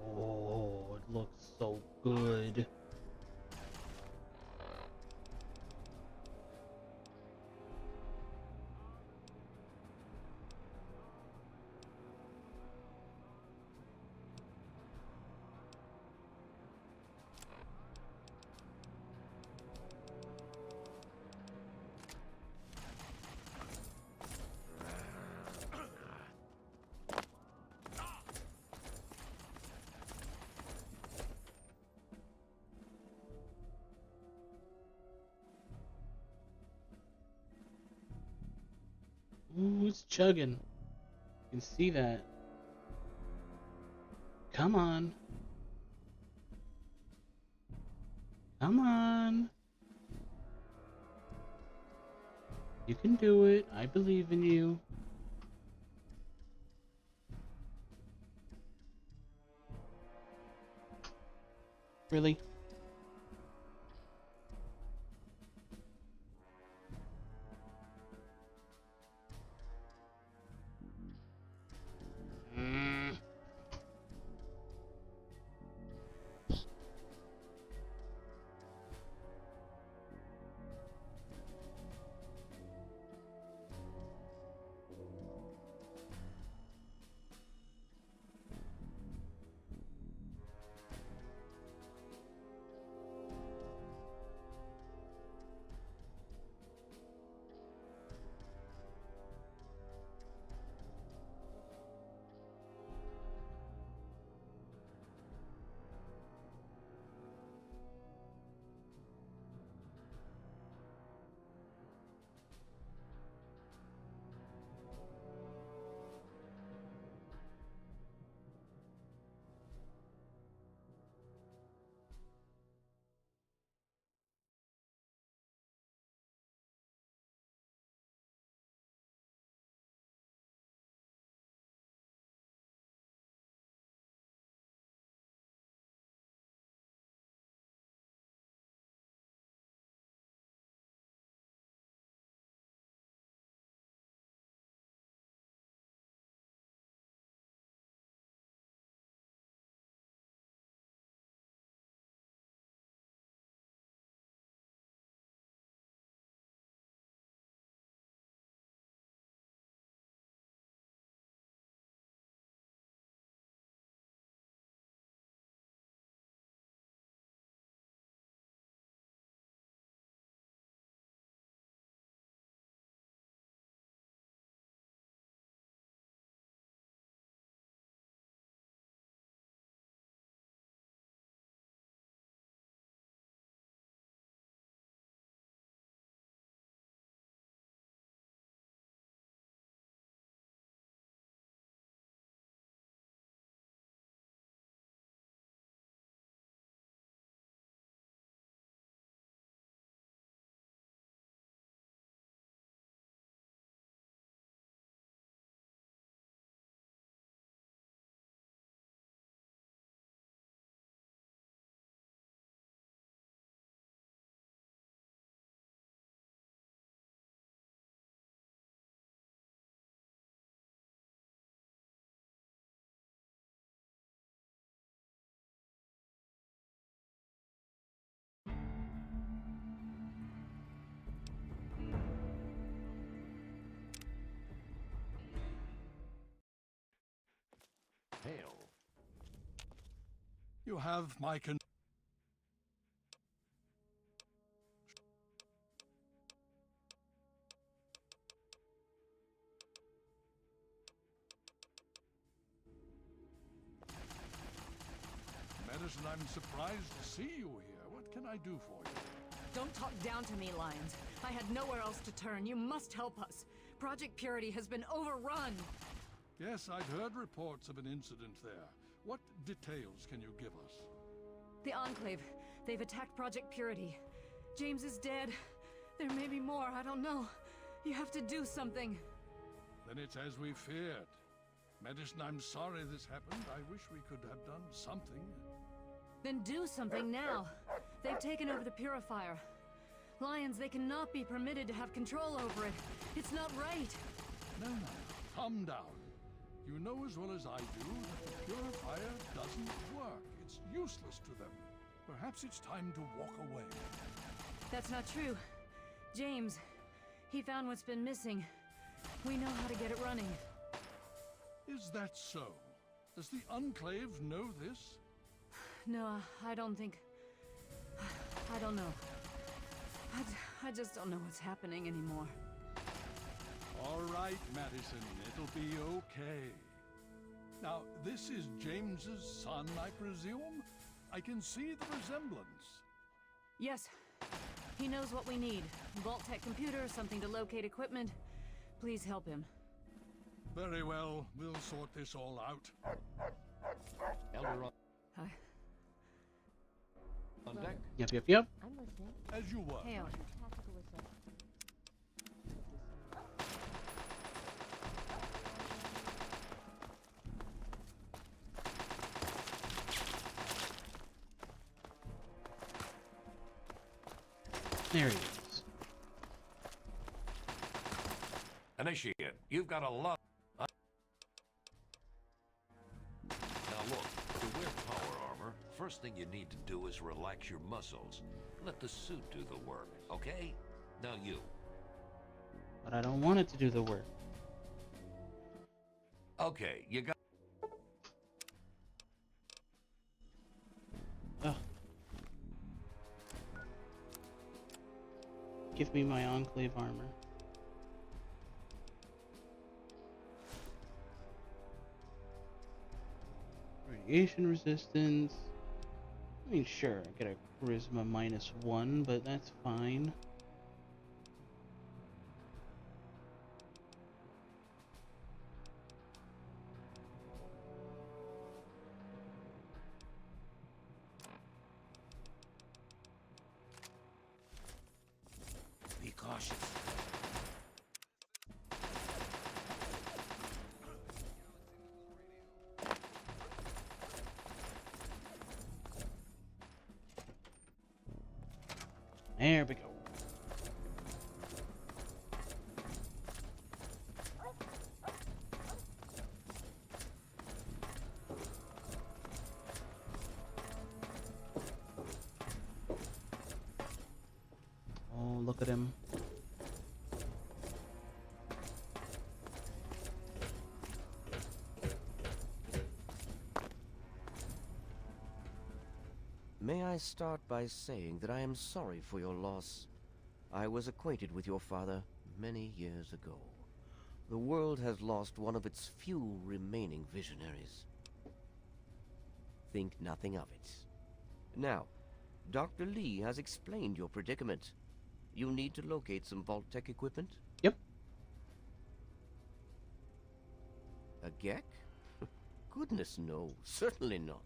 Oh, it looks so good. Ooh, it's chugging. You can see that. Come on. Come on. You can do it. I believe in you. Really?
You have my Medicine, I'm surprised to see you here. What can I do for you?
Don't talk down to me, Lyons. I had nowhere else to turn. You must help us. Project Purity has been overrun.
Yes, I'd heard reports of an incident there. What details can you give us?
The Enclave. They've attacked Project Purity. James is dead. There may be more, I don't know. You have to do something.
Then it's as we feared. Medicine, I'm sorry this happened. I wish we could have done something.
Then do something now. They've taken over the Purifier. Lyons, they cannot be permitted to have control over it. It's not right.
No, calm down. You know as well as I do that the Purifier doesn't work. It's useless to them. Perhaps it's time to walk away.
That's not true. James, he found what's been missing. We know how to get it running.
Is that so? Does the Enclave know this?
No, I don't think... I don't know. I just don't know what's happening anymore.
All right, Madison, it'll be okay. Now, this is James's son, I presume? I can see the resemblance.
Yes. He knows what we need. Vault-Tec computer, something to locate equipment. Please help him.
Very well. We'll sort this all out.
Elder
Hi.
on deck.
Yep.
I'm listening.
As you were.
Hey,
What's your tactical assessment?
There he is.
Initiate, you've got a lot. Now look, to wear power armor, first thing you need to do is relax your muscles. Let the suit do the work, okay? Now you.
But I don't want it to do the work.
Okay, you got...
Ugh. Give me my Enclave armor. Radiation resistance. I mean, sure, I get a charisma -1, but that's fine.
Be cautious.
There we go. Oh, look at him.
May I start by saying that I am sorry for your loss. I was acquainted with your father many years ago. The world has lost one of its few remaining visionaries. Think nothing of it. Now, Dr. Lee has explained your predicament. You need to locate some Vault-Tec equipment?
Yep.
A Gek? Goodness no, certainly not.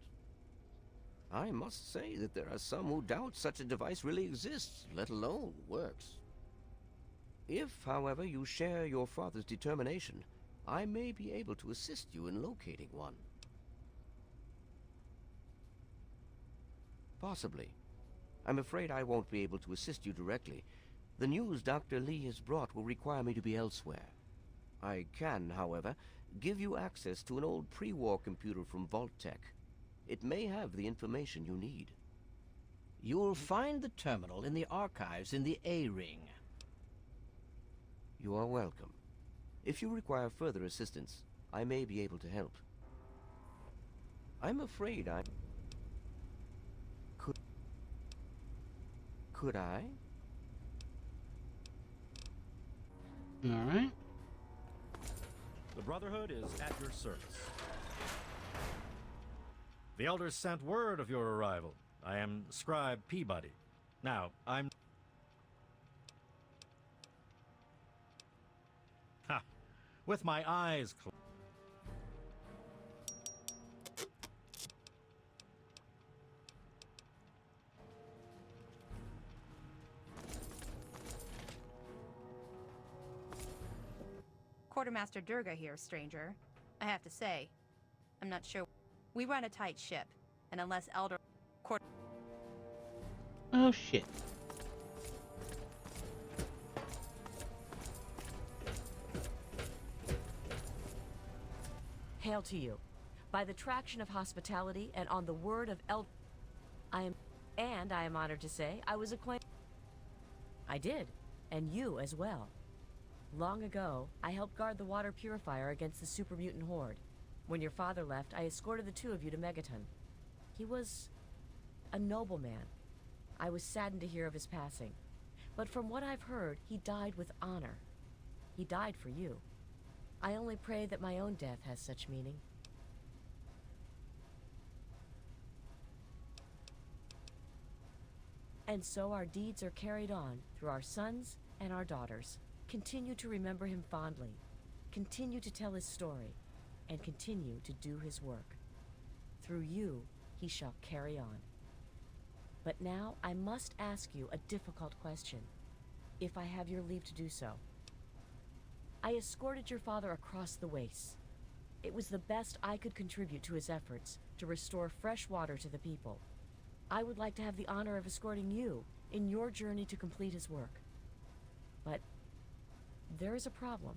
I must say that there are some who doubt such a device really exists, let alone works. If, however, you share your father's determination, I may be able to assist you in locating one. Possibly. I'm afraid I won't be able to assist you directly. The news Dr. Lee has brought will require me to be elsewhere. I can, however, give you access to an old pre-war computer from Vault-Tec. It may have the information you need.
You'll find the terminal in the archives in the A-Ring.
You are welcome. If you require further assistance, I may be able to help. I'm afraid could I?
Alright.
The Brotherhood is at your service. The Elders sent word of your arrival. I am Scribe Peabody. Now, I'm... Ha! With my eyes closed.
Quartermaster Durga here, stranger. I have to say, I'm not sure. We run a tight ship, and unless Elder...
Oh shit.
Hail to you. By the traction of hospitality and on the word of I am honored to say I was acquainted. I did, and you as well. Long ago, I helped guard the water purifier against the super mutant horde. When your father left, I escorted the two of you to Megaton. He was a noble man. I was saddened to hear of his passing. But from what I've heard, he died with honor. He died for you. I only pray that my own death has such meaning. And so our deeds are carried on through our sons and our daughters. Continue to remember him fondly. Continue to tell his story. And continue to do his work. Through you, he shall carry on. But now I must ask you a difficult question, if I have your leave to do so. I escorted your father across the wastes. It was the best I could contribute to his efforts to restore fresh water to the people. I would like to have the honor of escorting you in your journey to complete his work. But there is a problem.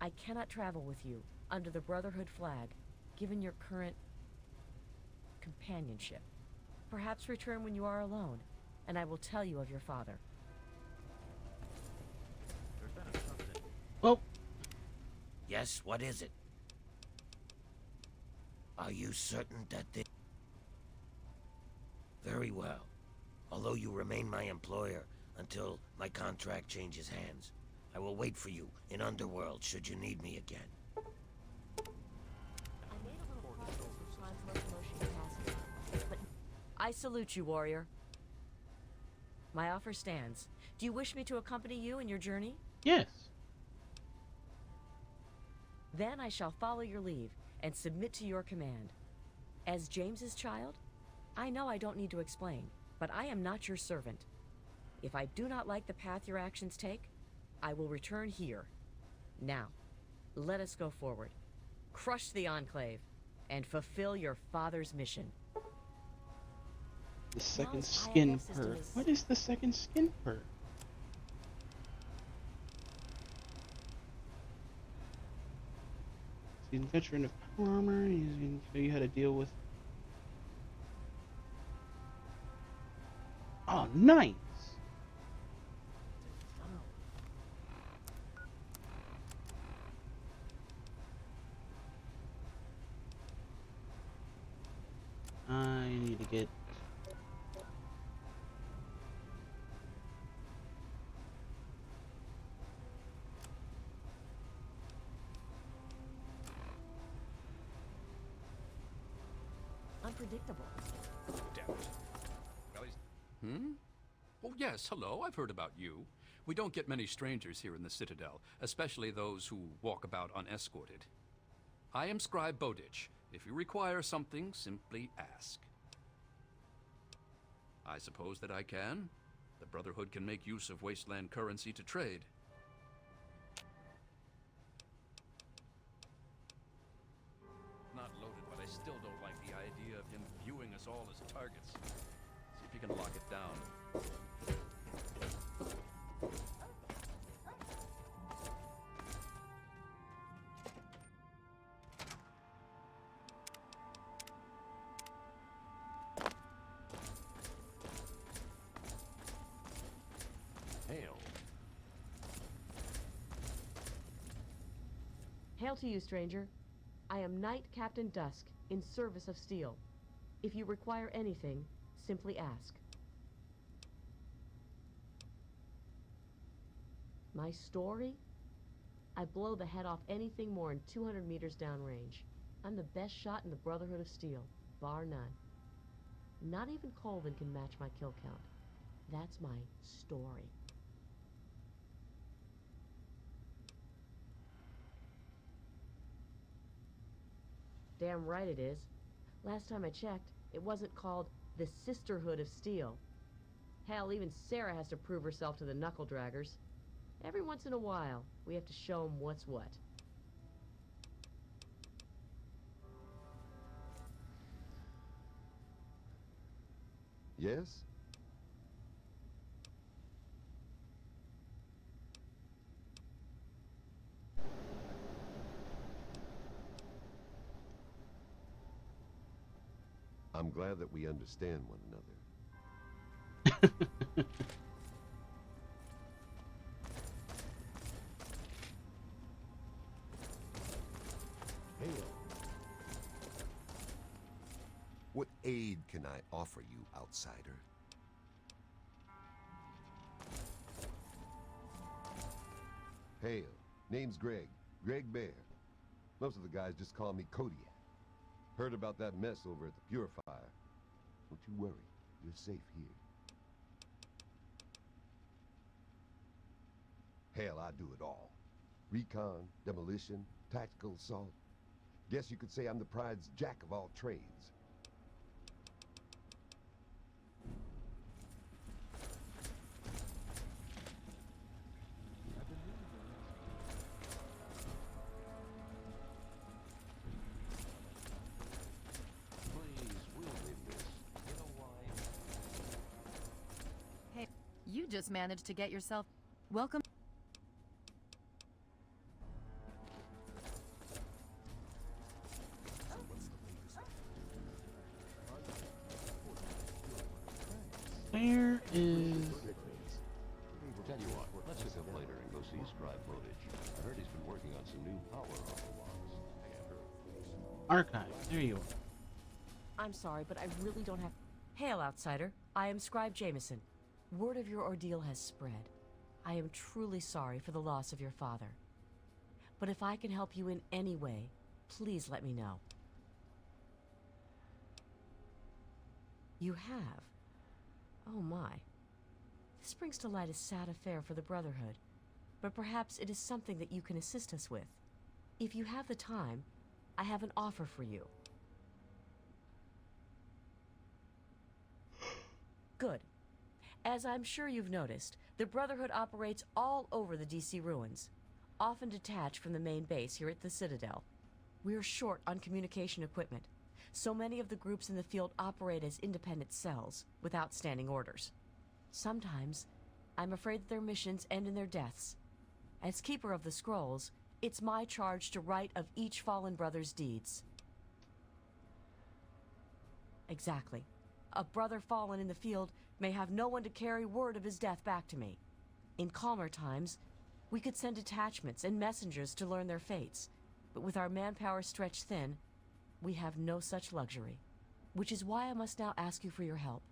I cannot travel with you under the Brotherhood flag, given your current companionship. Perhaps return when you are alone, and I will tell you of your father.
Well.
Yes, what is it? Are you certain that they... Very well. Although you remain my employer until my contract changes hands, I will wait for you in Underworld should you need me again.
I salute you, warrior. My offer stands. Do you wish me to accompany you in your journey?
Yes.
Then I shall follow your leave and submit to your command. As James's child, I know I don't need to explain, but I am not your servant. If I do not like the path your actions take, I will return here. Now, let us go forward. Crush the Enclave, and fulfill your father's mission.
The second skin perk. What is the second skin perk? He's a veteran of power armor. He's going to show you how to deal with. Oh, nice! I need to get.
Unpredictable.
Damn it. Oh yes, hello, I've heard about you. We don't get many strangers here in the Citadel, especially those who walk about unescorted. I am Scribe Bowditch. If you require something, simply ask. I suppose that I can. The Brotherhood can make use of Wasteland currency to trade. Not loaded, but I still don't like the idea of him viewing us all as targets. See if you can lock it down.
Hail.
Hail to you, stranger. I am Knight Captain Dusk, in service of Steel. If you require anything, simply ask.
My story? I blow the head off anything more than 200 meters downrange. I'm the best shot in the Brotherhood of Steel, bar none. Not even Colvin can match my kill count. That's my story. Damn right it is. Last time I checked, it wasn't called the Sisterhood of Steel. Hell, even Sarah has to prove herself to the knuckle draggers. Every once in a while, we have to show them what's what.
Yes? I'm glad that we understand one another. Hail. What aid can I offer you, outsider? Hail. Name's Greg. Greg Bear. Most of the guys just call me Kodiak. Heard about that mess over at the Purifier. Don't you worry. You're safe here. Hell, I do it all. Recon, demolition, tactical assault. Guess you could say I'm the pride's jack of all trades.
Hey, you just managed to get yourself... Welcome...
Where is...
Tell you what, let's hook up later and go see Scribe Bowditch. I heard he's been working on some new power armor logs.
Archive. There you are.
I'm sorry, but I really don't have... Hail, outsider. I am Scribe Jameson. Word of your ordeal has spread. I am truly sorry for the loss of your father. But if I can help you in any way, please let me know. You have? Oh my. This brings to light a sad affair for the Brotherhood, but perhaps it is something that you can assist us with. If you have the time, I have an offer for you. Good. As I'm sure you've noticed, the Brotherhood operates all over the DC ruins, often detached from the main base here at the Citadel. We're short on communication equipment, so many of the groups in the field operate as independent cells, without standing orders. Sometimes, I'm afraid that their missions end in their deaths. As Keeper of the Scrolls, it's my charge to write of each fallen brother's deeds. Exactly. A brother fallen in the field may have no one to carry word of his death back to me. In calmer times, we could send detachments and messengers to learn their fates, but with our manpower stretched thin, we have no such luxury. Which is why I must now ask you for your help.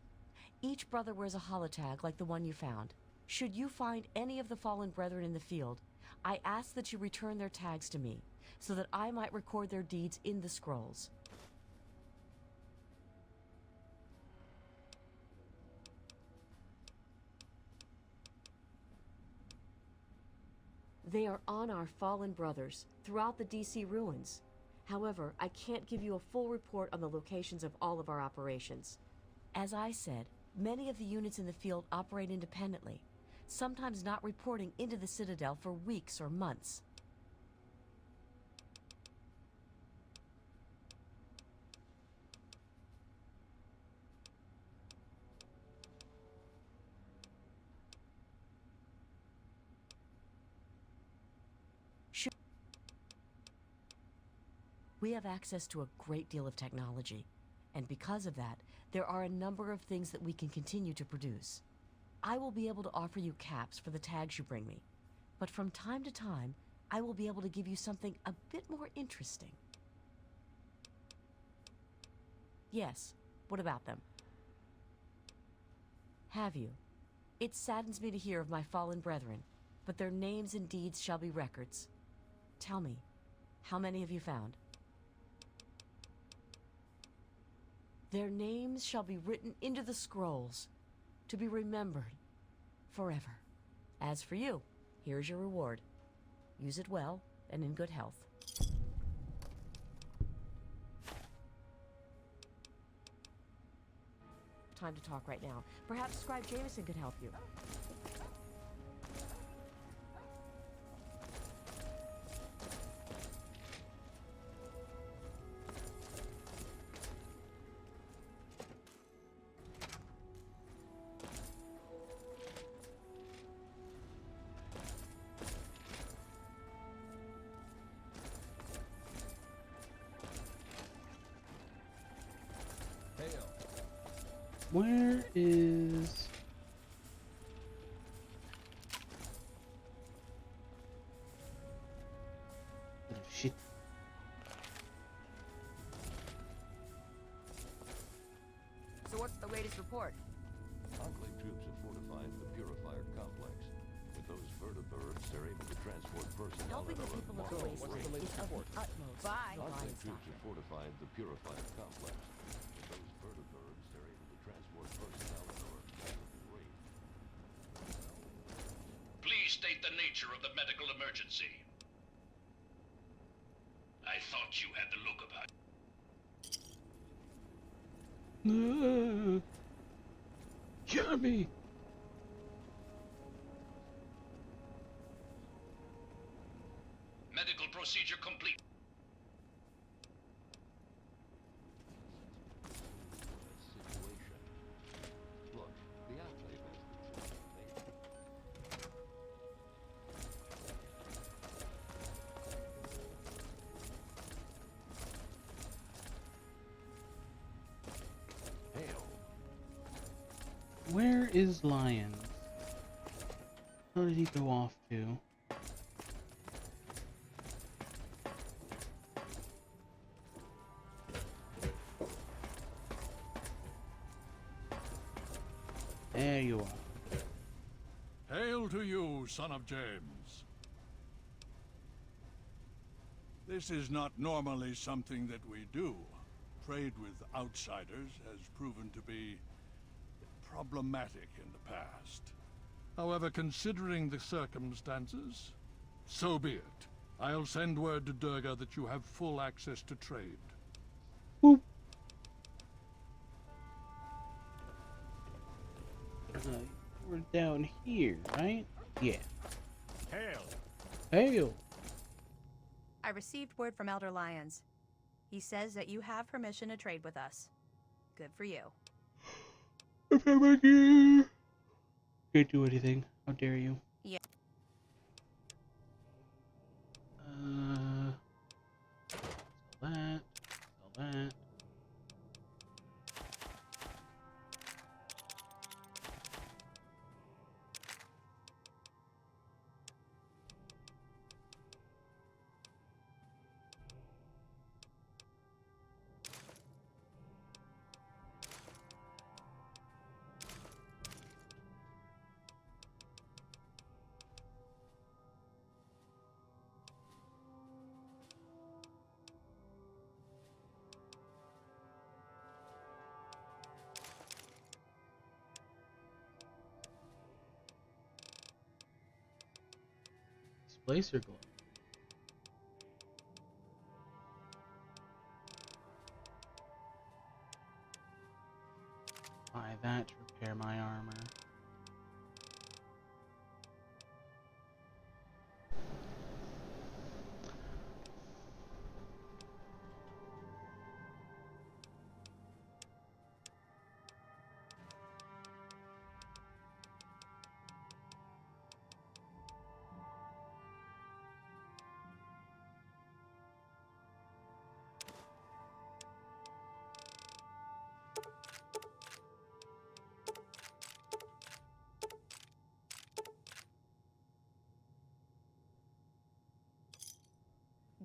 Each brother wears a holotag like the one you found. Should you find any of the fallen brethren in the field, I ask that you return their tags to me, so that I might record their deeds in the scrolls. They are on our fallen brothers, throughout the DC ruins. However, I can't give you a full report on the locations of all of our operations. As I said, many of the units in the field operate independently, sometimes not reporting into the Citadel for weeks or months. We have access to a great deal of technology, and because of that, there are a number of things that we can continue to produce. I will be able to offer you caps for the tags you bring me, but from time to time, I will be able to give you something a bit more interesting. Yes, what about them? Have you? It saddens me to hear of my fallen brethren. but their names and deeds shall be records. Tell me, how many have you found? Their names shall be written into the scrolls, to be remembered forever. As for you, here's your reward. Use it well and in good health. Time to talk right now. Perhaps Scribe Jameson could help you.
Where is... Oh, shit.
So what's the latest report?
Enclave troops have fortified the Purifier complex. With those vertibirds, they're able to transport personnel
Helping the people of the wasteland is of the utmost.
Bye.
Enclave troops have fortified the Purifier complex. With those vertibirds, they're able to transport personnel at our rate.
Please state the nature of the medical emergency. I thought you had the look about it.
Kill me!
Medical procedure complete.
Situation. Look, the Enclave has Hail.
Where is Lyons? Where did he go off to? There you are.
Hail to you, son of James. This is not normally something that we do. Trade with outsiders has proven to be problematic in the past. However, considering the circumstances, so be it. I'll send word to Durga that you have full access to trade.
Boop. We're down here, right? Yeah.
Hail!
Hail!
I received word from Elder Lyons. He says that you have permission to trade with us. Good for you.
Can't do anything. How dare you?
Yeah.
Sell that. Sell that. Displacer glove. Buy that to repair my armor.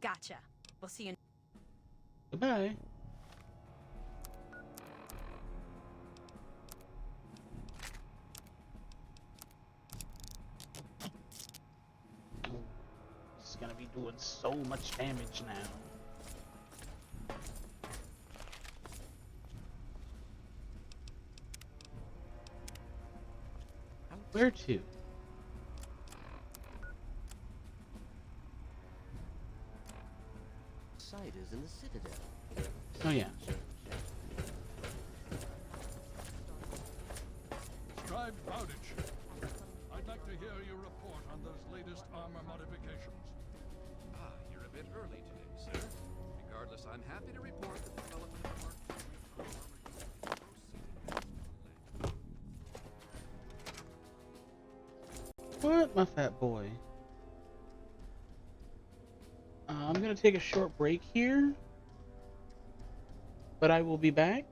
Gotcha. We'll see you.
Goodbye. be doing so much damage now. Where to?
Site is in the Citadel.
Oh yeah.
Scribe Bowditch, I'd like to hear your report on those latest armor modifications.
Ah, you're a bit early today, sir. Regardless, I'm happy to report the development of Mark
What, my fat boy? I'm gonna take a short break here, but I will be back.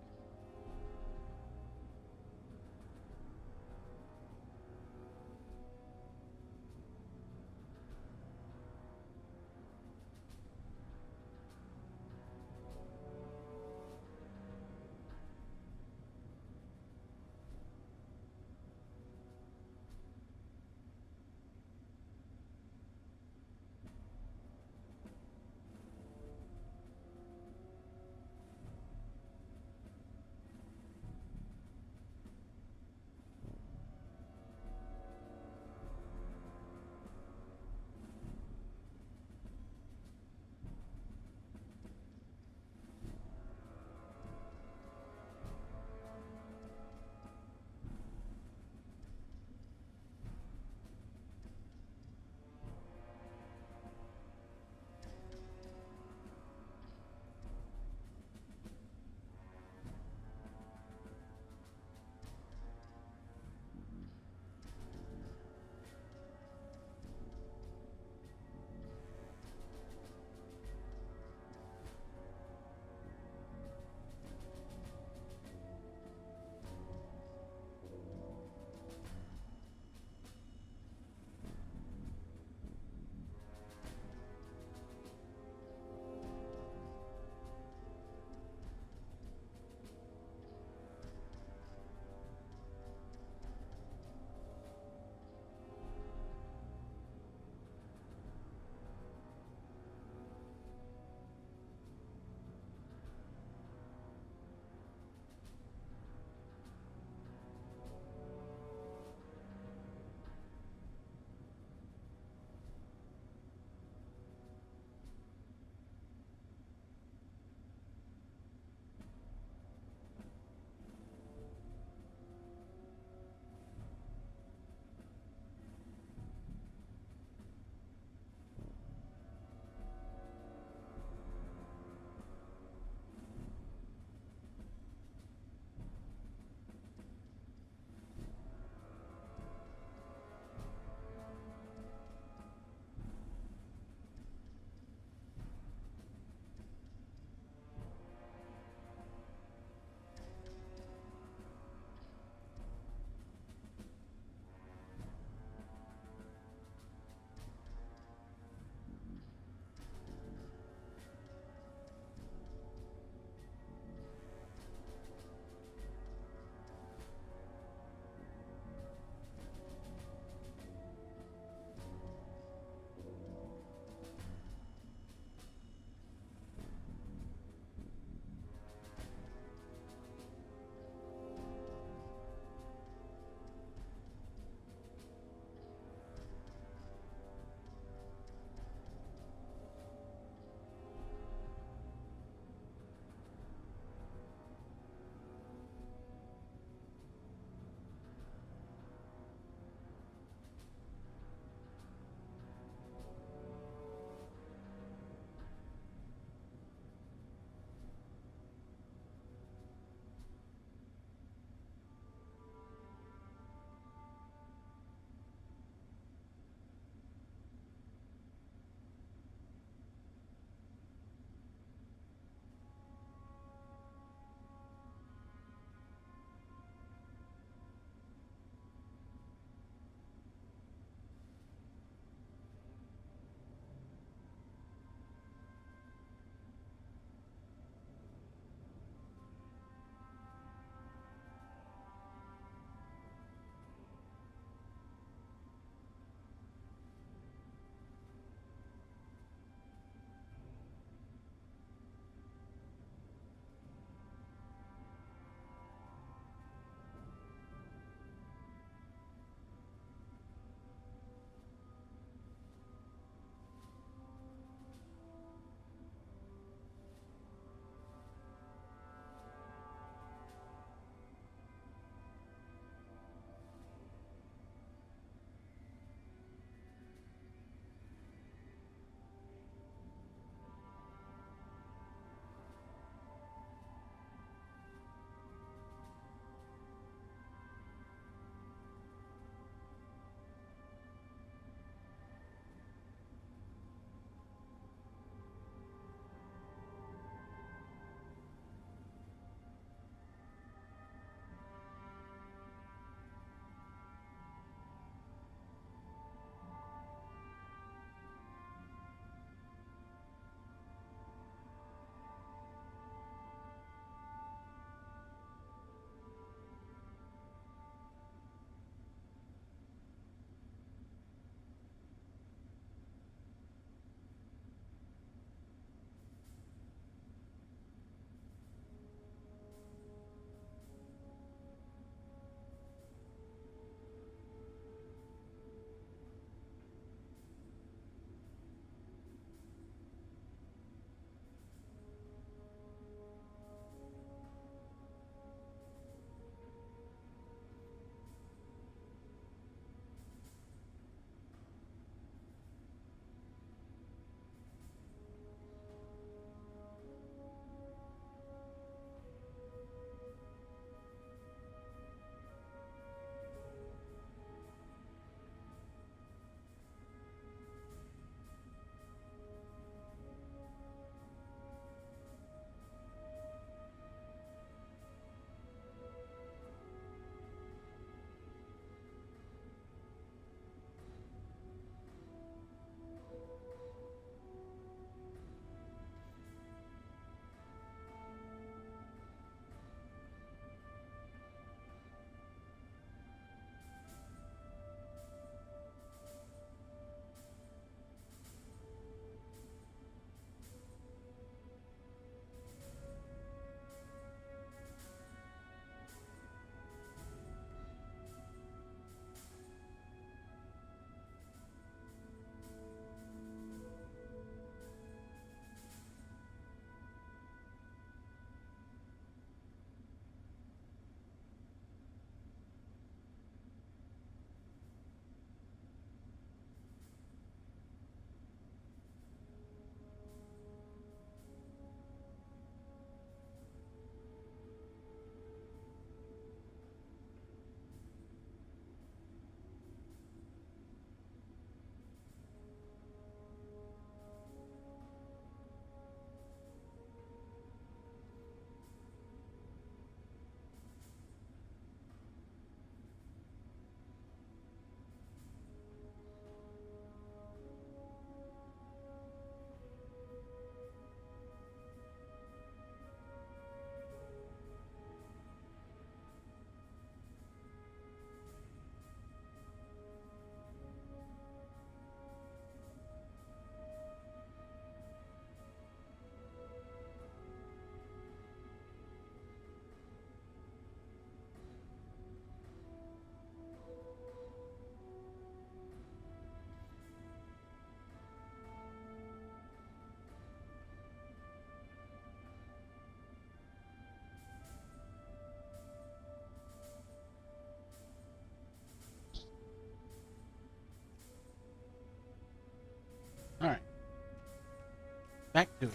Back to it.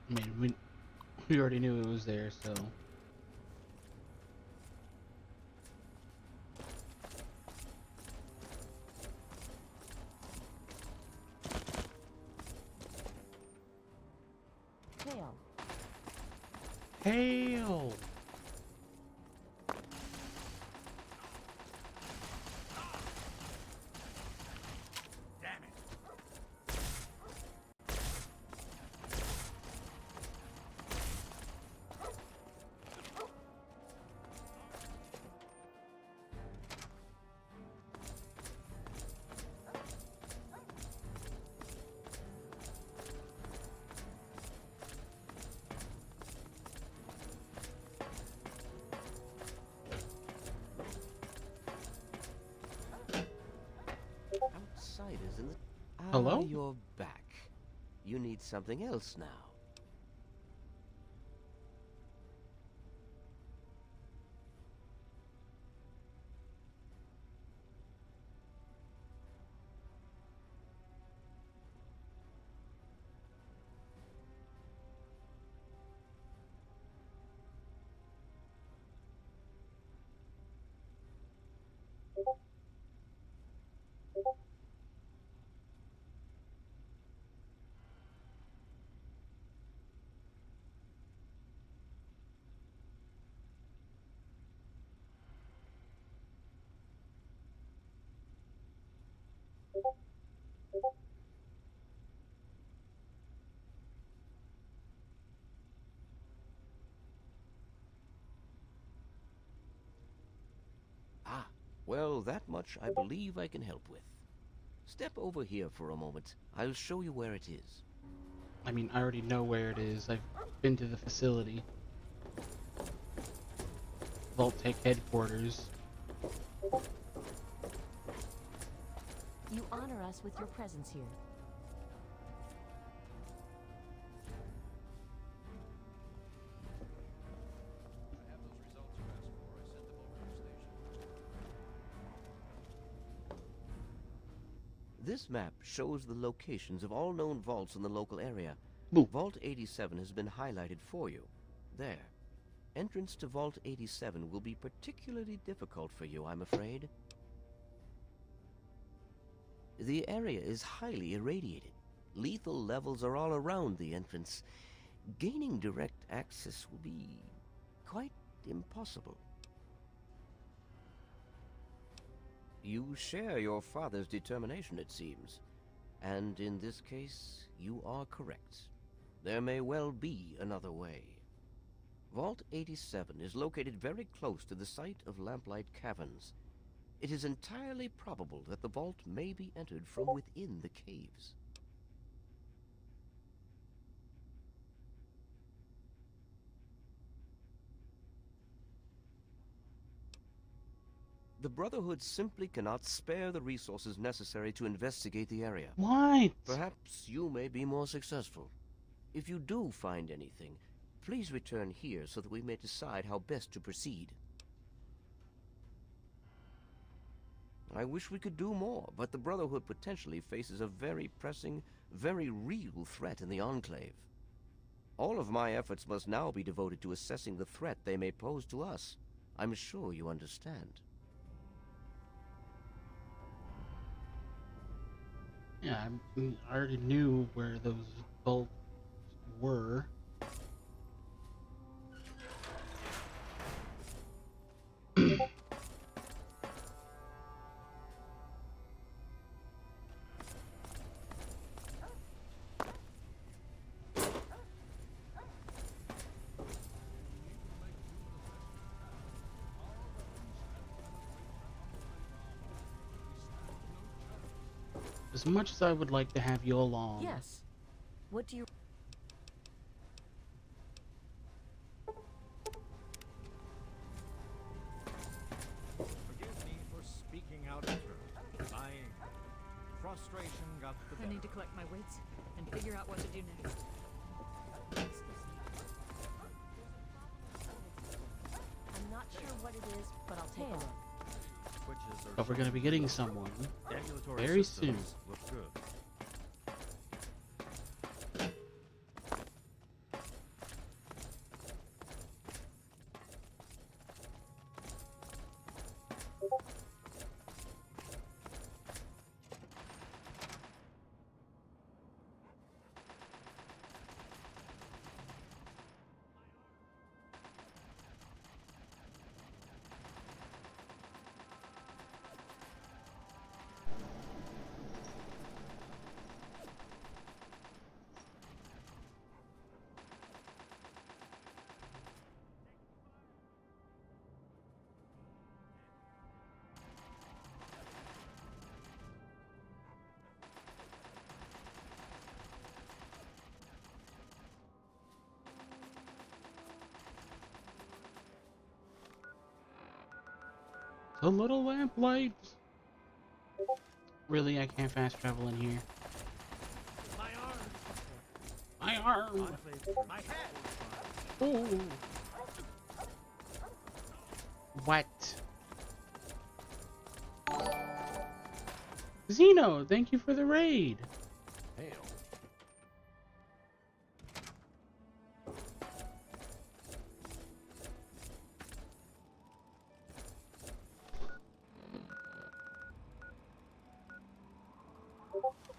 I mean, we already knew it was there, so.
Hail.
Hail!
Outsiders in the...
Hello?
You're back. You need something else now. Ah, well, that much I believe I can help with. Step over here for a moment. I'll show you where it is.
I mean, I already know where it is. I've been to the facility. Vault-Tec headquarters.
You honor us with your presence here.
This map shows the locations of all known vaults in the local area.
Ooh.
Vault 87 has been highlighted for you. There. Entrance to Vault 87 will be particularly difficult for you, I'm afraid. The area is highly irradiated. Lethal levels are all around the entrance. Gaining direct access will be quite impossible. You share your father's determination, it seems. And in this case, you are correct. There may well be another way. Vault 87 is located very close to the site of Lamplight Caverns. It is entirely probable that the vault may be entered from within the caves. The Brotherhood simply cannot spare the resources necessary to investigate the area.
What?
Perhaps you may be more successful. If you do find anything, please return here so that we may decide how best to proceed. I wish we could do more, but the Brotherhood potentially faces a very pressing, very real threat in the Enclave. All of my efforts must now be devoted to assessing the threat they may pose to us. I'm sure you understand.
Yeah, I already knew where those vaults were. As much as I would like to have you along.
Yes. What do you...
Forgive me for speaking out of turn. Frustration got
much the
I
better.
need to collect my wits and figure out what to do next.
I'm not sure what it is, but I'll take a look.
Switches are
But we're gonna be getting someone
ambulatory
very soon.
systems look good.
The little lamplights. Really, I can't fast travel in here.
My arm!
My arm!
My head!
Ooh. What? Zeno, thank you for the raid.
Hell.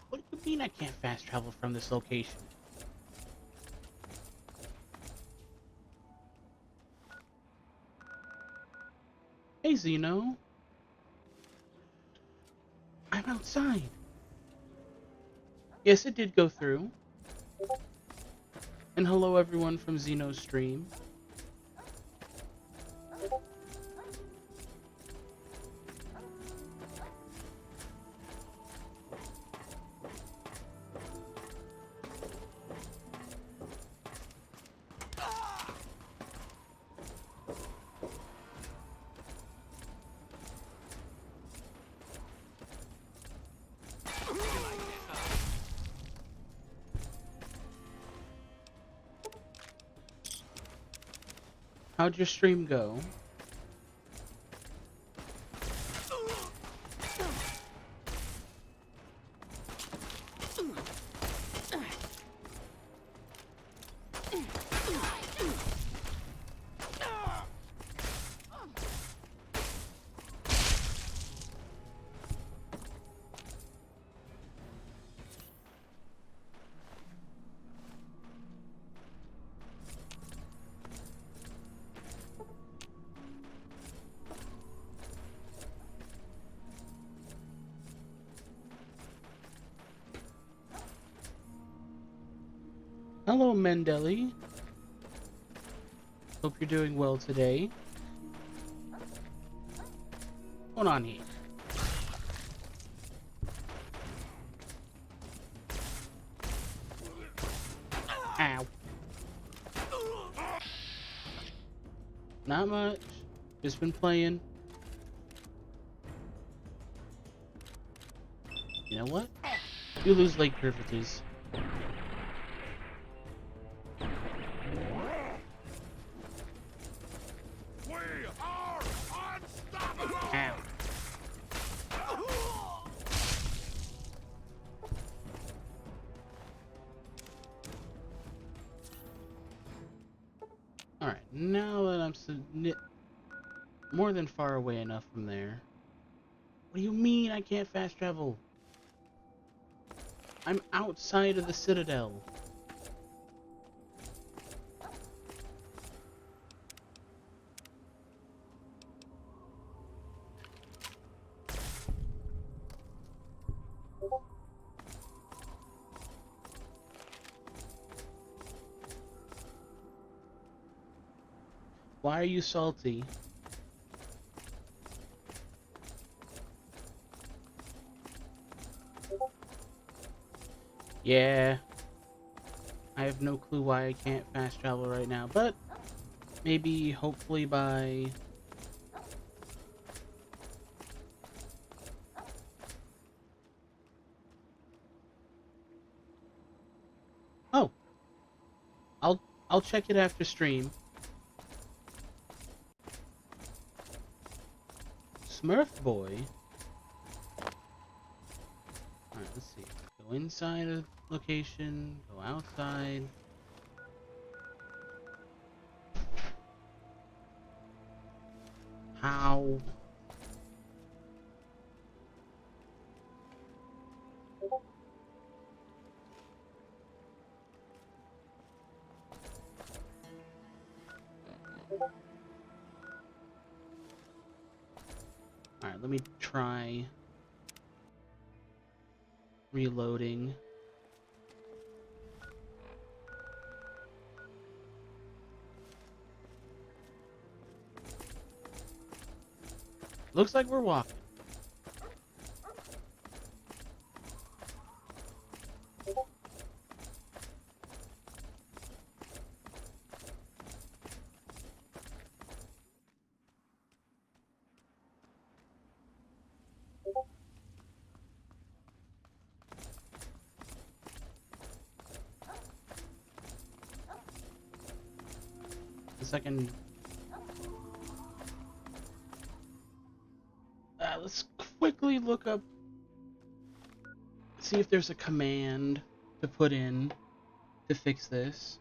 What do you mean I can't fast travel from this location? Hey, Zeno. I'm outside. Yes, it did go through. And hello everyone from Zeno's stream. How'd your stream go? Hello, Mendeli. Hope you're doing well today. What's going on here? Ow. Not much. Just been playing. You know what? You lose leg curvatus. Alright, now that I'm more than far away enough from there. What do you mean I can't fast travel? I'm outside of the Citadel. Why are you salty? Yeah. I have no clue why I can't fast travel right now, but maybe hopefully by I'll check it after stream. Smurf boy. Alright, let's see. Go inside a location, go outside. How? Alright, let me try reloading. Looks like we're walking. The second. Let's quickly look up, see if there's a command to put in to fix this.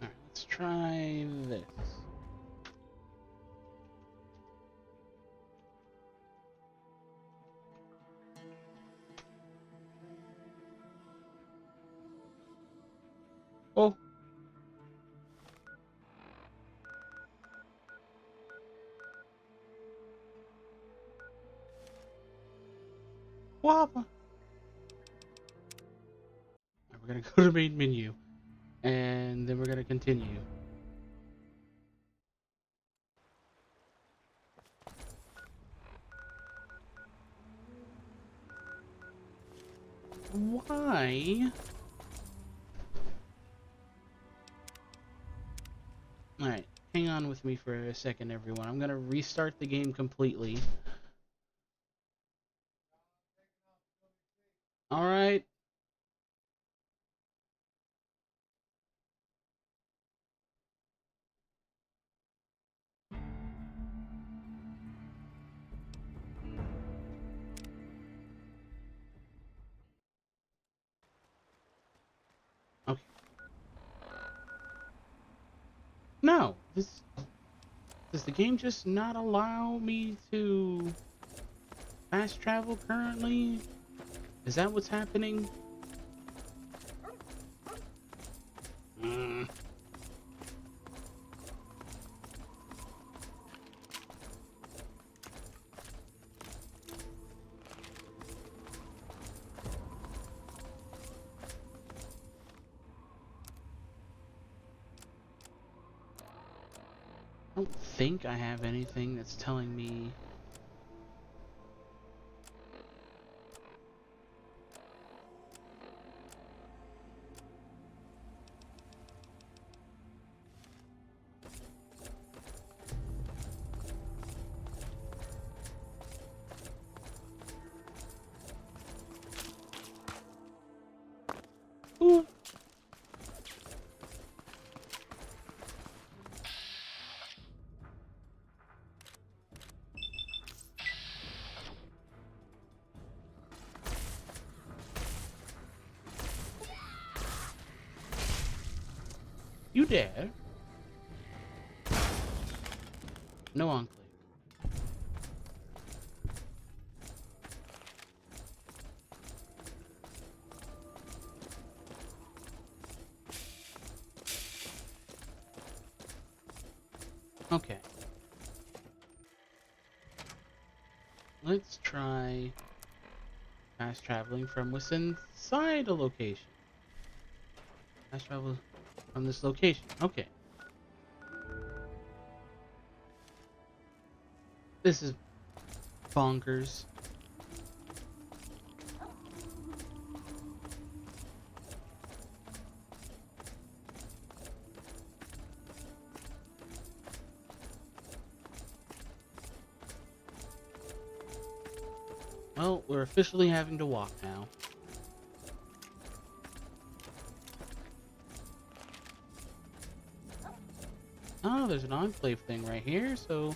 Alright, let's try this. Oh. Whopper. We're gonna go to the main menu, and then we're gonna continue. Why? Alright, hang on with me for a second, everyone. I'm gonna restart the game completely. Alright. Okay. No, does the game just not allow me to fast travel currently? Is that what's happening? I don't think I have anything that's telling me. Ooh. You dare? No Enclave. Okay. Let's try fast traveling from within inside a location. Fast travel from this location. Okay. This is bonkers. Well, we're officially having to walk now. Oh, there's an Enclave thing right here, so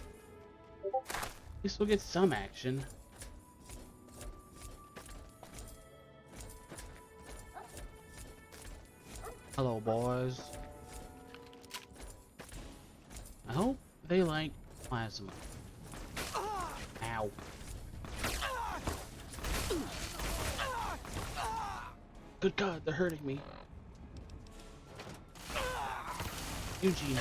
at least we'll get some action. Hello, boys. I hope they like plasma. Ow. Good God, they're hurting me. Eugene.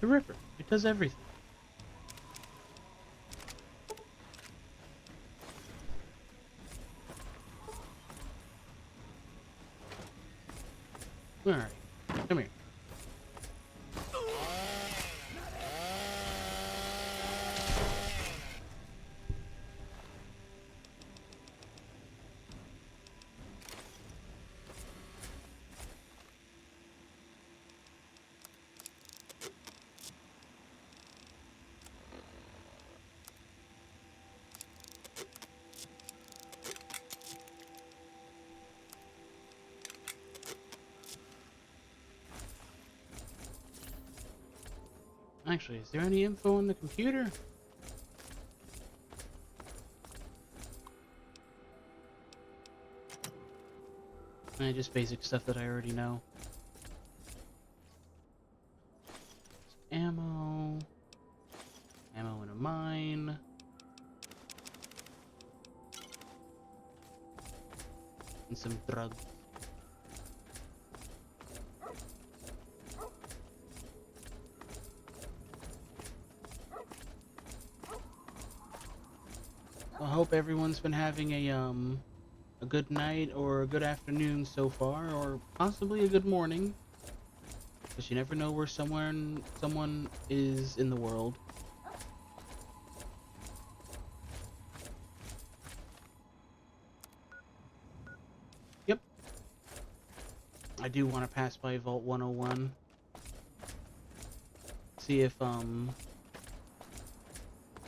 The Ripper. It does everything. Alright. Come here. Actually, is there any info on the computer? Just basic stuff that I already know. Ammo. Ammo in a mine. And some drugs. I hope everyone's been having a good night or a good afternoon so far, or possibly a good morning. Because you never know where someone is in the world. Yep. I do want to pass by Vault 101. See if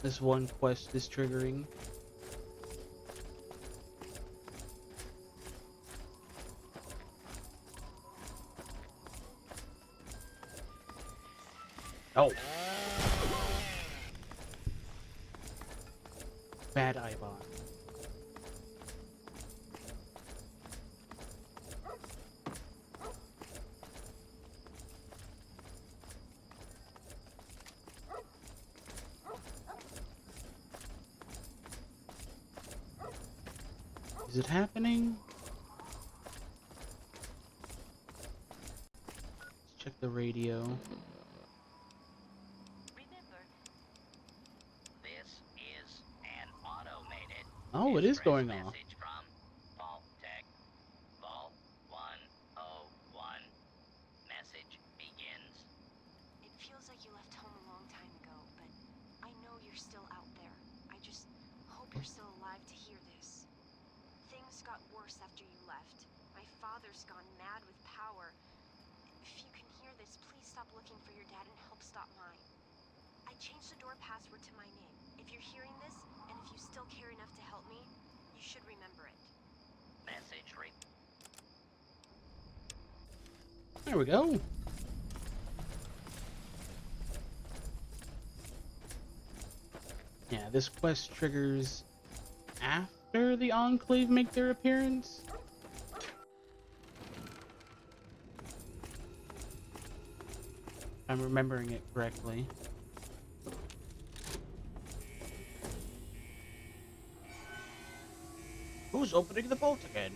this one quest is triggering. Oh. Bad Ibon. Is it happening? Let's check the radio. Oh, it is going off.
Message from Vault Tech. Vault 101. Message begins.
It feels like you left home a long time ago, but I know you're still out there. I just hope you're still alive to hear this. Things got worse after you left. My father's gone mad with power. If you can hear this, please stop looking for your dad and help stop mine. I changed the door password to my name. If you're hearing this, and if you still care enough to help me, you should remember it.
Message read.
There we go. Yeah, this quest triggers after the Enclave make their appearance. If I'm remembering it correctly. Who's opening the vault again?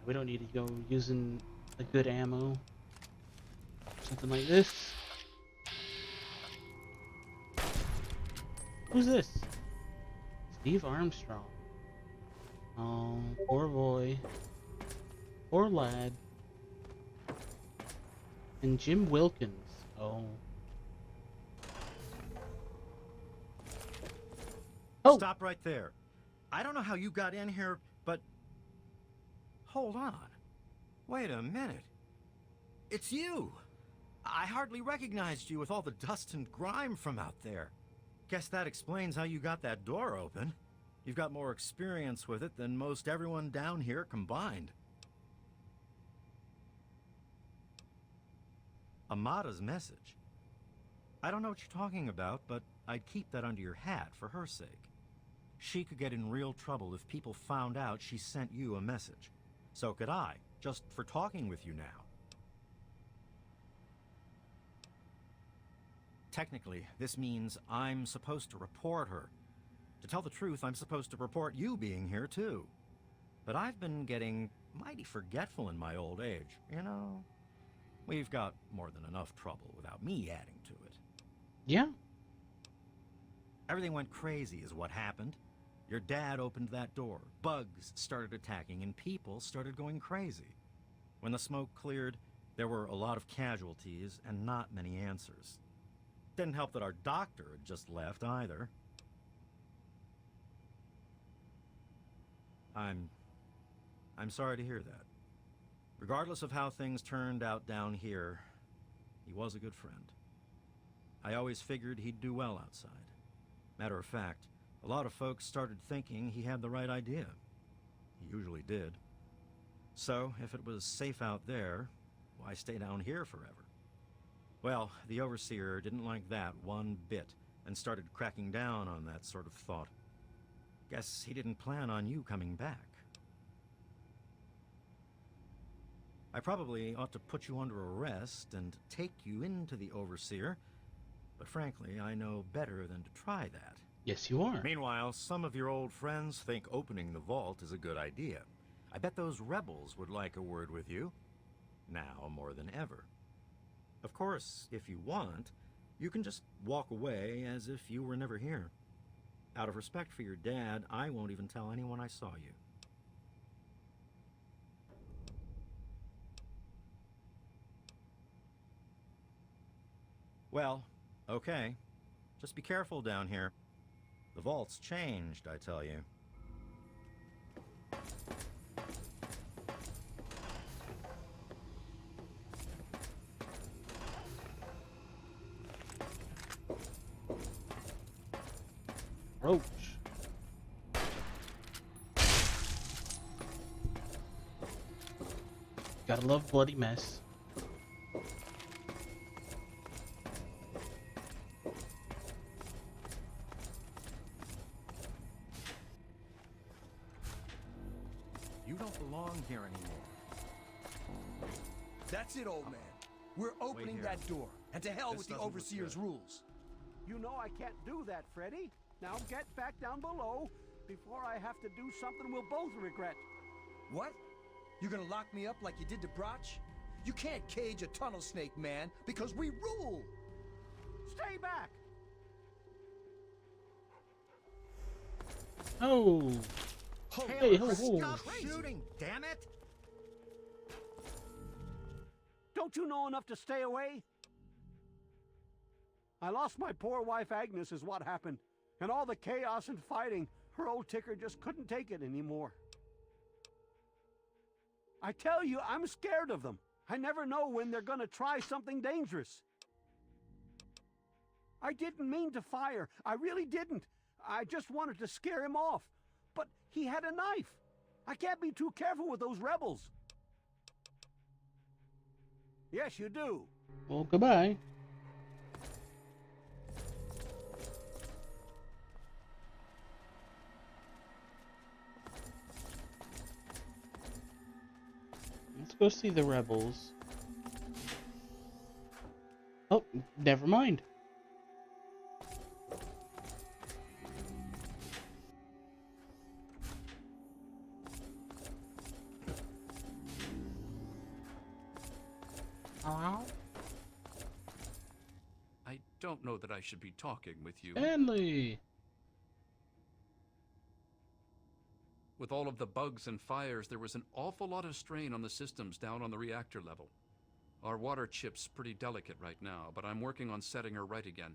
We don't need to go using the good ammo. Something like this. Who's this? Steve Armstrong. Oh, poor boy. Poor lad. And Jim Wilkins. Oh.
Stop right there. I don't know how you got in here, but... Hold on. Wait a minute. It's you! I hardly recognized you with all the dust and grime from out there. Guess that explains how you got that door open. You've got more experience with it than most everyone down here combined. Amada's message. I don't know what you're talking about, but I'd keep that under your hat for her sake. She could get in real trouble if people found out she sent you a message. So could I, just for talking with you now. Technically, this means I'm supposed to report her. To tell the truth, I'm supposed to report you being here, too. But I've been getting mighty forgetful in my old age, you know? We've got more than enough trouble without me adding to it.
Yeah.
Everything went crazy is what happened. Your dad opened that door, bugs started attacking, and people started going crazy. When the smoke cleared, there were a lot of casualties and not many answers. Didn't help that our doctor had just left either. I'm sorry to hear that. Regardless of how things turned out down here, he was a good friend. I always figured he'd do well outside. Matter of fact, a lot of folks started thinking he had the right idea. He usually did. So, if it was safe out there, why stay down here forever? Well, the Overseer didn't like that one bit, and started cracking down on that sort of thought. Guess he didn't plan on you coming back. I probably ought to put you under arrest and take you into the Overseer, but frankly, I know better than to try that.
Yes, you are.
Meanwhile, some of your old friends think opening the vault is a good idea. I bet those rebels would like a word with you, now more than ever. Of course, if you want, you can just walk away as if you were never here. Out of respect for your dad, I won't even tell anyone I saw you. Well, okay. Just be careful down here. The vault's changed, I tell you.
Roach. Gotta love bloody mess.
You don't belong here anymore.
That's it, old man. We're opening
here.
that door. And to hell
This
with the
doesn't look
Overseer's
good.
rules.
You know I can't do that, Freddy. Now get back down below before I have to do something we'll both regret.
What? You're gonna lock me up like you did to Brotch? You can't cage a tunnel snake, man, because we rule!
Stay back!
Oh. Hey, ho, ho.
Stop shooting, damn it!
Don't you know enough to stay away? I lost my poor wife Agnes is what happened. And all the chaos and fighting, her old ticker just couldn't take it anymore. I tell you, I'm scared of them. I never know when they're gonna try something dangerous. I didn't mean to fire. I really didn't. I just wanted to scare him off. But he had a knife. I can't be too careful with those rebels. Yes, you do.
Well, goodbye. Let's go see the rebels. Oh, never mind. Hello?
I don't know that I should be talking with you.
Stanley!
With all of the bugs and fires, there was an awful lot of strain on the systems down on the reactor level. Our water chip's pretty delicate right now, but I'm working on setting her right again.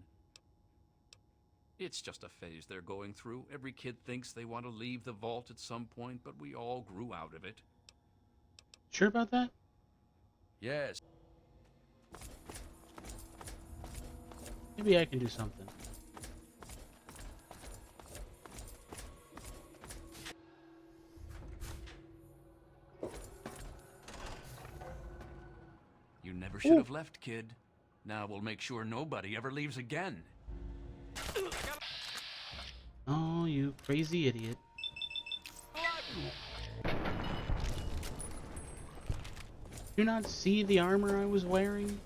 It's just a phase they're going through. Every kid thinks they want to leave the vault at some point, but we all grew out of it.
Sure about that?
Yes.
Maybe I can do something.
You never should have left, kid. Now we'll make sure nobody ever leaves again.
Oh, you crazy idiot. Do you not see the armor I was wearing?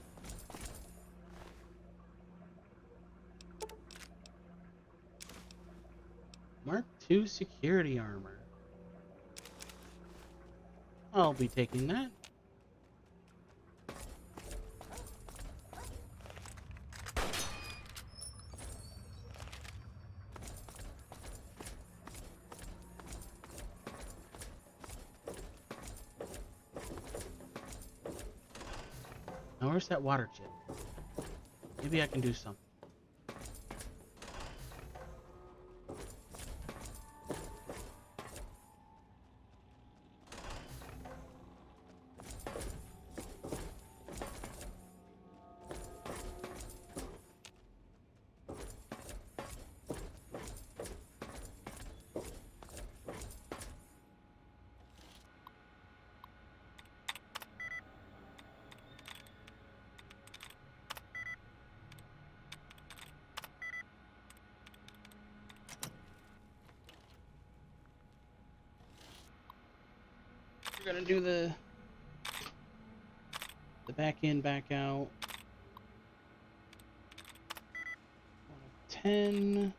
Mark II security armor. I'll be taking that. Now where's that water chip? Maybe I can do something. We're gonna do the back in, back out. 10.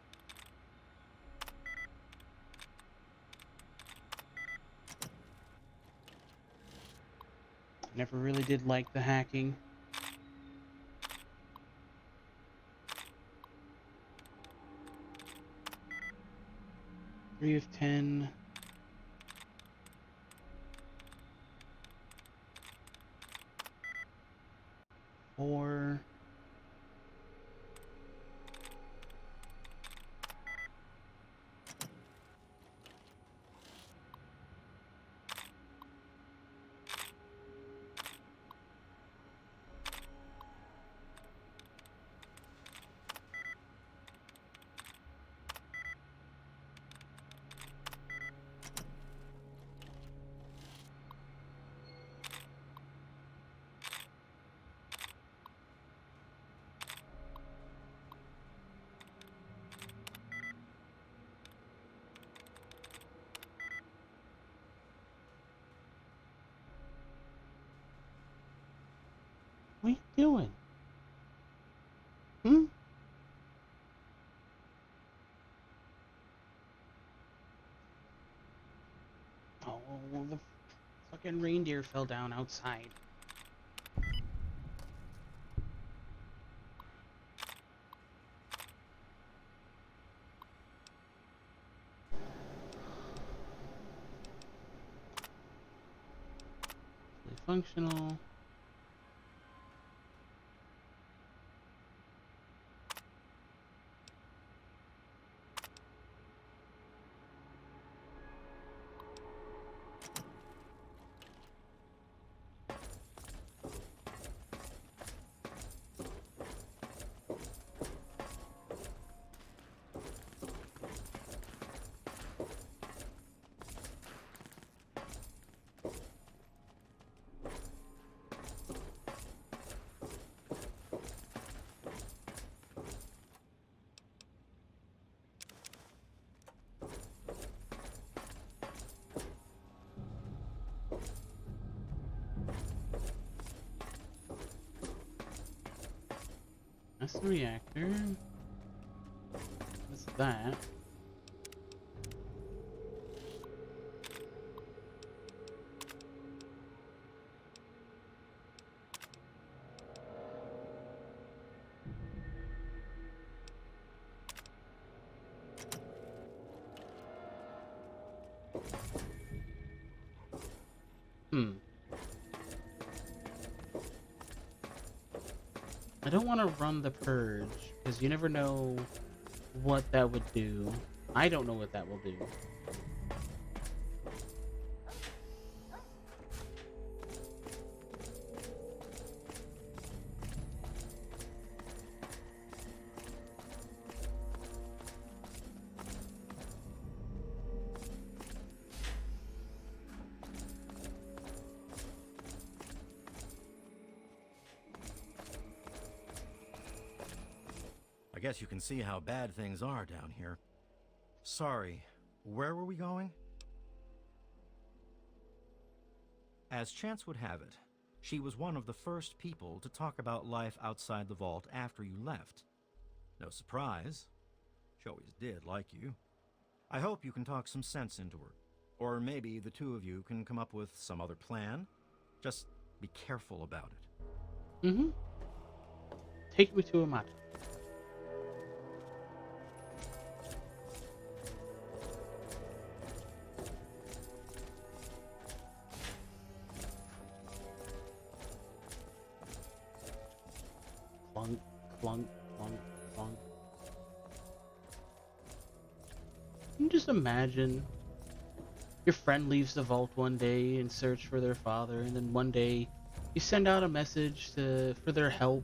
Never really did like the hacking. Three of 10. 4. What are you doing? Hmm? Oh, the fucking reindeer fell down outside. Fully functional. That's the reactor. That's that. I don't want to run the purge, because you never know what that would do. I don't know what that will do.
I guess you can see how bad things are down here. Sorry, where were we going? As chance would have it, she was one of the first people to talk about life outside the vault after you left. No surprise. She always did like you. I hope you can talk some sense into her. Or maybe the two of you can come up with some other plan. Just be careful about it.
Mm-hmm. Take me to a match. Clunk, clunk, clunk, clunk. Can you just imagine your friend leaves the vault one day in search for their father, and then one day you send out a message for their help,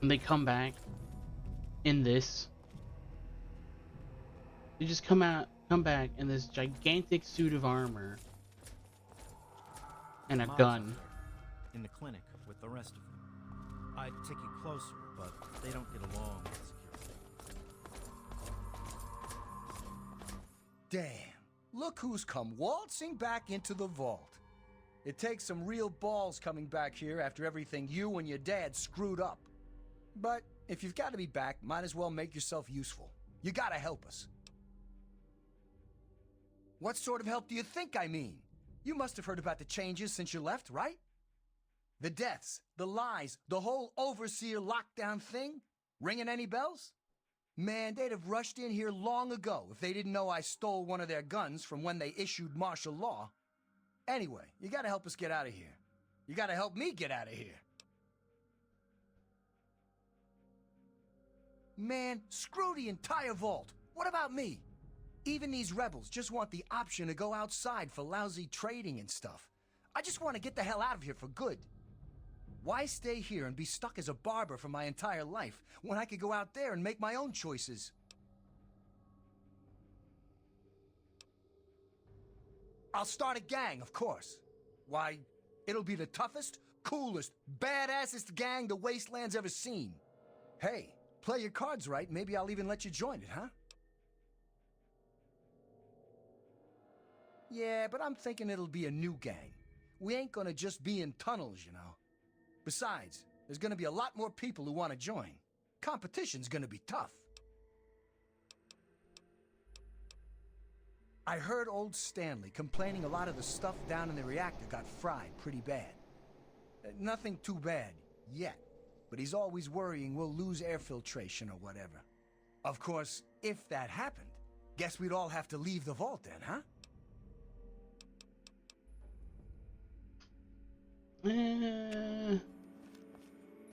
and they come back in this. They just come back in this gigantic suit of armor and a gun.
In the clinic with the rest of them. I'd take you closer, but they don't get along with security.
Damn, look who's come waltzing back into the vault. It takes some real balls coming back here after everything you and your dad screwed up. But if you've got to be back, might as well make yourself useful. You gotta help us. What sort of help do you think I mean? You must have heard about the changes since you left, right? The deaths, the lies, the whole Overseer lockdown thing? Ringing any bells? Man, they'd have rushed in here long ago if they didn't know I stole one of their guns from when they issued martial law. Anyway, you gotta help us get out of here. You gotta help me get out of here. Man, screw the entire vault. What about me? Even these rebels just want the option to go outside for lousy trading and stuff. I just want to get the hell out of here for good. Why stay here and be stuck as a barber for my entire life when I could go out there and make my own choices? I'll start a gang, of course. Why, it'll be the toughest, coolest, badassest gang the Wasteland's ever seen. Hey, play your cards right, maybe I'll even let you join it, huh? Yeah, but I'm thinking it'll be a new gang. We ain't gonna just be in tunnels, you know. Besides, there's gonna be a lot more people who want to join. Competition's gonna be tough. I heard old Stanley complaining a lot of the stuff down in the reactor got fried pretty bad. Nothing too bad, yet. But he's always worrying we'll lose air filtration or whatever. Of course, if that happened, guess we'd all have to leave the vault then, huh?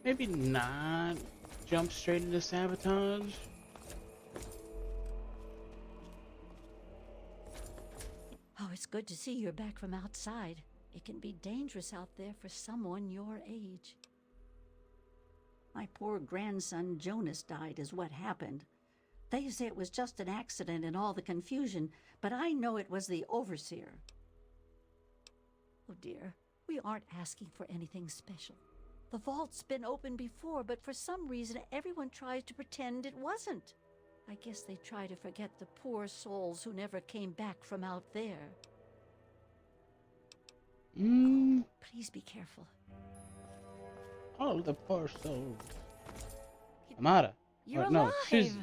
Maybe not jump straight into sabotage.
Oh, it's good to see you're back from outside. It can be dangerous out there for someone your age. My poor grandson Jonas died is what happened. They say it was just an accident in all the confusion, but I know it was the Overseer. Oh dear, we aren't asking for anything special. The vault's been open before, but for some reason everyone tries to pretend it wasn't. I guess they try to forget the poor souls who never came back from out there. Oh, please be careful.
Oh, the poor souls. Amada.
You're
No,
alive!
Susie.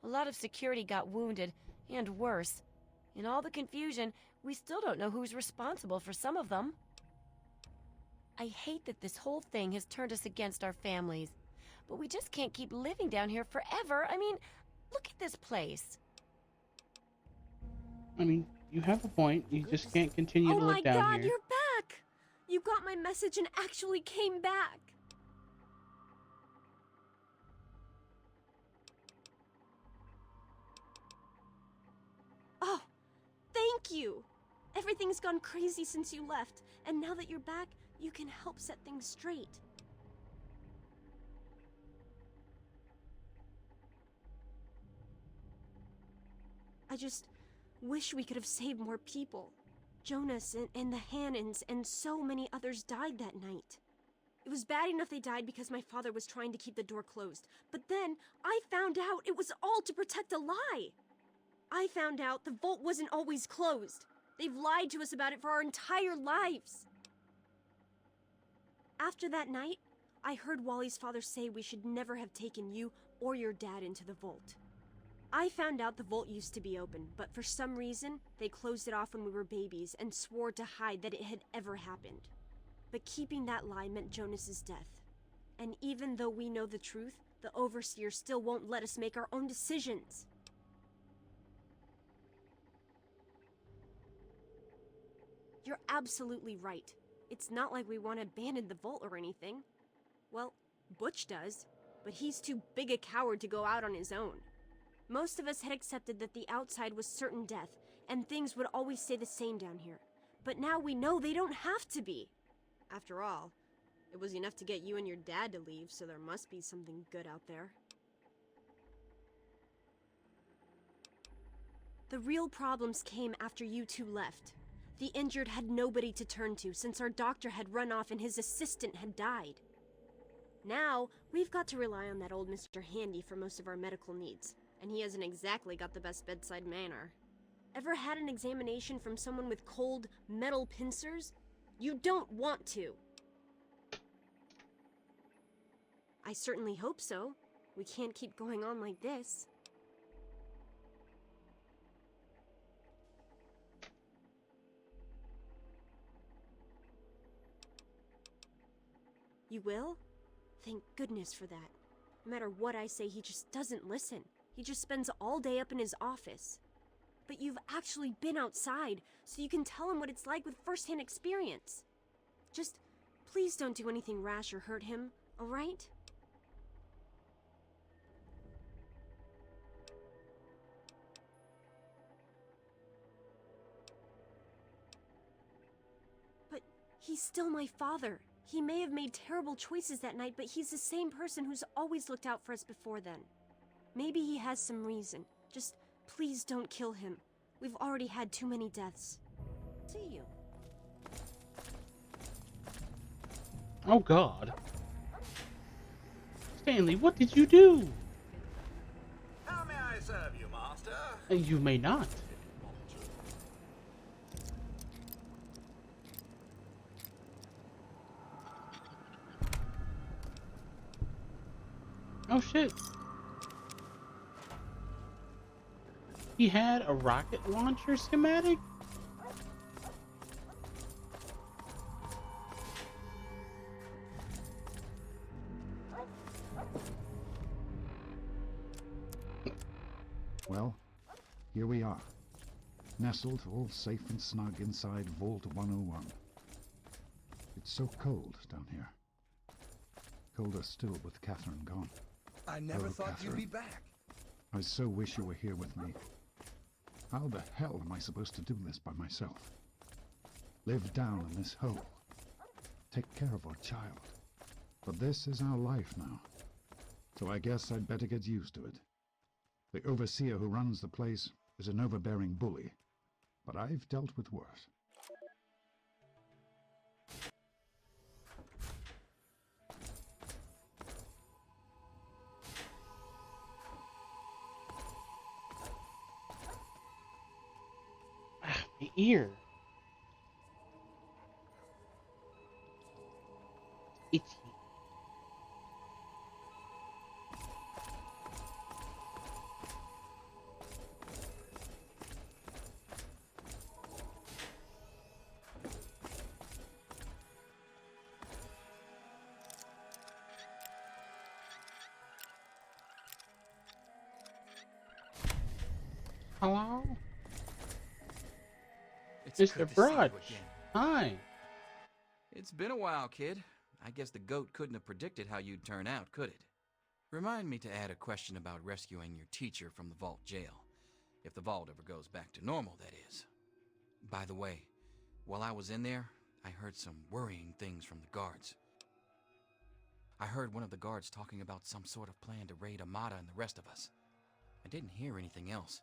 A lot of security got wounded, and worse. In all the confusion, we still don't know who's responsible for some of them. I hate that this whole thing has turned us against our families. But we just can't keep living down here forever. I mean, look at this place.
I mean, you have a point. You just can't continue to live down
Oh my God,
here.
you're back! You got my message and actually came back. Oh, thank you. Everything's gone crazy since you left, and now that you're back, you can help set things straight. I just wish we could have saved more people. Jonas and the Hannons and so many others died that night. It was bad enough they died because my father was trying to keep the door closed. But then I found out it was all to protect a lie. I found out the vault wasn't always closed. They've lied to us about it for our entire lives. After that night, I heard Wally's father say we should never have taken you or your dad into the vault. I found out the vault used to be open, but for some reason, they closed it off when we were babies and swore to hide that it had ever happened. But keeping that lie meant Jonas's death. And even though we know the truth, the Overseer still won't let us make our own decisions. You're absolutely right. It's not like we want to abandon the vault or anything. Well, Butch does, but he's too big a coward to go out on his own. Most of us had accepted that the outside was certain death, and things would always stay the same down here. But now we know they don't have to be. After all, it was enough to get you and your dad to leave, so there must be something good out there. The real problems came after you two left. The injured had nobody to turn to since our doctor had run off and his assistant had died. Now, we've got to rely on that old Mr. Handy for most of our medical needs. And he hasn't exactly got the best bedside manner. Ever had an examination from someone with cold, metal pincers? You don't want to. I certainly hope so. We can't keep going on like this. You will? Thank goodness for that. No matter what I say, he just doesn't listen. He just spends all day up in his office. But you've actually been outside, so you can tell him what it's like with first-hand experience. Just, please don't do anything rash or hurt him, alright? But he's still my father. He may have made terrible choices that night, but he's the same person who's always looked out for us before then. Maybe he has some reason. Just, please don't kill him. We've already had too many deaths. See you.
Oh God. Stanley, what did you do?
How may I serve you, Master?
You may not. Oh shit. He had a rocket launcher schematic?
Well, here we are. Nestled all safe and snug inside Vault 101. It's so cold down here. Colder still with Catherine gone.
I never
Oh,
thought you'd be
Catherine.
back.
I so wish you were here with me. How the hell am I supposed to do this by myself? Live down in this hole. Take care of our child. But this is our life now. So I guess I'd better get used to it. The overseer who runs the place is an overbearing bully. But I've dealt with worse.
My ear. Itchy. Hello?
It's
Mr.
good to see you
Brudge.
again.
Hi.
It's been a while, kid. I guess the goat couldn't have predicted how you'd turn out, could it? Remind me to add a question about rescuing your teacher from the vault jail. If the vault ever goes back to normal, that is. By the way, while I was in there, I heard some worrying things from the guards. I heard one of the guards talking about some sort of plan to raid Amata and the rest of us. I didn't hear anything else,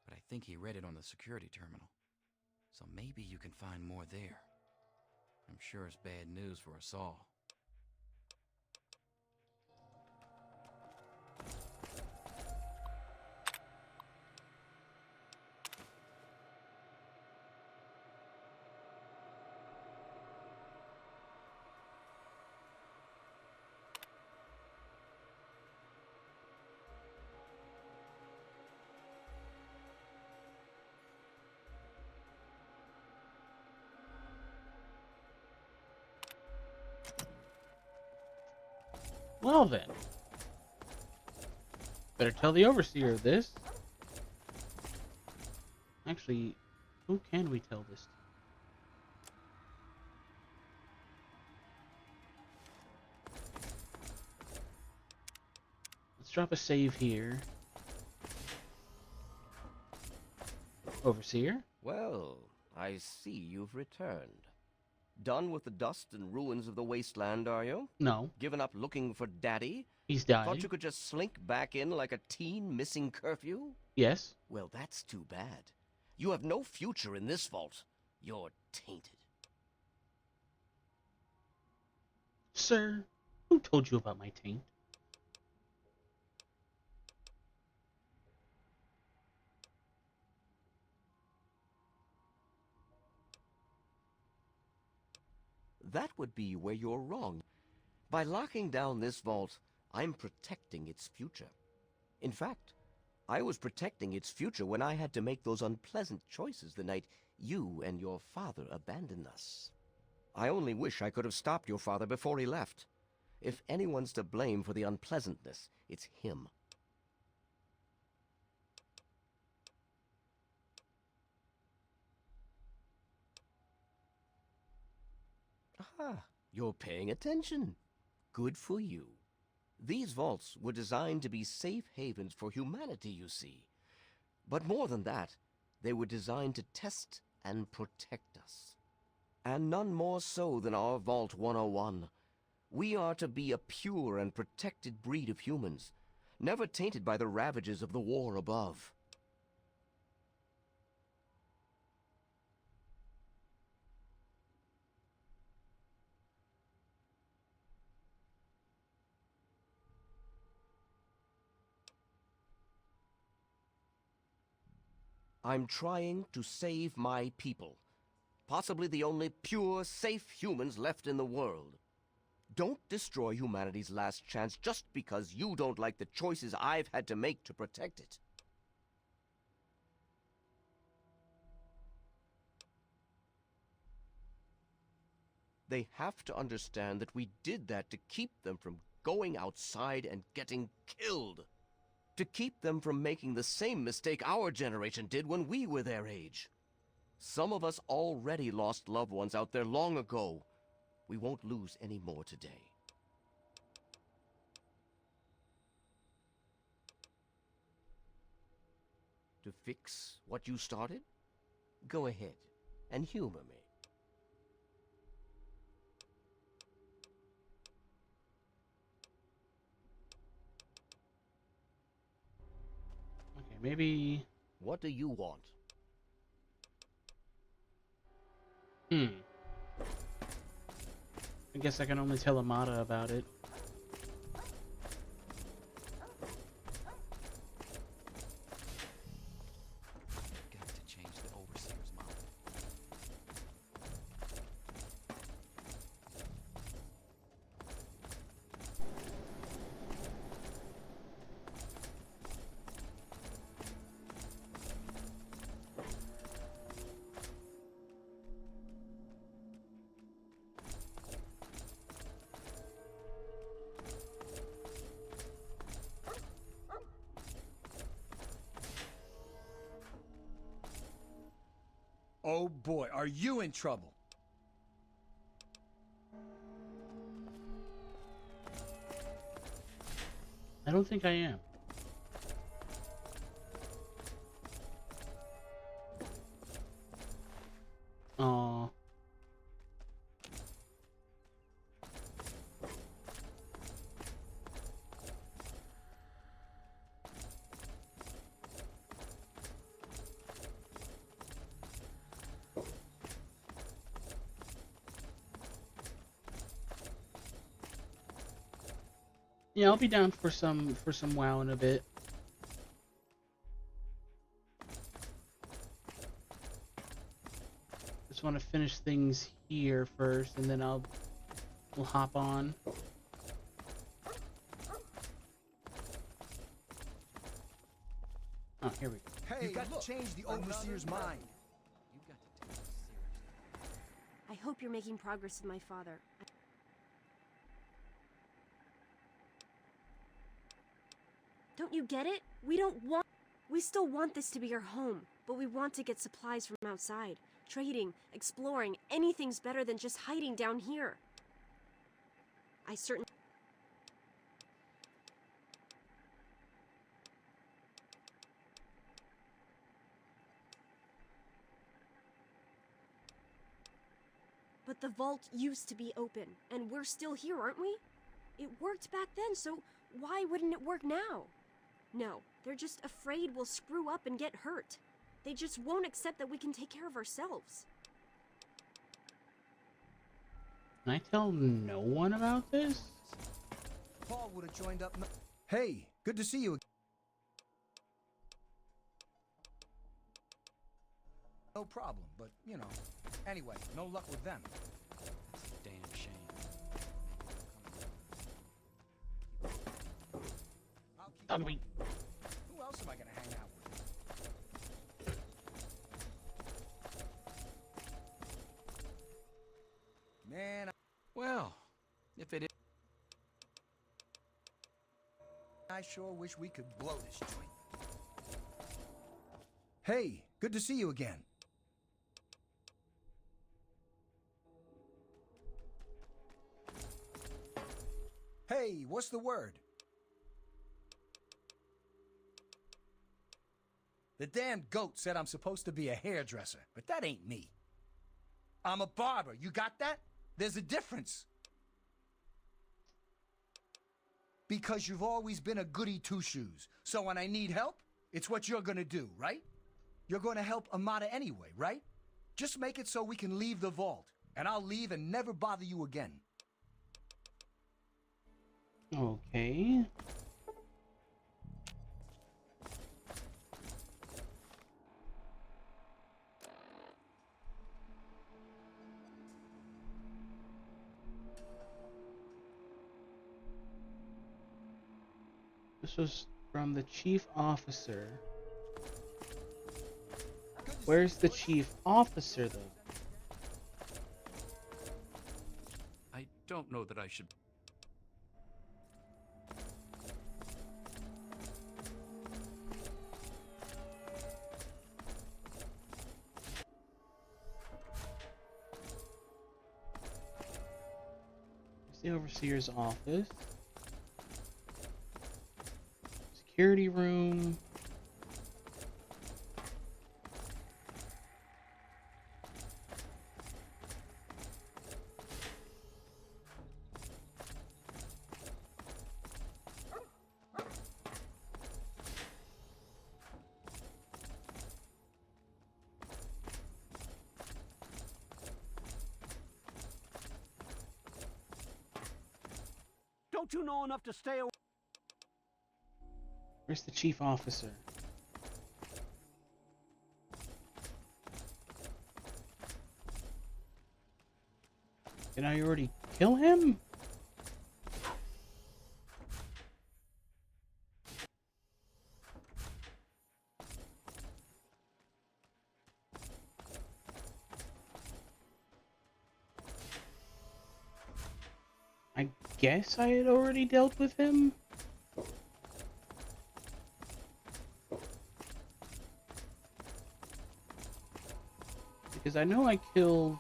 but I think he read it on the security terminal. So maybe you can find more there. I'm sure it's bad news for us all.
Well then. Better tell the overseer of this. Actually, who can we tell this to? Let's drop a save here. Overseer?
Well, I see you've returned. Done with the dust and ruins of the wasteland, are you?
No.
Given up looking for Daddy?
He's died.
Thought you could just slink back in like a teen missing curfew?
Yes.
Well, that's too bad. You have no future in this vault. You're tainted.
Sir, who told you about my taint?
That would be where you're wrong. By locking down this vault, I'm protecting its future. In fact, I was protecting its future when I had to make those unpleasant choices the night you and your father abandoned us. I only wish I could have stopped your father before he left. If anyone's to blame for the unpleasantness, it's him. Aha, you're paying attention. Good for you. These vaults were designed to be safe havens for humanity, you see. But more than that, they were designed to test and protect us. And none more so than our Vault 101. We are to be a pure and protected breed of humans, never tainted by the ravages of the war above. I'm trying to save my people. Possibly the only pure, safe humans left in the world. Don't destroy humanity's last chance just because you don't like the choices I've had to make to protect it. They have to understand that we did that to keep them from going outside and getting killed. To keep them from making the same mistake our generation did when we were their age. Some of us already lost loved ones out there long ago. We won't lose any more today. To fix what you started? Go ahead and humor me.
Okay, maybe...
What do you want?
I guess I can only tell Amata about it.
Got to change the overseer's mind.
Oh boy, are you in trouble?
I don't think I am. Aw. Yeah, I'll be down for some WoW in a bit. Just want to finish things here first, and then we'll hop on. Oh, here we go.
Hey, you've got to change the overseer's mind.
I hope you're making progress with my father. Don't you get it? We still want this to be our home, but we want to get supplies from outside. Trading, exploring, anything's better than just hiding down here. I certainly... But the vault used to be open, and we're still here, aren't we? It worked back then, so why wouldn't it work now? No, they're just afraid we'll screw up and get hurt. They just won't accept that we can take care of ourselves.
Can I tell no one about this?
Paul would have joined up. Hey, good to see you. No problem, but you know. Anyway, no luck with them.
That's a damn shame.
Who else am I gonna hang out with? Man,
well, if it is,
I sure wish we could blow this joint. Hey, good to see you again. Hey, what's the word? The damn goat said I'm supposed to be a hairdresser, but that ain't me. I'm a barber, you got that? There's a difference. Because you've always been a goody two-shoes, so when I need help, it's what you're gonna do, right? You're gonna help Amada anyway, right? Just make it so we can leave the vault, and I'll leave and never bother you again.
Okay. This was from the chief officer. Where's the chief officer, though?
I don't know that I should...
It's the overseer's office. Security room.
Don't you know enough to stay away?
Where's the chief officer? Did I already kill him? I guess I had already dealt with him. Because Because I know I killed,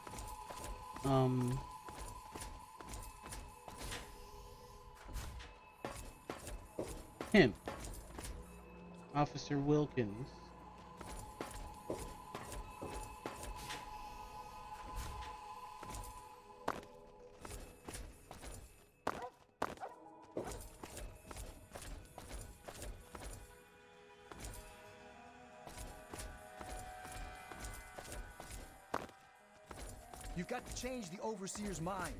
him. Officer Wilkins.
You've got to change the Overseer's mind.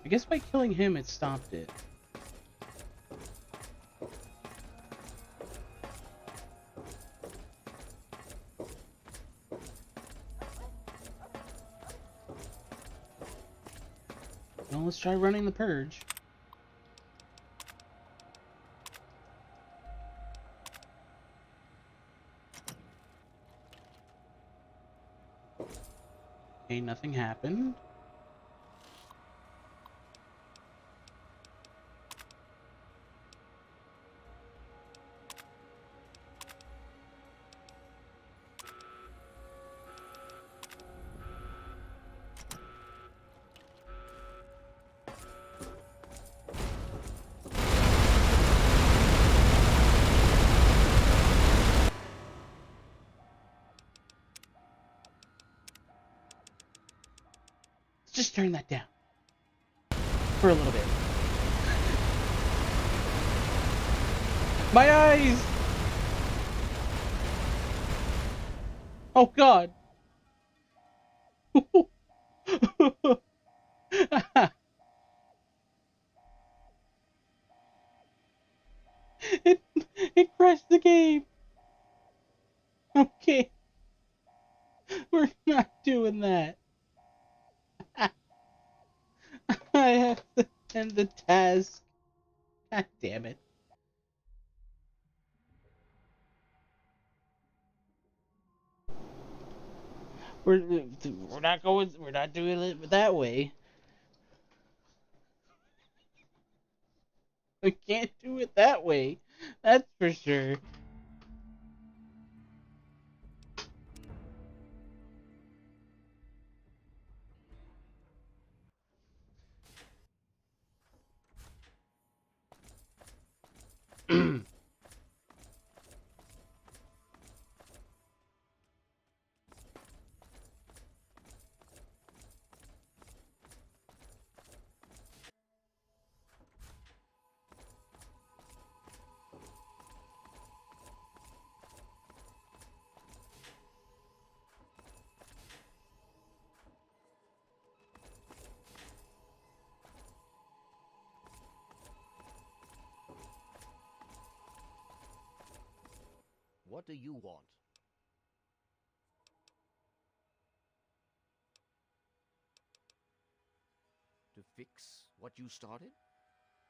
I guess by killing him, it stopped it. Well, let's try running the purge. Okay, nothing happened. Just turn that down for a little bit. My eyes! Oh God! it crashed the game. Okay, we're not doing that. I have to end the task. God damn it. We're not doing it that way. We can't do it that way. That's for sure.
What do you want? To fix what you started?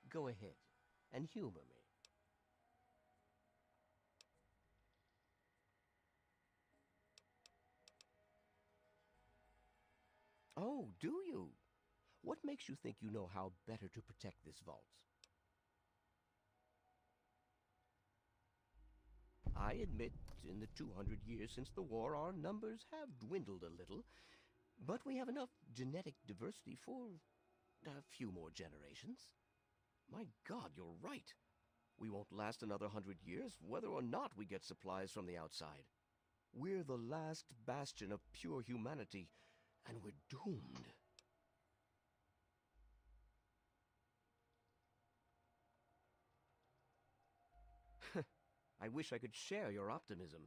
Go ahead and humor me. Oh, do you? What makes you think you know how better to protect this vault? I admit, in the 200 years since the war, our numbers have dwindled a little, but we have enough genetic diversity for a few more generations. My God, you're right. We won't last another 100 years, whether or not we get supplies from the outside. We're the last bastion of pure humanity, and we're doomed. I wish I could share your optimism,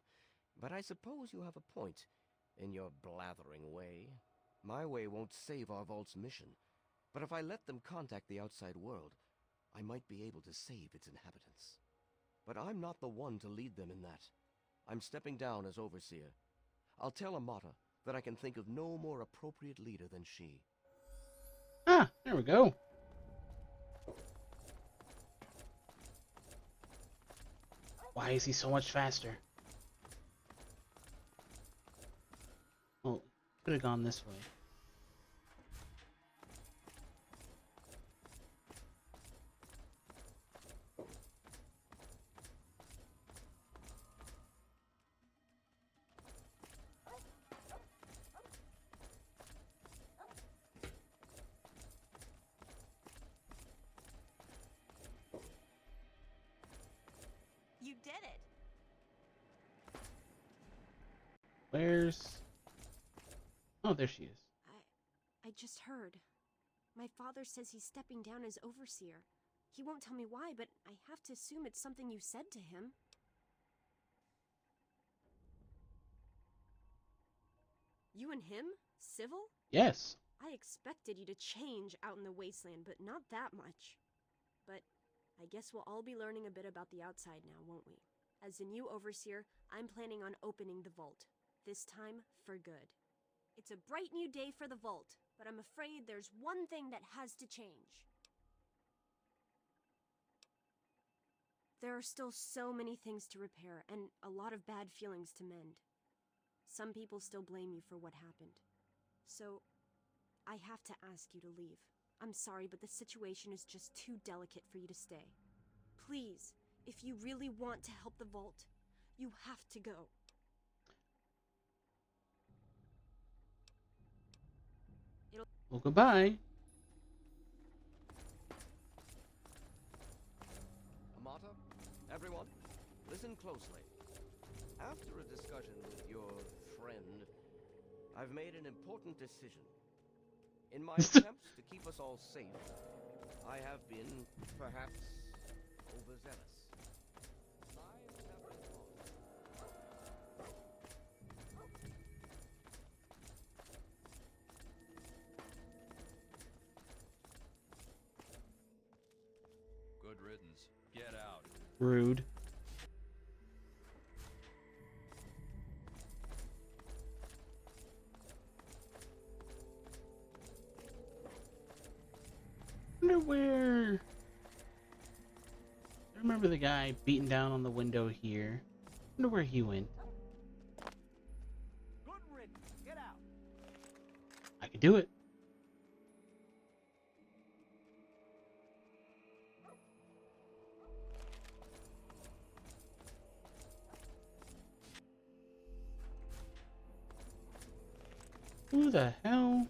but I suppose you have a point in your blathering way. My way won't save our vault's mission, but if I let them contact the outside world, I might be able to save its inhabitants. But I'm not the one to lead them in that. I'm stepping down as overseer. I'll tell Amata that I can think of no more appropriate leader than she.
Ah, there we go. Why is he so much faster? Oh, could have gone this way.
You did it.
Where's... Oh, there she is.
I just heard. My father says he's stepping down as overseer. He won't tell me why, but I have to assume it's something you said to him. You and him? Civil?
Yes.
I expected you to change out in the wasteland, but not that much. But I guess we'll all be learning a bit about the outside now, won't we? As the new overseer, I'm planning on opening the vault. This time, for good. It's a bright new day for the vault, but I'm afraid there's one thing that has to change. There are still so many things to repair, and a lot of bad feelings to mend. Some people still blame you for what happened. So, I have to ask you to leave. I'm sorry, but the situation is just too delicate for you to stay. Please, if you really want to help the vault, you have to go.
Well, goodbye.
Amata, everyone, listen closely. After a discussion with your friend, I've made an important decision. In my attempts to keep us all safe, I have been, perhaps, overzealous.
Good riddance. Get out.
Rude. Wonder where... I remember the guy beating down on the window here. Wonder where he went.
Good riddance. Get out.
I could do it. Who the hell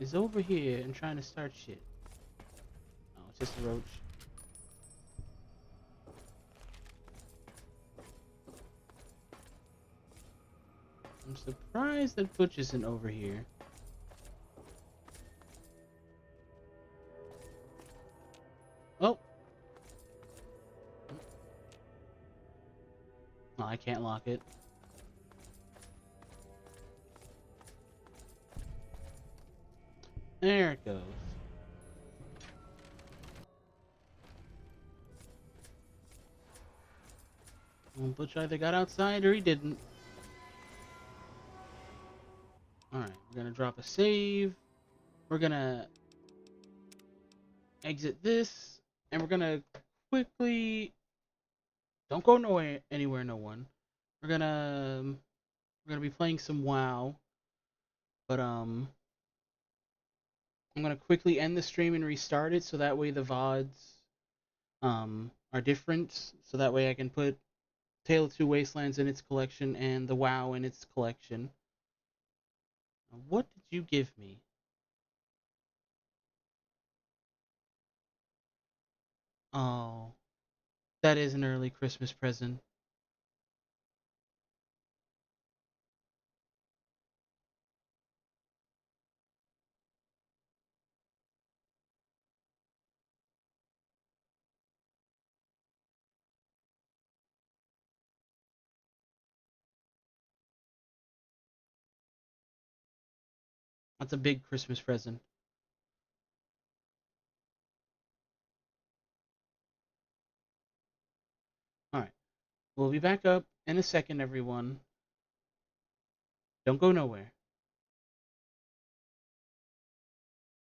is over here and trying to start shit? Oh, it's just a roach. I'm surprised that Butch isn't over here. Oh. Oh, I can't lock it. There it goes. Well, Butch either got outside or he didn't. Alright, we're gonna drop a save. We're gonna exit this. And we're gonna quickly... Don't go anywhere, no one. We're gonna be playing some WoW. But, I'm gonna quickly end the stream and restart it so that way the VODs are different. So that way I can put Tale of Two Wastelands in its collection and the WoW in its collection. What did you give me? Oh, that is an early Christmas present. That's a big Christmas present. Alright. We'll be back up in a second, everyone. Don't go nowhere.